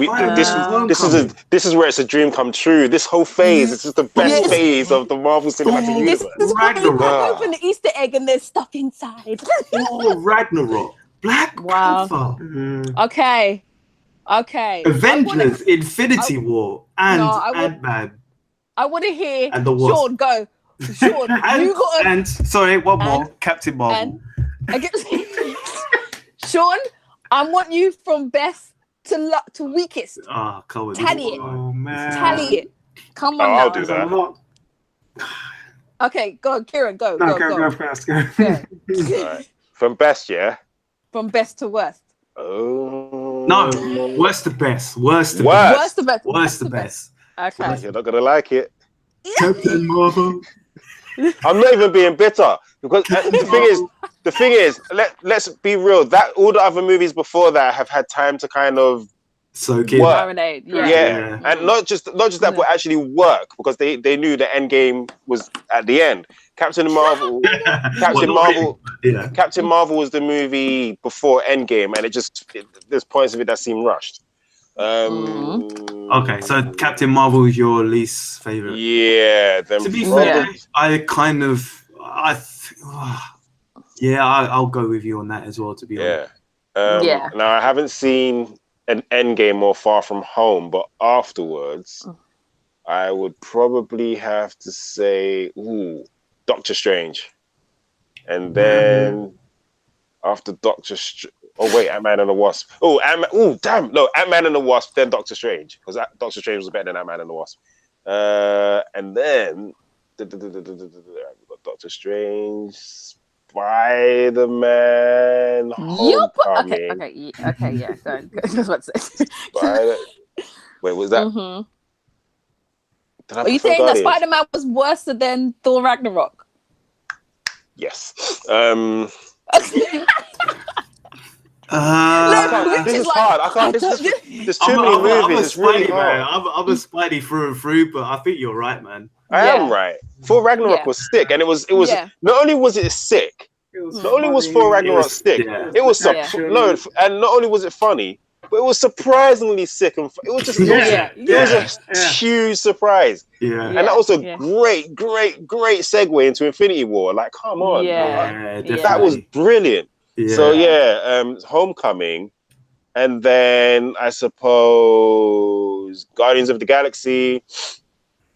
This is where it's a dream come true. This whole phase, this is the best phase of the Marvel Cinematic Universe.
This is when you open the Easter egg and there's stuff inside.
Oh, Ragnarok. Black
Wow.
Panther,
Okay.
Avengers, Infinity War, and Ant-Man.
I want to hear
And the Wasp.
Sean go. Sean, you got
and sorry, one more. Captain Marvel.
Sean, I want you from best to weakest.
Oh, come on.
Tally it.
Oh man.
Tally it. Come on now.
I'll do that.
Okay, go, Kieran, go.
No, go first. Go.
Right. From best, yeah?
From best to worst.
Oh.
No, worst to best. Worst to
Worst.
best.
Worst
Worst
to best.
to best.
Okay.
You're not going to like it.
Captain Marvel.
I'm not even being bitter because the thing is, let's be real. That all the other movies before that have had time to kind of
work.
Marinade. Yeah.
And not just that, but actually work because they knew the end game was at the end. Captain Marvel was the movie before Endgame, and there's points of it that seem rushed.
Okay, so Captain Marvel is your least favorite.
Yeah.
To be fair, I'll go with you on that as well. To be honest.
Now I haven't seen an Endgame or Far From Home, but afterwards, I would probably have to say, Doctor Strange, and then after Doctor Strange. Oh wait, Ant-Man and the Wasp. Ant-Man and the Wasp, then Doctor Strange, because Doctor Strange was better than Ant-Man and the Wasp. And then we've got Doctor Strange, Spider-Man, Homecoming.
Okay, yeah. Go. That's what I said.
Wait, was that?
Are you saying that Spider-Man was worse than Thor Ragnarok?
Yes. This is hard. I can't. There's too many movies. It's really hard.
I'm a Spidey through and through, but I think you're right, man.
I am right. Thor Ragnarok was sick, and it was. Not only was it sick, not only was Thor Ragnarok sick, it was and not only was it funny, but it was surprisingly sick, and it was just it was a huge surprise. And that was a great segue into Infinity War. Like, come on, that was brilliant. So Homecoming, and then I suppose Guardians of the Galaxy,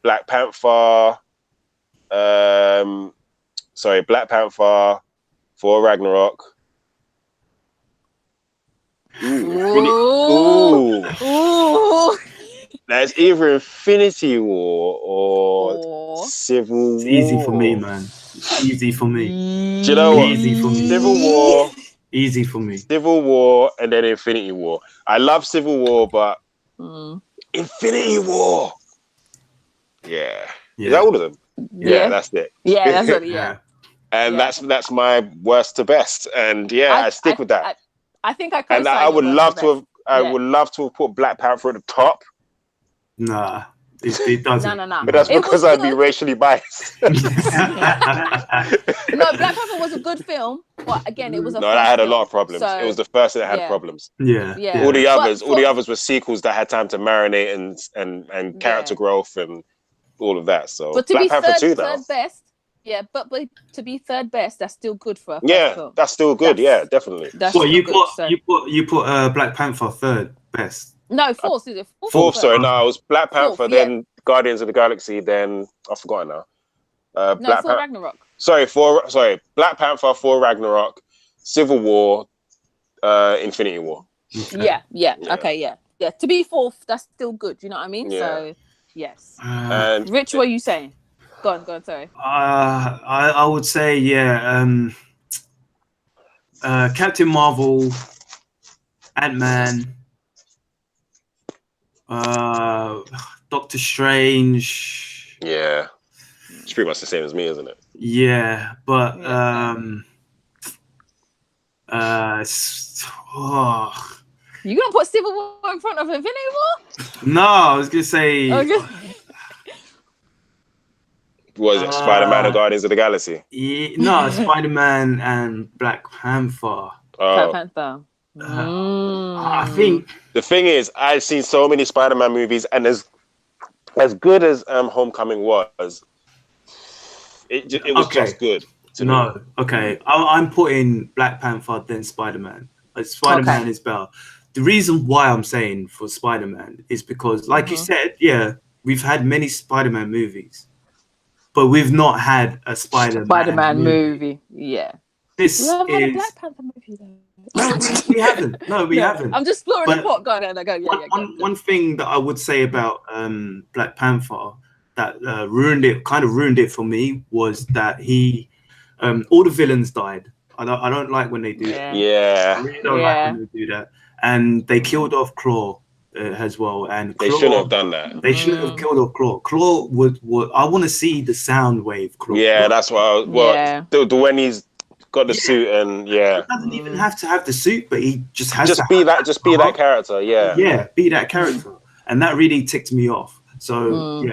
Black Panther, Thor Ragnarok. Ooh. That's either Infinity War or Civil War.
It's easy for me, man. Easy for me.
Do you know what?
Easy for me.
Civil War.
Easy for me.
Civil War and then Infinity War. I love Civil War, but Infinity War. Yeah. Is that all of them? Yeah, that's it.
Yeah, that's what. Yeah.
And that's my worst to best. And I stick with that.
I think I.
And I would love to have. I would love to have put Black Panther at the top.
Nah. It doesn't.
No.
But that's because I'd be racially biased.
No, Black Panther was a good film, but again, it was a.
No, that had a lot of problems. So, it was the first that had problems.
Yeah.
All the others were sequels that had time to marinate and character growth and all of that. So,
but to
Black
be
Panther
third best, but to be third best, that's still good for a film.
That's still good. Definitely.
Well, you put Black Panther third best.
No, fourth, is it?
Fourth, sorry. No, it was Black Panther, then Guardians of the Galaxy, then I've forgotten now.
Thor Ragnarok.
Sorry, Black Panther, Thor Ragnarok, Civil War, Infinity War.
Okay. Yeah. To be fourth, that's still good. You know what I mean? So, yes.
And
Rich, what are you saying? Go on. Sorry.
I would say Captain Marvel, Ant-Man. Doctor Strange.
Yeah, it's pretty much the same as me, isn't it?
Yeah, but
you gonna put Civil War in front of Infinity War?
No, I was gonna say.
Was it Spider-Man and Guardians of the Galaxy?
No, Spider-Man and Black Panther.
Black Panther.
I think
the thing is, I've seen so many Spider-Man movies, and as good as Homecoming was, it was just good.
Okay, I'm putting Black Panther then Spider-Man. Spider-Man is better. The reason why I'm saying for Spider-Man is because, like you said, we've had many Spider-Man movies, but we've not had a Spider-Man movie.
Yeah.
This
We haven't had a
is
Black Panther movie though.
no, we haven't. No, we haven't.
I'm just exploring the pot. Go on, and I go.
One thing that I would say about Black Panther that ruined it for me was that he all the villains died. I don't like when they do that.
Yeah.
I really don't like when they do that. And they killed off Claw as well. And
they
Claw,
shouldn't have done that.
They shouldn't have killed off Claw. Claw would I want to see the sound wave Claw.
Yeah, that's what the when he's got the suit and
he doesn't even have to have the suit, but he just has to
be that character.
Yeah, be that character. And that really ticked me off. So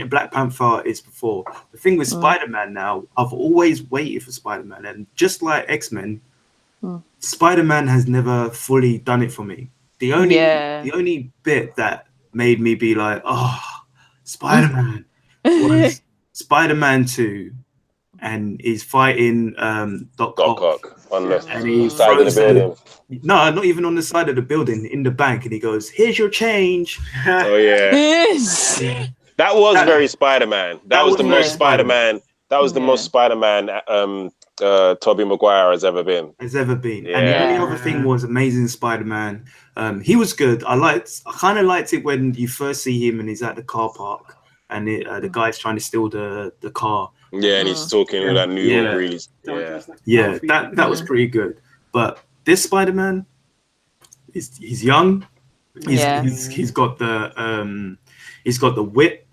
Black Panther is before. The thing with Spider-Man now, I've always waited for Spider-Man, and just like X-Men, Spider-Man has never fully done it for me. The only bit that made me be like, oh, Spider-Man was Spider-Man 2, and he's fighting Doc Ock
on the
and he's
side of the building.
No, not even on the side of the building, in the bank, and he goes, "Here's your change."
Oh yeah. That was very Spider-Man. That was the most Spider-Man. That was the most Spider-Man Tobey Maguire has ever been.
Yeah. And the only other thing was Amazing Spider-Man. He was good. I kind of liked it when you first see him and he's at the car park and the guy's trying to steal the car.
Yeah, and he's talking with that New York breeze.
Yeah, that was pretty good. But this Spider-Man, he's young. He's got the wit.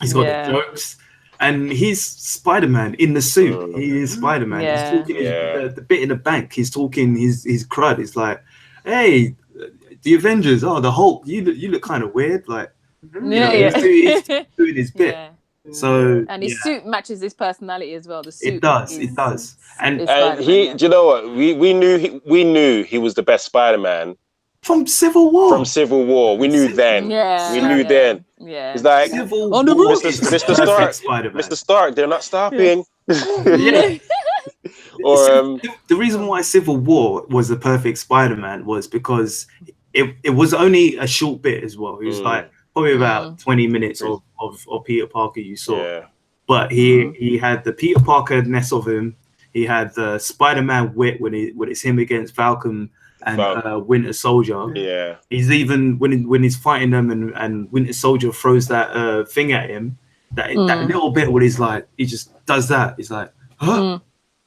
He's got the jokes. And he's Spider-Man in the suit. He is Spider-Man. He's talking the bit in the bank. He's talking his crud. It's like, hey, the Avengers. Oh, the Hulk. You look kind of weird. Like, he's doing his bit. Yeah. So
and his suit matches his personality as well. The suit.
It does. And
he, do you know what? We knew he was the best Spider-Man.
From Civil War.
We knew then.
Yeah.
We knew then.
Yeah.
It's like,
on the roof.
Mr. Stark, they're not stopping.
Or the reason why Civil War was the perfect Spider-Man was because it was only a short bit as well. It was like probably about 20 minutes of Peter Parker you saw. Yeah. But he had the Peter Parker-ness of him. He had the Spider-Man wit when it's him against Falcon and Winter Soldier.
Yeah,
he's even when he's fighting them and Winter Soldier throws that thing at him. That little bit where he's like, he just does that. He's like, huh?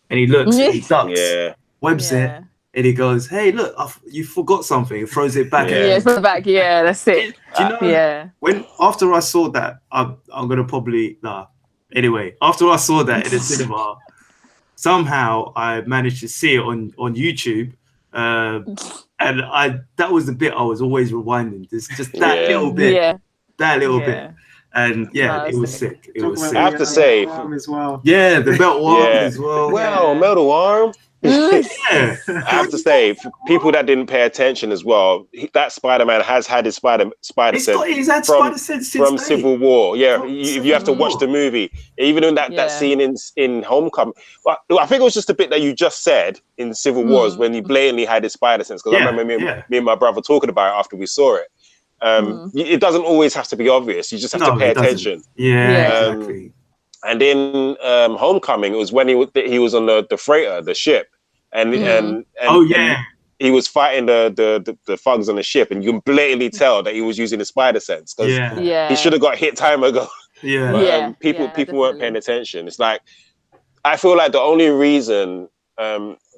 And he looks, and he ducks, webs it, and he goes, "Hey, look, you forgot something." He throws it back.
It's back. Yeah, that's it.
Do you know? When after I saw that, I'm gonna probably Anyway, after I saw that in the cinema, somehow I managed to see it on YouTube. And that was the bit I was always rewinding. Just that little bit, bit, and it was sick. It was sick.
I have to say,
as well.
Yeah, the belt arm as well.
Well, metal arm. I have to say, for people that didn't pay attention as well, that Spider-Man has had his spider sense.
He's had spider sense
from Civil War. Yeah, if you have to watch the movie, even in that scene in Homecoming, I think it was just a bit that you just said in Civil Wars when he blatantly had his spider sense. Because I remember me and my brother talking about it after we saw it. It doesn't always have to be obvious. You just have to pay attention.
Yeah, exactly.
And in Homecoming, it was when he was on the freighter, the ship, and he was fighting the thugs on the ship, and you can blatantly tell that he was using the spider sense because he should have got hit time ago. But, people weren't paying attention. It's like I feel like the only reason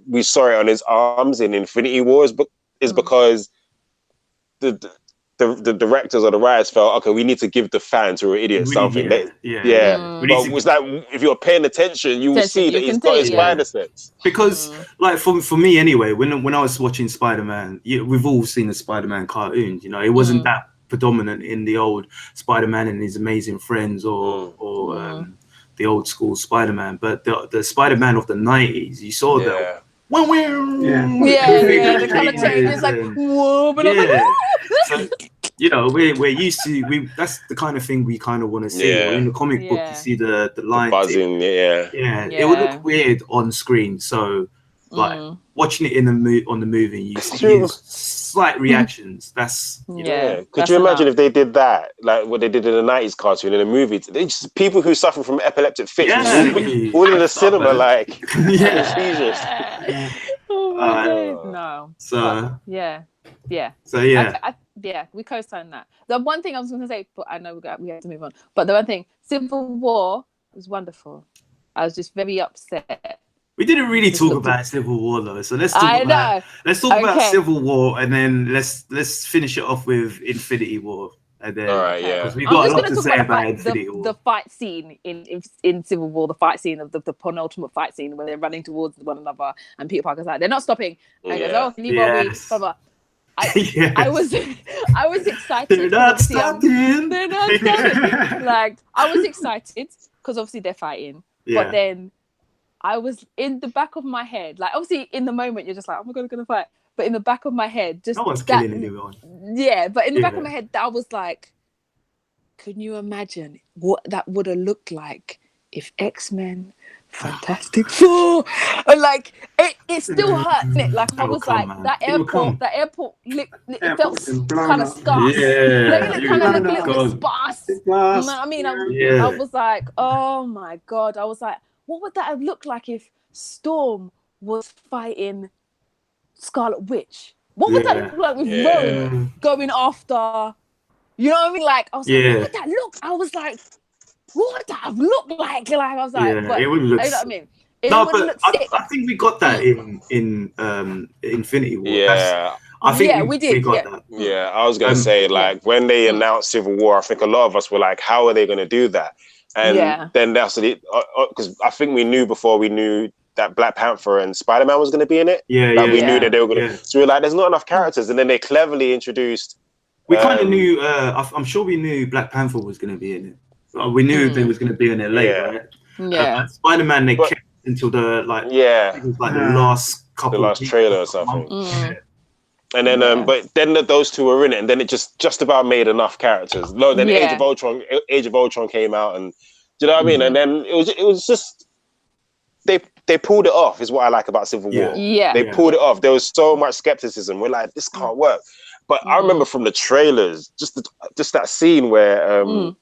we saw it on his arms in Infinity War is because the directors or the writers felt, okay, we need to give the fans who are idiots something. But it was like, if you're paying attention, you will see that he's got his spider sense.
Because, like, for me anyway, when I was watching Spider-Man, we've all seen the Spider-Man cartoons. You know, it wasn't that predominant in the old Spider-Man and His Amazing Friends or the old school Spider-Man. But the Spider-Man of the 90s, you saw that.
The color changes like whoa, but
so, you know, we're used to that's the kind of thing we kind of want to see. In the comic book, you see the line
buzzing,
it would look weird on screen. So but watching it in on the movie, you see slight reactions. That's
Could you imagine if they did that, like what they did in the 90s cartoon in a movie? They just people who suffer from epileptic fits all in the cinema, like seizures.
Oh my God. No.
So
yeah.
So yeah.
We co-sign that. The one thing I was going to say, but I know we have to move on. But the one thing, Civil War was wonderful. I was just very upset.
We didn't really talk about Civil War though, so let's talk about Civil War, and then let's finish it off with Infinity War, and then because we've got a lot to say about Infinity War.
The fight scene in Civil War, the fight scene of the penultimate fight scene when they're running towards one another, and Peter Parker's like, they're not stopping, and he goes, "Oh, leave blah blah." I was excited.
They're not stopping.
They're not stopping. Like I was excited because obviously they're fighting, but then I was in the back of my head, like obviously in the moment you're just like, oh my God, I'm gonna fight. But in the back of my head, just
no one's killing anyone.
Yeah, but in the back of my head, I was like, can you imagine what that would have looked like if X-Men, Fantastic Four, and like it still hurt. Like I was like, that airport, it felt kind of scarce. It kind of looked a little bit sparse. You know what I mean? I was like, oh my God. I was like, what would that have looked like if Storm was fighting Scarlet Witch? What would that look like with Rogue going after? You know what I mean? Like I was like, what would that look? I was like, what would that have looked like? Like I was like, but,
it wouldn't look.
You know what I mean?
I think we got that in Infinity War.
Yeah.
I think
we did.
We got that.
Yeah, I was gonna say when they announced Civil War, I think a lot of us were like, how are they gonna do that? And then that's it, because I think we knew before we knew that Black Panther and Spider-Man was going to be in it. We knew that they were going to. So we were like, there's not enough characters, and then they cleverly introduced.
We kind of knew. I'm sure we knew Black Panther was going to be in it. We knew they was going to be in it later, right?
Yeah.
Spider-Man they kept until the it was like the last couple.
The last trailer or something. And then, but then those two were in it, and then it just about made enough characters. No, then Age of Ultron came out, and do you know what I mean? And then it was just they pulled it off. Is what I like about Civil War. They pulled it off. There was so much skepticism. We're like, this can't work. But I remember from the trailers, just that scene where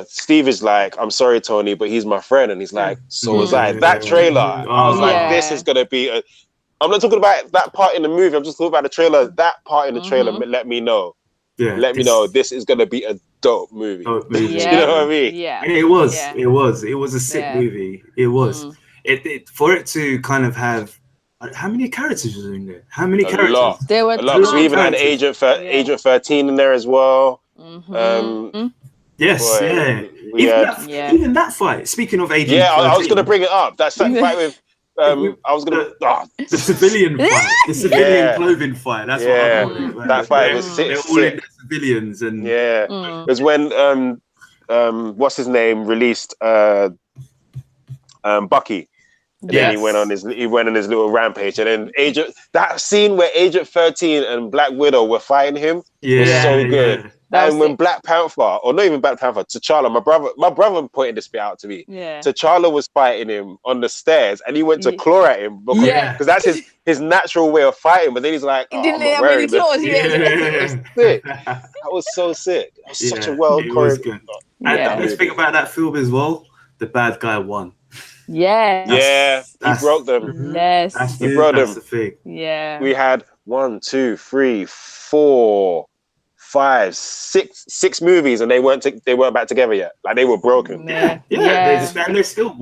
Steve is like, I'm sorry, Tony, but he's my friend, and he's like, so was I. That trailer, I was like, this is gonna be I'm not talking about that part in the movie, I'm just talking about the trailer. That part in the trailer let me know. Let me know this is gonna be a dope movie. You know what I mean?
And it was a sick movie. It was. It for it to kind of have how many characters was in there? How many characters?
Lot.
There were
a lot. So we even had Agent 13 in there as well.
Yes, even that fight. Speaking of Agent 13,
I was going to bring it up. That fight with I was going to
the civilian fight, the civilian clothing fight. That's what I call it. Right?
That fight was sick.
They're all in the civilians, and
it was when what's his name released Bucky. And then he went on his little rampage, and then that scene where Agent 13 and Black Widow were fighting him was so good. And when Black Panther, or not even Black Panther, T'Challa, my brother pointed this bit out to me. T'Challa was fighting him on the stairs, and he went to claw at him because that's his natural way of fighting. But then he's like, oh, I'm not wearing this. That was so sick. That was such a well choreographed.
And the best thing about that film as well, the bad guy won.
He broke them. He broke them.
The thing.
We had 1, 2, 3, 4, 5, 6 movies, and they weren't back together yet. Like they were broken.
They're still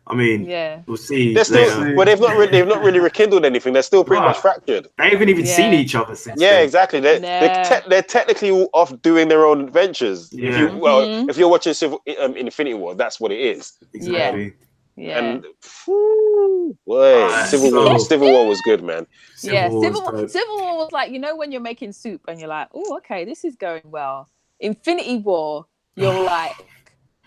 I mean, we'll see.
They're still, they've not really rekindled anything. They're still pretty much fractured.
They haven't even seen each other since.
Yeah, exactly. They're technically off doing their own adventures. If you're watching Infinity War, that's what it is.
Exactly.
And Civil War was good, man.
Civil War was like, you know, when you're making soup and you're like, oh, okay, this is going well. Infinity War, you're like,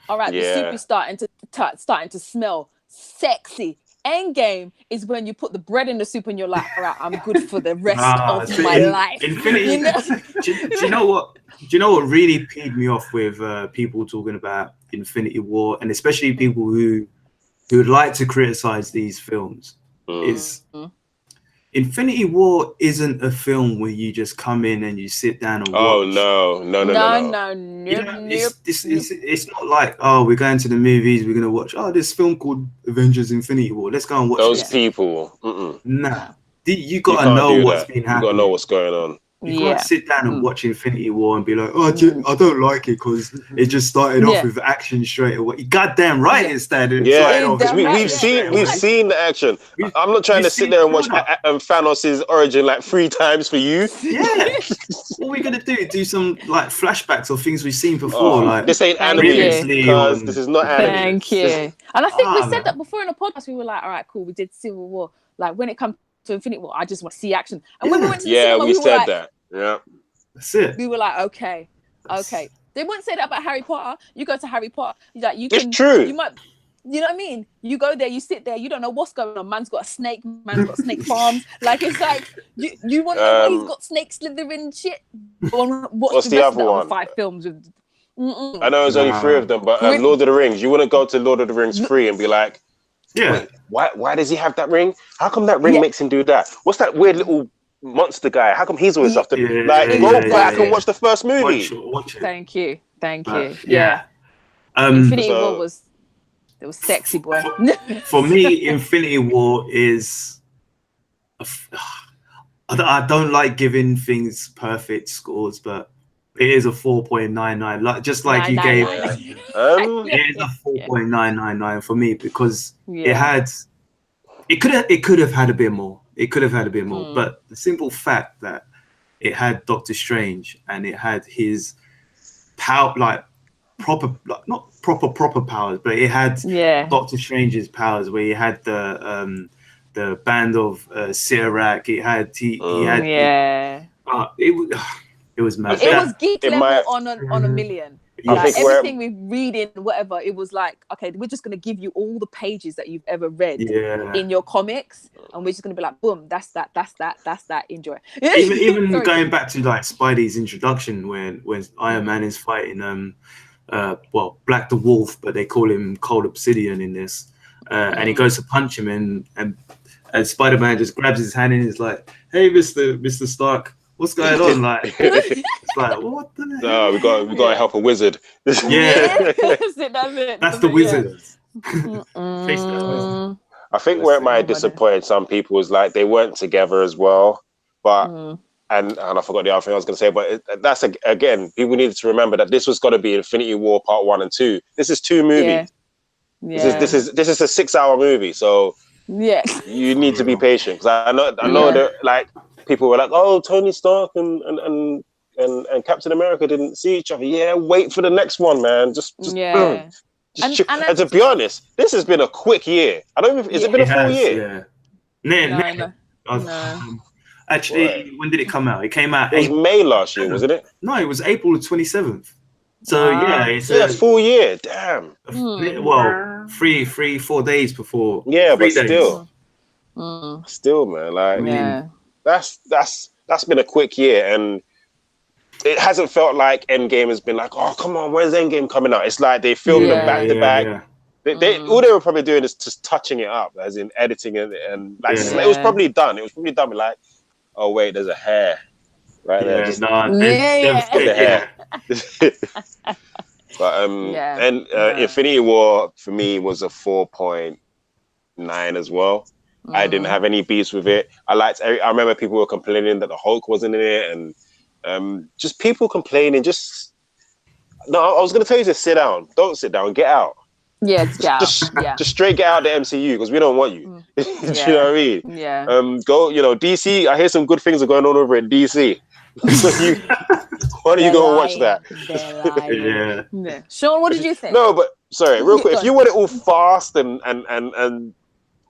all right, the soup is starting to smell sexy Endgame is when you put the bread in the soup and you're like, all right, I'm good for the rest of my life.
Infinity.
You know?
do you know what? Do you know what really peed me off with people talking about Infinity War, and especially people who would like to criticize these films? Is Infinity War isn't a film where you just come in and you sit down and watch.
No.
It's not like, oh, we're going to the movies, we're gonna watch this film called Avengers Infinity War. Let's go and watch
those
this.
people.
Nah, you gotta know what's been happening.
You gotta know what's going on.
You can't sit down and watch Infinity War and be like, I don't like it because it just started off with action straight away. You goddamn right it started.
Because we've seen the action. I'm not trying to sit there and watch Thanos' origin like 3 times for you.
Yeah. What are we gonna do? Do some like flashbacks of things we've seen before? Like
this ain't anime, because this is not anime.
Thank you. And I think we said that before in the podcast. We were like, all right, cool. We did Civil War. Like when it comes to Infinity War, I just want to see action. And when we went to the cinema, we said that. Yeah,
that's it.
We were like, okay. They wouldn't say that about Harry Potter. You go to Harry Potter, like you can.
It's true.
You might, you know what I mean? You go there, you sit there, you don't know what's going on. Man's got a snake. Man's got snake farms. Like it's like you want to know why he's got snake slithering shit. What's the other one? 5 films with.
I know there's only 3 of them, but Lord of the Rings. You wouldn't go to Lord of the Rings 3 and be like, wait, why does he have that ring? How come that ring makes him do that? What's that weird little monster guy? How come he's always after go back and watch the first movie?
Watch it. Thank you.
Infinity
War was sexy, boy.
For me, Infinity War is I don't like giving things perfect scores, but it is a 4.99, like just like you gave it is a 4.999 for me, because it could have had a bit more. It could have had a bit more, but the simple fact that it had Doctor Strange and it had his power, like proper, like not proper powers, but it had Doctor Strange's powers, where he had the band of Sirak. It had it was mad.
It was geek level on a million. Like everything we read in whatever, it was like, okay, we're just gonna give you all the pages that you've ever read in your comics, and we're just gonna be like, boom, that's that, enjoy.
Even going back to like Spidey's introduction, when Iron Man is fighting Black the Wolf, but they call him Cold Obsidian in this, and he goes to punch him, and Spider-Man just grabs his hand and is like, hey, Mr. Stark, what's going on? Like, it's like, what the hell?
No, we got to help a wizard.
That's it.
That's the wizard.
I think where it might disappoint some people was like they weren't together as well, but and I forgot the other thing I was going to say, but that's again, people needed to remember that this was going to be Infinity War Part 1 and 2. This is 2 movies. This is a 6-hour movie, so you need to be patient, because I know that like people were like, oh, Tony Stark and Captain America didn't see each other. Yeah, wait for the next one, man. Just and to be honest, this has been a quick year. I don't even, has it been a full year?
No. Actually, when did it come out? It came out.
It was May last year, wasn't it?
No, it was April the 27th. So it's
a full year. Damn.
Well, 4 days before.
Yeah, but still, man. Like, that's been a quick year, and it hasn't felt like Endgame has been like, oh, come on, when's Endgame coming out? It's like they filmed them back to back. All they were probably doing is just touching it up, as in editing it, and like it was probably done. It was probably done with like, oh wait, there's a hair right there. There's a hair. But Infinity War for me was a 4.9 as well. I didn't have any beefs with it. I remember people were complaining that the Hulk wasn't in it, and just people complaining. I was going to tell you to sit down. Don't sit down. Get out.
Yeah,
just straight get out the MCU, because we don't want you. Do you know what I mean?
Yeah.
Go. DC. I hear some good things are going on over at DC. So why don't you go and watch that?
Sean, what did you think?
No, but sorry, real quick. If you want it all fast and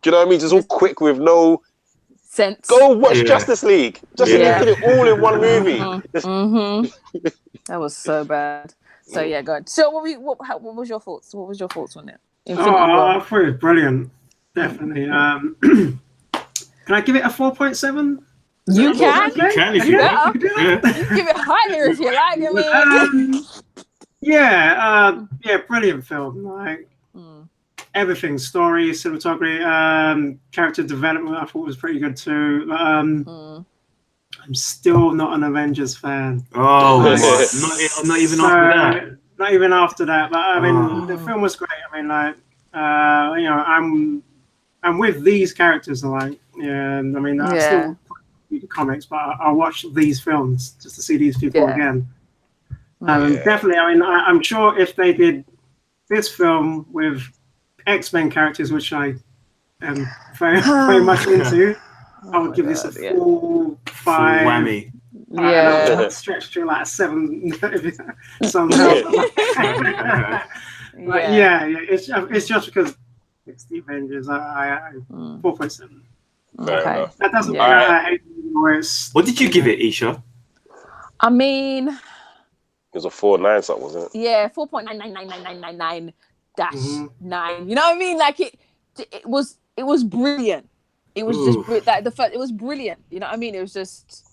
do you know what I mean? Just all quick with no
sense.
Go watch Justice League. Justice League did it all in one movie.
That was so bad. So go on. So what was your thoughts? What was your thoughts on it?
I thought it was brilliant. definitely. Can I give it a 4.7?
You can.
You can if you want. Yeah.
You can give it higher if you like. I mean,
Yeah, brilliant film. Like everything, story, cinematography, character development, I thought was pretty good too. I'm still not an Avengers fan.
Oh, not even after that.
Not even after that. But I mean, the film was great. I mean, like, I'm with these characters. Like, I mean, I still read the comics, but I watch these films just to see these people again. Definitely. I mean, I'm sure if they did this film with X-Men characters, which I am very much into, I would give this a full 5.
Full whammy.
Stretched to like a 7 somehow. It's just because it's the Avengers. I 4.7.
Okay.
That doesn't mean I hate it.
What did you give it, Isha?
I mean,
it was a 4.9 something, wasn't it?
Yeah, 4.9999999 dash 9. You know what I mean? Like it was brilliant. It was just it was brilliant. You know what I mean? It was just.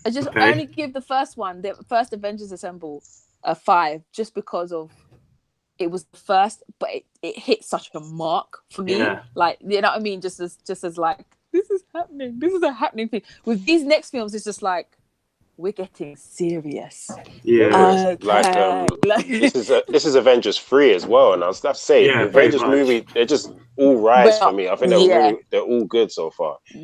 I only give the first one, the first Avengers Assemble, a 5, just because of it was the first, but it hit such a mark for me. Like, you know what I mean? Just as like, this is happening. This is a happening thing. With these next films, it's just like, we're getting serious.
Yeah. Like this is Avengers 3 as well, and I was have to say the Avengers movie, they're just all rise for me. I think they're all good so far.
So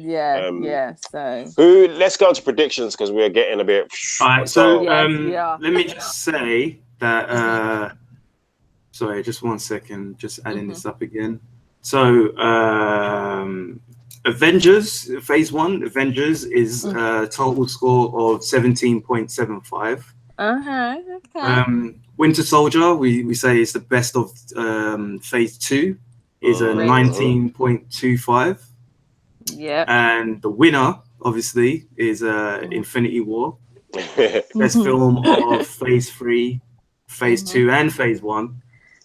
let's go on to predictions because we're getting a bit. All right, so let me just say that sorry, just 1 second, just adding this up again. So Avengers Phase 1 Avengers is total score of 17.75.
Okay.
Winter Soldier, we say is the best of Phase 2, is a 19.25.
Yeah.
And the winner, obviously, is Infinity War, best film of Phase 3, Phase 2, and Phase 1,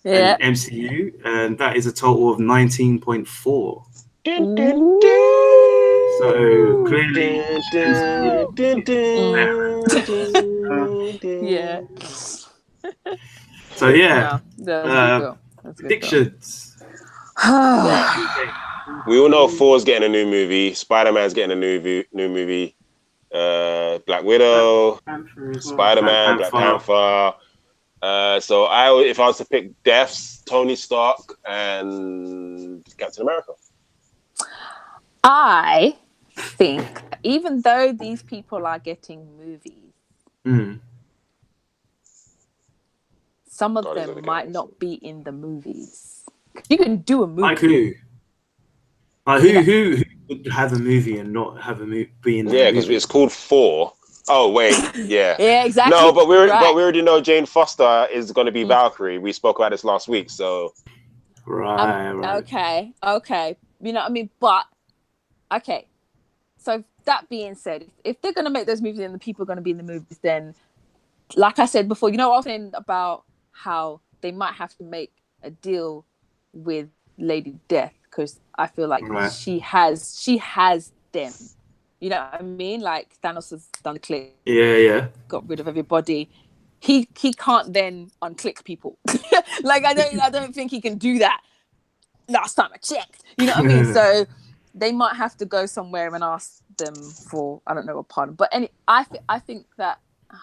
and MCU, and that is a total of 19.4. So clearly, So predictions.
We all know Thor's getting a new movie. Spider-Man's getting a new movie. Black Widow, Spider-Man, Black Panther. So if I was to pick deaths, Tony Stark and Captain America.
I think even though these people are getting movies, some of them might not be in the movies. You can do a movie.
Like who? Who would have a movie and not have a movie be in the movie?
Yeah, because it's called Thor. Oh wait, yeah.
Yeah, exactly.
No, but we already know Jane Foster is going to be Valkyrie. We spoke about this last week, so.
Right.
Okay. You know what I mean? But okay. So that being said, if they're going to make those movies and the people are going to be in the movies, then, like I said before, you know what I was saying about how they might have to make a deal with Lady Death, because I feel like she has them. You know what I mean? Like Thanos has done a click.
Yeah.
Got rid of everybody. He can't then unclick people. Like I don't think he can do that. Last time I checked. You know what I mean? So they might have to go somewhere and ask them for, I don't know, a pardon. But I think that I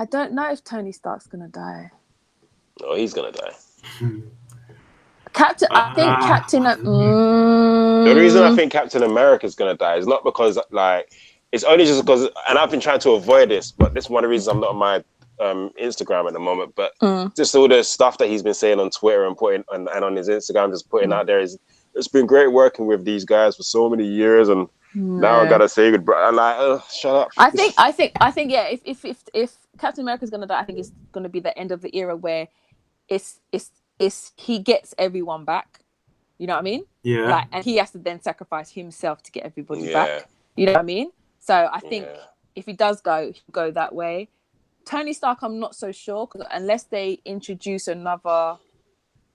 don't know if Tony Stark's gonna die.
Oh, he's gonna die.
Captain.
The reason I think Captain America's gonna die is not because it's only just because, and I've been trying to avoid this, but this is one of the reasons I'm not on my Instagram at the moment. But just all the stuff that he's been saying on Twitter and putting and on his Instagram, just putting out there it's been great working with these guys for so many years, and now I gotta say goodbye. I'm like, shut up.
I think yeah. If Captain America's gonna die, I think it's gonna be the end of the era where it's he gets everyone back. You know what I mean?
Yeah.
Like, and he has to then sacrifice himself to get everybody back. You know what I mean? So I think if he does go that way. Tony Stark, I'm not so sure, unless they introduce another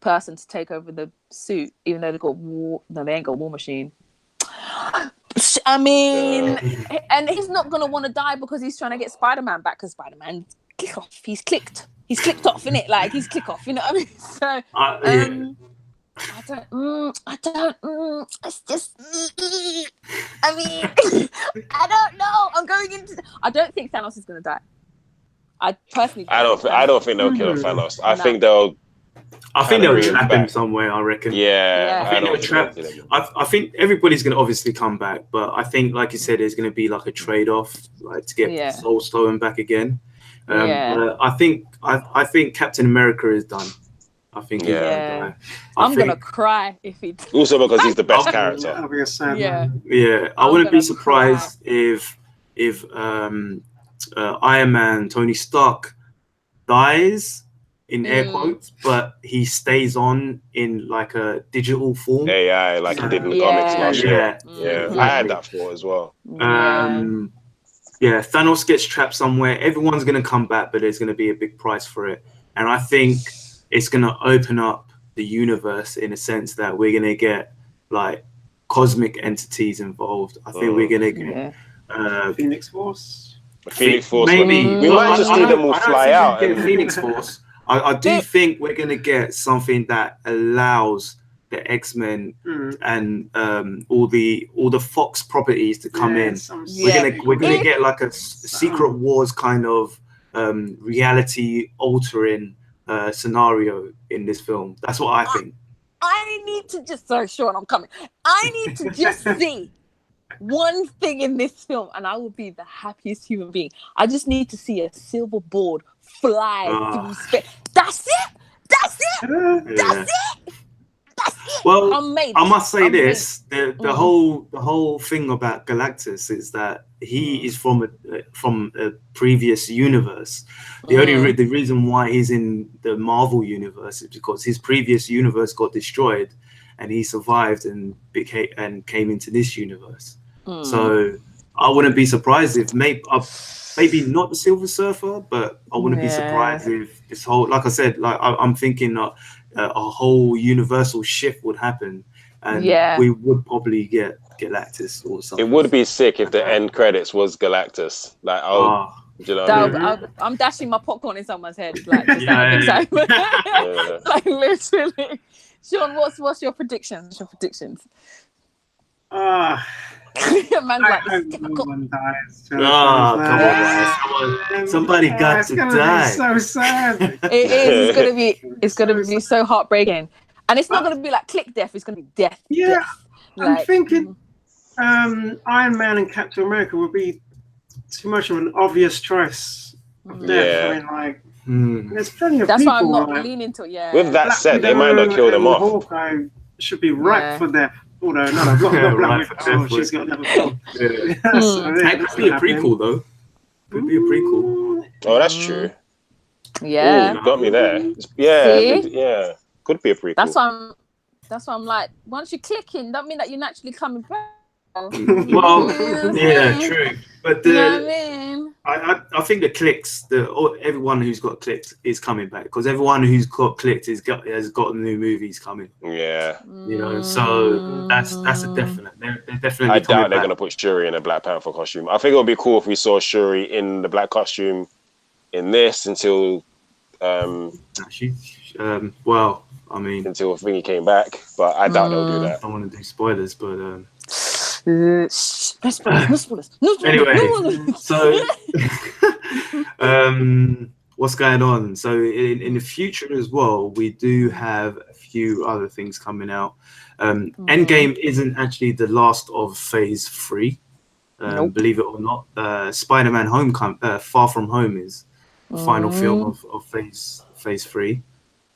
person to take over the suit, even though they ain't got War Machine. I mean, and he's not gonna want to die because he's trying to get Spider-Man back, because Spider-Man he's clicked off, innit? Like he's click off, you know what I mean? So I don't it's just I mean I don't know. I don't think Thanos is gonna die. I personally
I don't think they'll kill Thanos. I think they'll
trap him somewhere, I reckon.
Yeah.
I think they'll trap. I think everybody's going to obviously come back, but I think, like you said, there's going to be like a trade-off, like to get Soul Stone back again. But I think Captain America is done. I think he's going to die. I'm
going to cry if he...
Also because he's the best character.
I wouldn't be surprised if Iron Man, Tony Stark, dies in air quotes, but he stays on in like a digital form.
AI, like he did in the comics last year. I had that thought as well.
Thanos gets trapped somewhere. Everyone's going to come back, but there's going to be a big price for it. And I think it's going to open up the universe in a sense that we're going to get like cosmic entities involved. I think we're going to get
Phoenix Force.
Phoenix Force.
Maybe.
We might just see them all fly out.
Phoenix Force. I do think we're going to get something that allows the X-Men and all the Fox properties to come in. We're gonna get like a Secret Wars kind of reality altering scenario in this film. That's what I think.
I need to just Sean, I'm coming. I need to just see one thing in this film and I will be the happiest human being. I just need to see a silver board fly through space. That's it.
Well, I must say this: the whole thing about Galactus is that he is from a previous universe. The reason why he's in the Marvel universe is because his previous universe got destroyed, and he survived and came into this universe. So I wouldn't be surprised if maybe not the Silver Surfer, but I wouldn't be surprised if this whole, like I said, like I'm thinking a whole universal shift would happen, and we would probably get Galactus or something.
It would be sick if the end credits was Galactus. Like, you know what I mean?
I'm dashing my popcorn in someone's head, like just excitement. Like literally. Sean, what's your predictions? Man's like,
everyone dies.
Come on, guys. Somebody got to die.
So sad.
It is. It's gonna be so heartbreaking, and it's not gonna be like click death. It's gonna be death.
Yeah,
death.
I'm thinking Iron Man and Captain America would be too much of an obvious choice of death. I mean, like, there's plenty of
That's
people.
That's why I'm not leaning to it. Yeah.
With that said, they might not kill them off.
Hawkeye should be ripe for death. Although not Black Widow, she's got level 4.
That could be a prequel though. Could be a prequel.
Oh, that's true.
Yeah.
Ooh, you got me there. Yeah. Could be a prequel.
That's why I'm like, once you click in, don't mean that you're naturally coming back.
Well, yeah, true. But
you know what I mean?
I think the clicks, everyone who's got clicked is coming back, because everyone who's got clicked has got new movies coming.
Yeah,
you know, so that's a definite. They're definitely.
I doubt they're gonna put Shuri in a Black Panther costume. I think it would be cool if we saw Shuri in the black costume in this until. Well, I mean, until Thingy came back, but I doubt they'll do that.
I don't want to do spoilers, but.
No spoilers.
Anyway, so what's going on? So in the future as well, we do have a few other things coming out. Endgame isn't actually the last of Phase 3, believe it or not. Spider-Man Far From Home is the final film of Phase 3.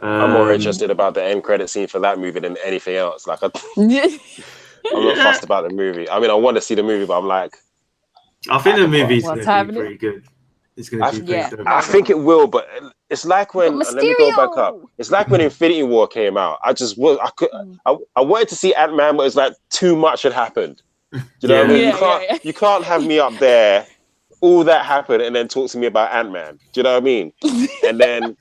I'm more interested about the end credit scene for that movie than anything else. Like, I'm not fussed about the movie. I mean, I want to see the movie, but I'm like,
I think the movie's going to be pretty good. It's going to be pretty good.
I think it will, but it's like when let me go back up. It's like when Infinity War came out. I wanted to see Ant-Man, but it's like too much had happened. Do you know what I mean? You can't have me up there. All that happened, and then talk to me about Ant-Man. Do you know what I mean? And then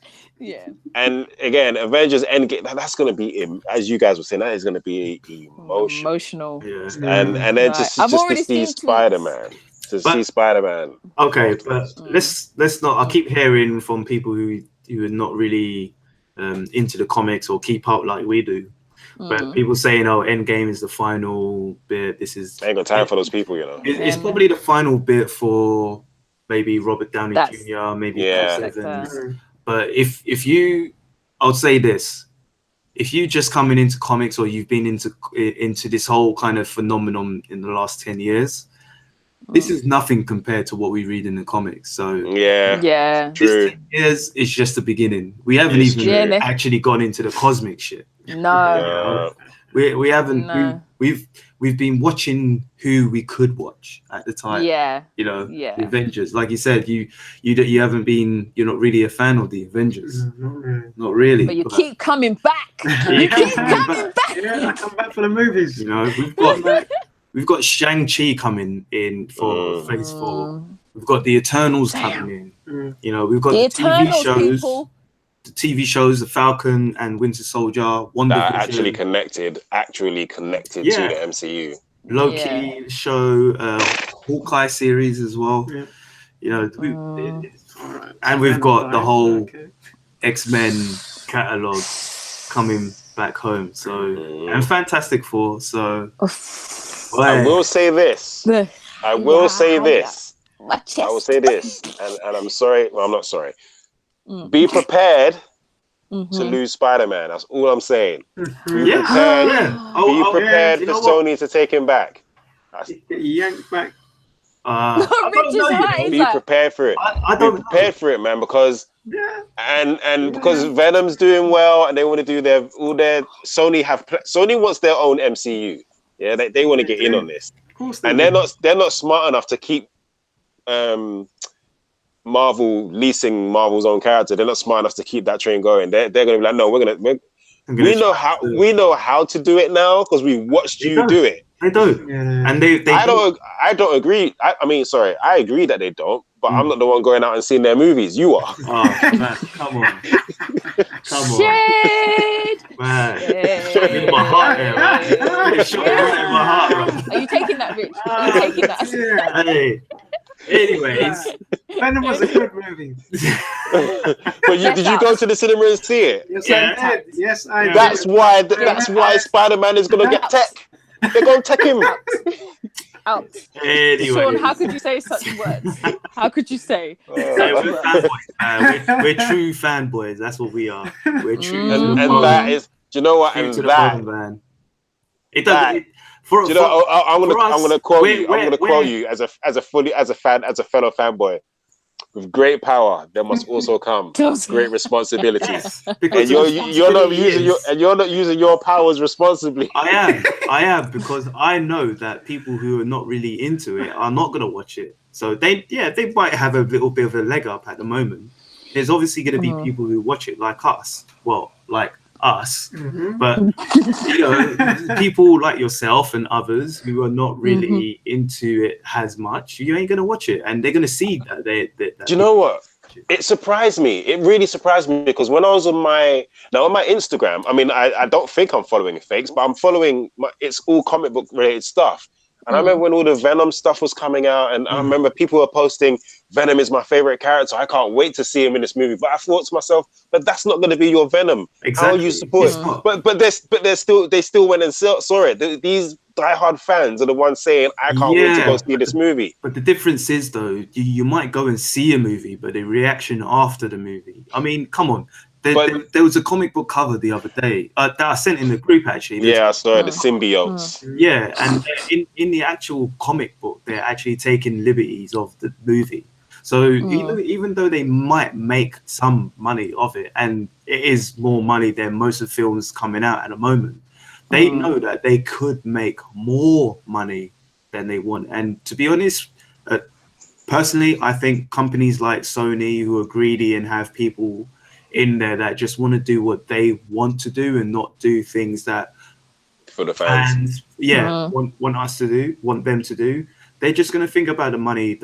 And again, Avengers Endgame, that's going to be, as you guys were saying, that is going to be emotional.
Yeah.
And then just to see Spider-Man. See Spider-Man.
Okay, but let's not. I keep hearing from people who are not really into the comics or keep up like we do. But people saying, "Oh, Endgame is the final bit. This is."
I ain't got time for those people, you know.
It's probably the final bit for maybe Robert Downey Jr., maybe Chris Evans. But if you, I'll say this: if you just coming into comics or you've been into this whole kind of phenomenon in the last 10 years, this is nothing compared to what we read in the comics. So
true.
This 10 years is just the beginning. We haven't even actually gone into the cosmic shit.
No.
We haven't. No. We've been watching who we could watch at the time. You know, the Avengers. Like you said, you haven't been. You're not really a fan of the Avengers. Not really.
But you keep coming back. You keep coming back.
Yeah, I come back for the movies.
You know, we've got Shang-Chi coming in for Phase 4. We've got the Eternals coming in. You know, we've got the TV shows. People. The TV shows, The Falcon and Winter Soldier, WandaVision.
That actually connected to the MCU.
Loki show, Hawkeye series as well. Yeah. You know, and we've got the whole X-Men catalog coming back home. So and Fantastic Four. So
I will say this. I will say this, and I'm sorry. Well, I'm not sorry. Be prepared to lose Spider-Man. That's all I'm saying. Be prepared. Be prepared for Sony to take him back.
Yanked back.
Be prepared for it. Be prepared for it, man, because because Venom's doing well, and they want to do their Sony wants their own MCU. Yeah, they want to get in on this, and they're not smart enough to keep Marvel leasing Marvel's own character. They're not smart enough to keep that train going. They're going to be like, no, we know how to do it now because we watched you do it.
They don't, and I
don't agree. I mean, sorry, I agree that they don't, but I'm not the one going out and seeing their movies. You are.
Oh man, come on, man. In my heart, in my heart.
Are you taking that, Rich? Are you taking that?
Hey. Anyways,
Venom was a good movie.
But did you go to the cinema and see it?
Yes, I did.
That's why Spider-Man is gonna get tech. They're gonna tech him
out.
Anyway.
Sean, how could you say such words? How could you say?
We're fanboys. We're true fanboys. That's what we are. We're true.
And that is, do you know what? And that.
It doesn't.
I'm gonna quote you. I'm gonna quote you as a fellow fanboy. With great power, there must also come great responsibilities. And you're not using your powers responsibly.
I am because I know that people who are not really into it are not gonna watch it. So they might have a little bit of a leg up at the moment. There's obviously gonna be people who watch it like us. Well, like us, but you know, people like yourself and others who are not really into it as much, you ain't gonna watch it, and they're gonna see that do
you know what? It surprised me. It really surprised me because when I was on my Instagram, I mean, I don't think I'm following fakes, but I'm following it's all comic book related stuff. And I remember when all the Venom stuff was coming out, and I remember people were posting, Venom is my favorite character. I can't wait to see him in this movie. But I thought to myself, but that's not going to be your Venom.
Exactly.
How you support it? But they still went and saw it. These diehard fans are the ones saying, I can't wait to go see this movie.
But the difference is, though, you might go and see a movie, but the reaction after the movie. I mean, come on. There was a comic book cover the other day that I sent in the group, actually.
Yeah, I saw it, the symbiotes.
Yeah, and in the actual comic book, they're actually taking liberties of the movie. So even though they might make some money of it, and it is more money than most of the films coming out at the moment, they know that they could make more money than they want. And to be honest, personally, I think companies like Sony, who are greedy and have people in there that just want to do what they want to do and not do things that
for the fans
want us to do, want them to do, they're just going to think about the money.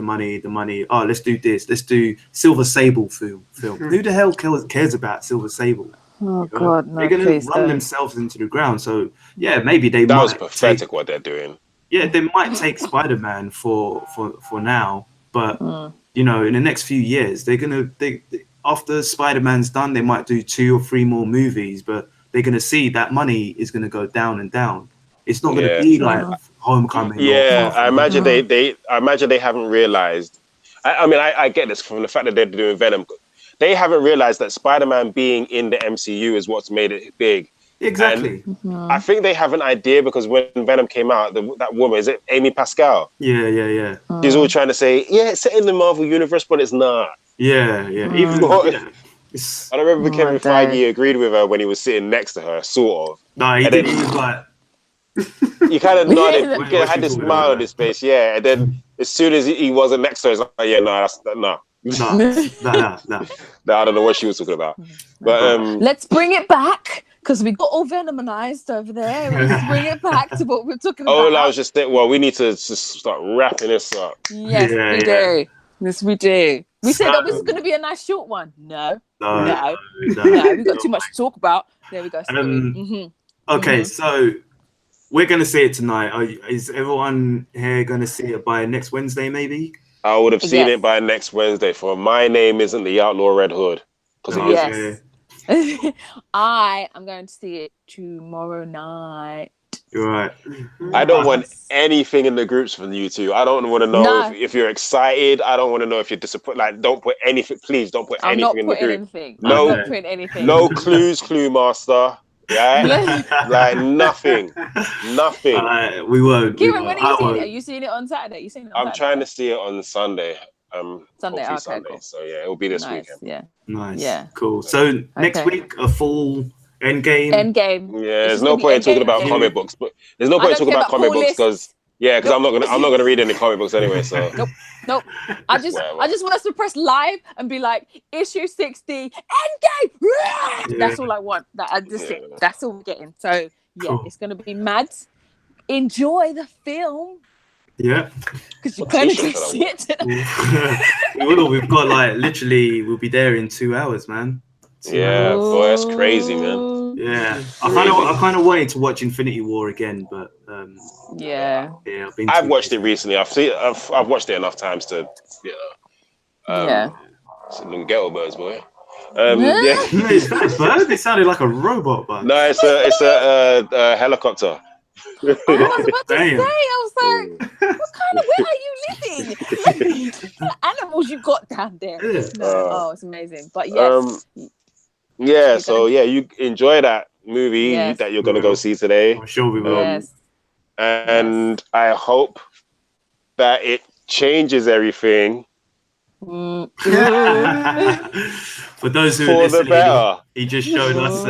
Oh, let's do this. Let's do Silver Sable film. Who the hell cares about Silver Sable?
Oh God, no!
They're going to run
don't.
themselves into the ground. So yeah, maybe they
That
might
was pathetic what they're doing.
Yeah, they might take Spider-Man for now, but you know, in the next few years, they after Spider-Man's done, they might do 2 or 3 more movies, but they're gonna see that money is gonna go down and down. It's not gonna be like Homecoming.
Yeah,
or
I imagine I imagine they haven't realized. I mean, I get this from the fact that they're doing Venom. They haven't realized that Spider-Man being in the MCU is what's made it big.
Exactly.
And I think they have an idea because when Venom came out, that woman, is it Amy Pascal?
Yeah.
She's all trying to say, yeah, it's set in the Marvel universe, but it's not.
Yeah. Even
I remember Kevin Feige agreed with her when he was sitting next to her, sort of.
No, he didn't. He was like,
he kind of nodded. He had this smile on his face, yeah. And then as soon as he wasn't next to her, he's like, yeah, no, no.
No.
I don't know what she was talking about. But
let's bring it back because we got all Venomized over there. Let's bring it back to what we're talking about.
Oh, I was just thinking, well, we need to just start wrapping this up.
Yes, we do. Yes, we do. We said that this is going to be a nice short one. No. We've got too much to talk about. There we go.
Okay, so we're going to see it tonight. Is everyone here going to see it by next Wednesday, maybe?
I would have seen it by next Wednesday. For My Name Isn't the Outlaw Red Hood.
Yes. I am going to see it tomorrow night.
You're right.
I don't want anything in the groups from you two. I don't want to know if you're excited. I don't want to know if you're disappointed. Like, don't put anything. Please don't put anything in the group.
I'm not putting anything.
No clues, Clue Master. Yeah, like nothing.
We won't.
Kieran, when are you seeing it? Are you seeing it on Saturday?
I'm trying to see it on Sunday.
Sunday. Okay,
Sunday.
cool.
So yeah, it'll be this weekend.
Yeah.
Nice.
Yeah.
Cool. So next week, a full Endgame.
Yeah, there's no point in talking about comic books, but there's no point in talking about comic books because I'm not gonna read any comic books anyway. So
nope. I just want us to press live and be like issue 60 Endgame. That's all I want. That's all we're getting. So yeah, It's gonna be mad. Enjoy the film.
Yeah,
because you kind of see it.
We've got we'll be there in 2 hours, man.
Yeah, boy, that's crazy, man.
Yeah, I kind of wanted to watch Infinity War again, but
I've watched it recently. I've watched it enough times to, some them ghetto birds, boy.
Is that a bird? It sounded like a robot bird.
No, it's a helicopter.
I was about to say, I was like, where are you living? What animals you got down there? It's amazing. But yes.
You enjoy that movie that you're going to go see today.
I'm sure we will.
Yes.
And I hope that it changes everything.
For those who
for the better.
He just showed us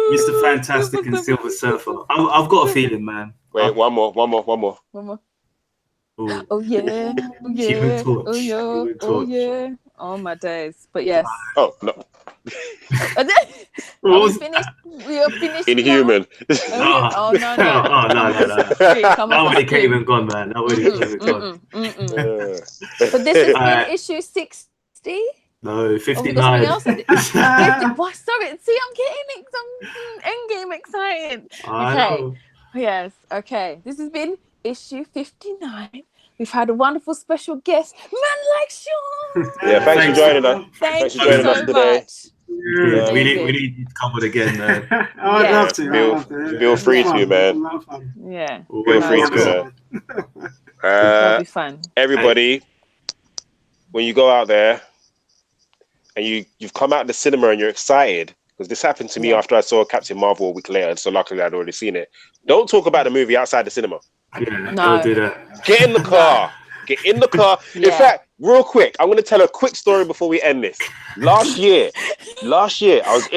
Mr. Fantastic and Silver Surfer. I've got a feeling, man.
Wait, one more.
Ooh.
Oh yeah.
Human Torch.
Oh yeah. Oh my days. But yes.
Oh no.
We finished.
Inhuman.
Oh no.
That already came and gone, man. That already came and gone.
But this has been issue 60.
No, 59.
Sorry, see, I'm getting Endgame excited. Okay. Yes. Okay. This has been issue 59. We've had a wonderful special guest, man like Sean.
Yeah, thanks for joining us.
Thank you so much.
Yeah, we need you covered again.
I'd love to.
Feel free to, man.
Yeah.
Feel free to.
That'll be fun.
Everybody, when you go out there and you've come out of the cinema and you're excited, because this happened to me after I saw Captain Marvel a week later, so luckily I'd already seen it. Don't talk about the movie outside the cinema.
Yeah, don't do that.
Get in the car. Get in the car. In fact, real quick, I'm going to tell a quick story before we end this. Last year, I was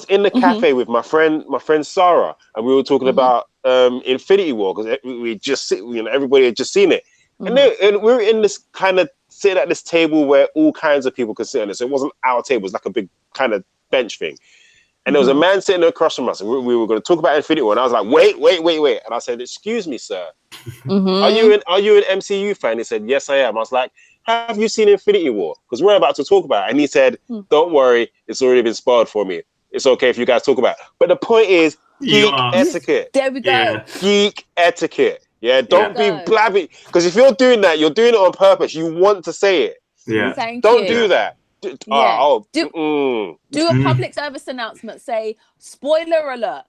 in the cafe with my friend Sarah, and we were talking about Infinity War because everybody had just seen it, and we were in this kind of sitting at this table where all kinds of people could sit on it. So it wasn't our table; it was like a big kind of bench thing. And there was a man sitting across from us, and we were going to talk about Infinity War. And I was like, wait. And I said, excuse me, sir. Are you an MCU fan? He said, yes, I am. I was like, have you seen Infinity War? Because we're about to talk about it. And he said, don't worry, it's already been spoiled for me. It's okay if you guys talk about it. But the point is, geek etiquette.
There we go.
Yeah.
Geek etiquette. Yeah, don't be blabby. Because if you're doing that, you're doing it on purpose. You want to say it.
Yeah.
Don't do that.
Do a public service announcement. Say, spoiler alert.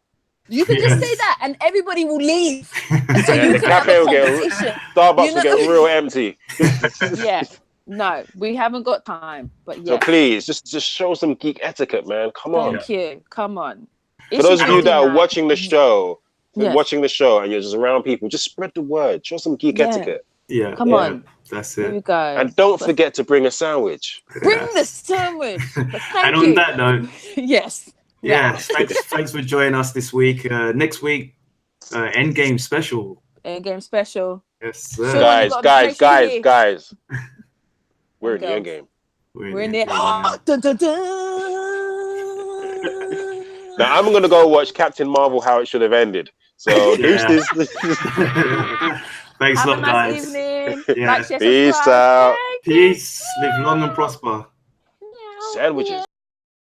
You can just say that and everybody will leave. So you
the
can have
cafe
a
will get
conversation.
Starbucks will get real empty.
Yeah. No, we haven't got time. But yeah.
So please, just show some geek etiquette, man. Come on.
Thank you. Come on.
For those of you that are watching the show, and you're just around people, just spread the word. Show some geek etiquette.
Yeah.
Come on.
That's
Here
it.
we go.
And don't forget to bring a sandwich.
Bring the sandwich.
And on that note,
yes.
Yeah, thanks for joining us this week. Next week, Endgame special.
Endgame special.
Yes, sir.
Guys. We're in the Endgame.
We're in the dun, dun, dun.
Now I'm gonna go watch Captain Marvel: How It Should Have Ended. So deuces.
Thanks a lot, guys.
Evening.
Yeah.
Like, share,
Peace
subscribe.
out.
Peace. Live long and prosper.
Sandwiches.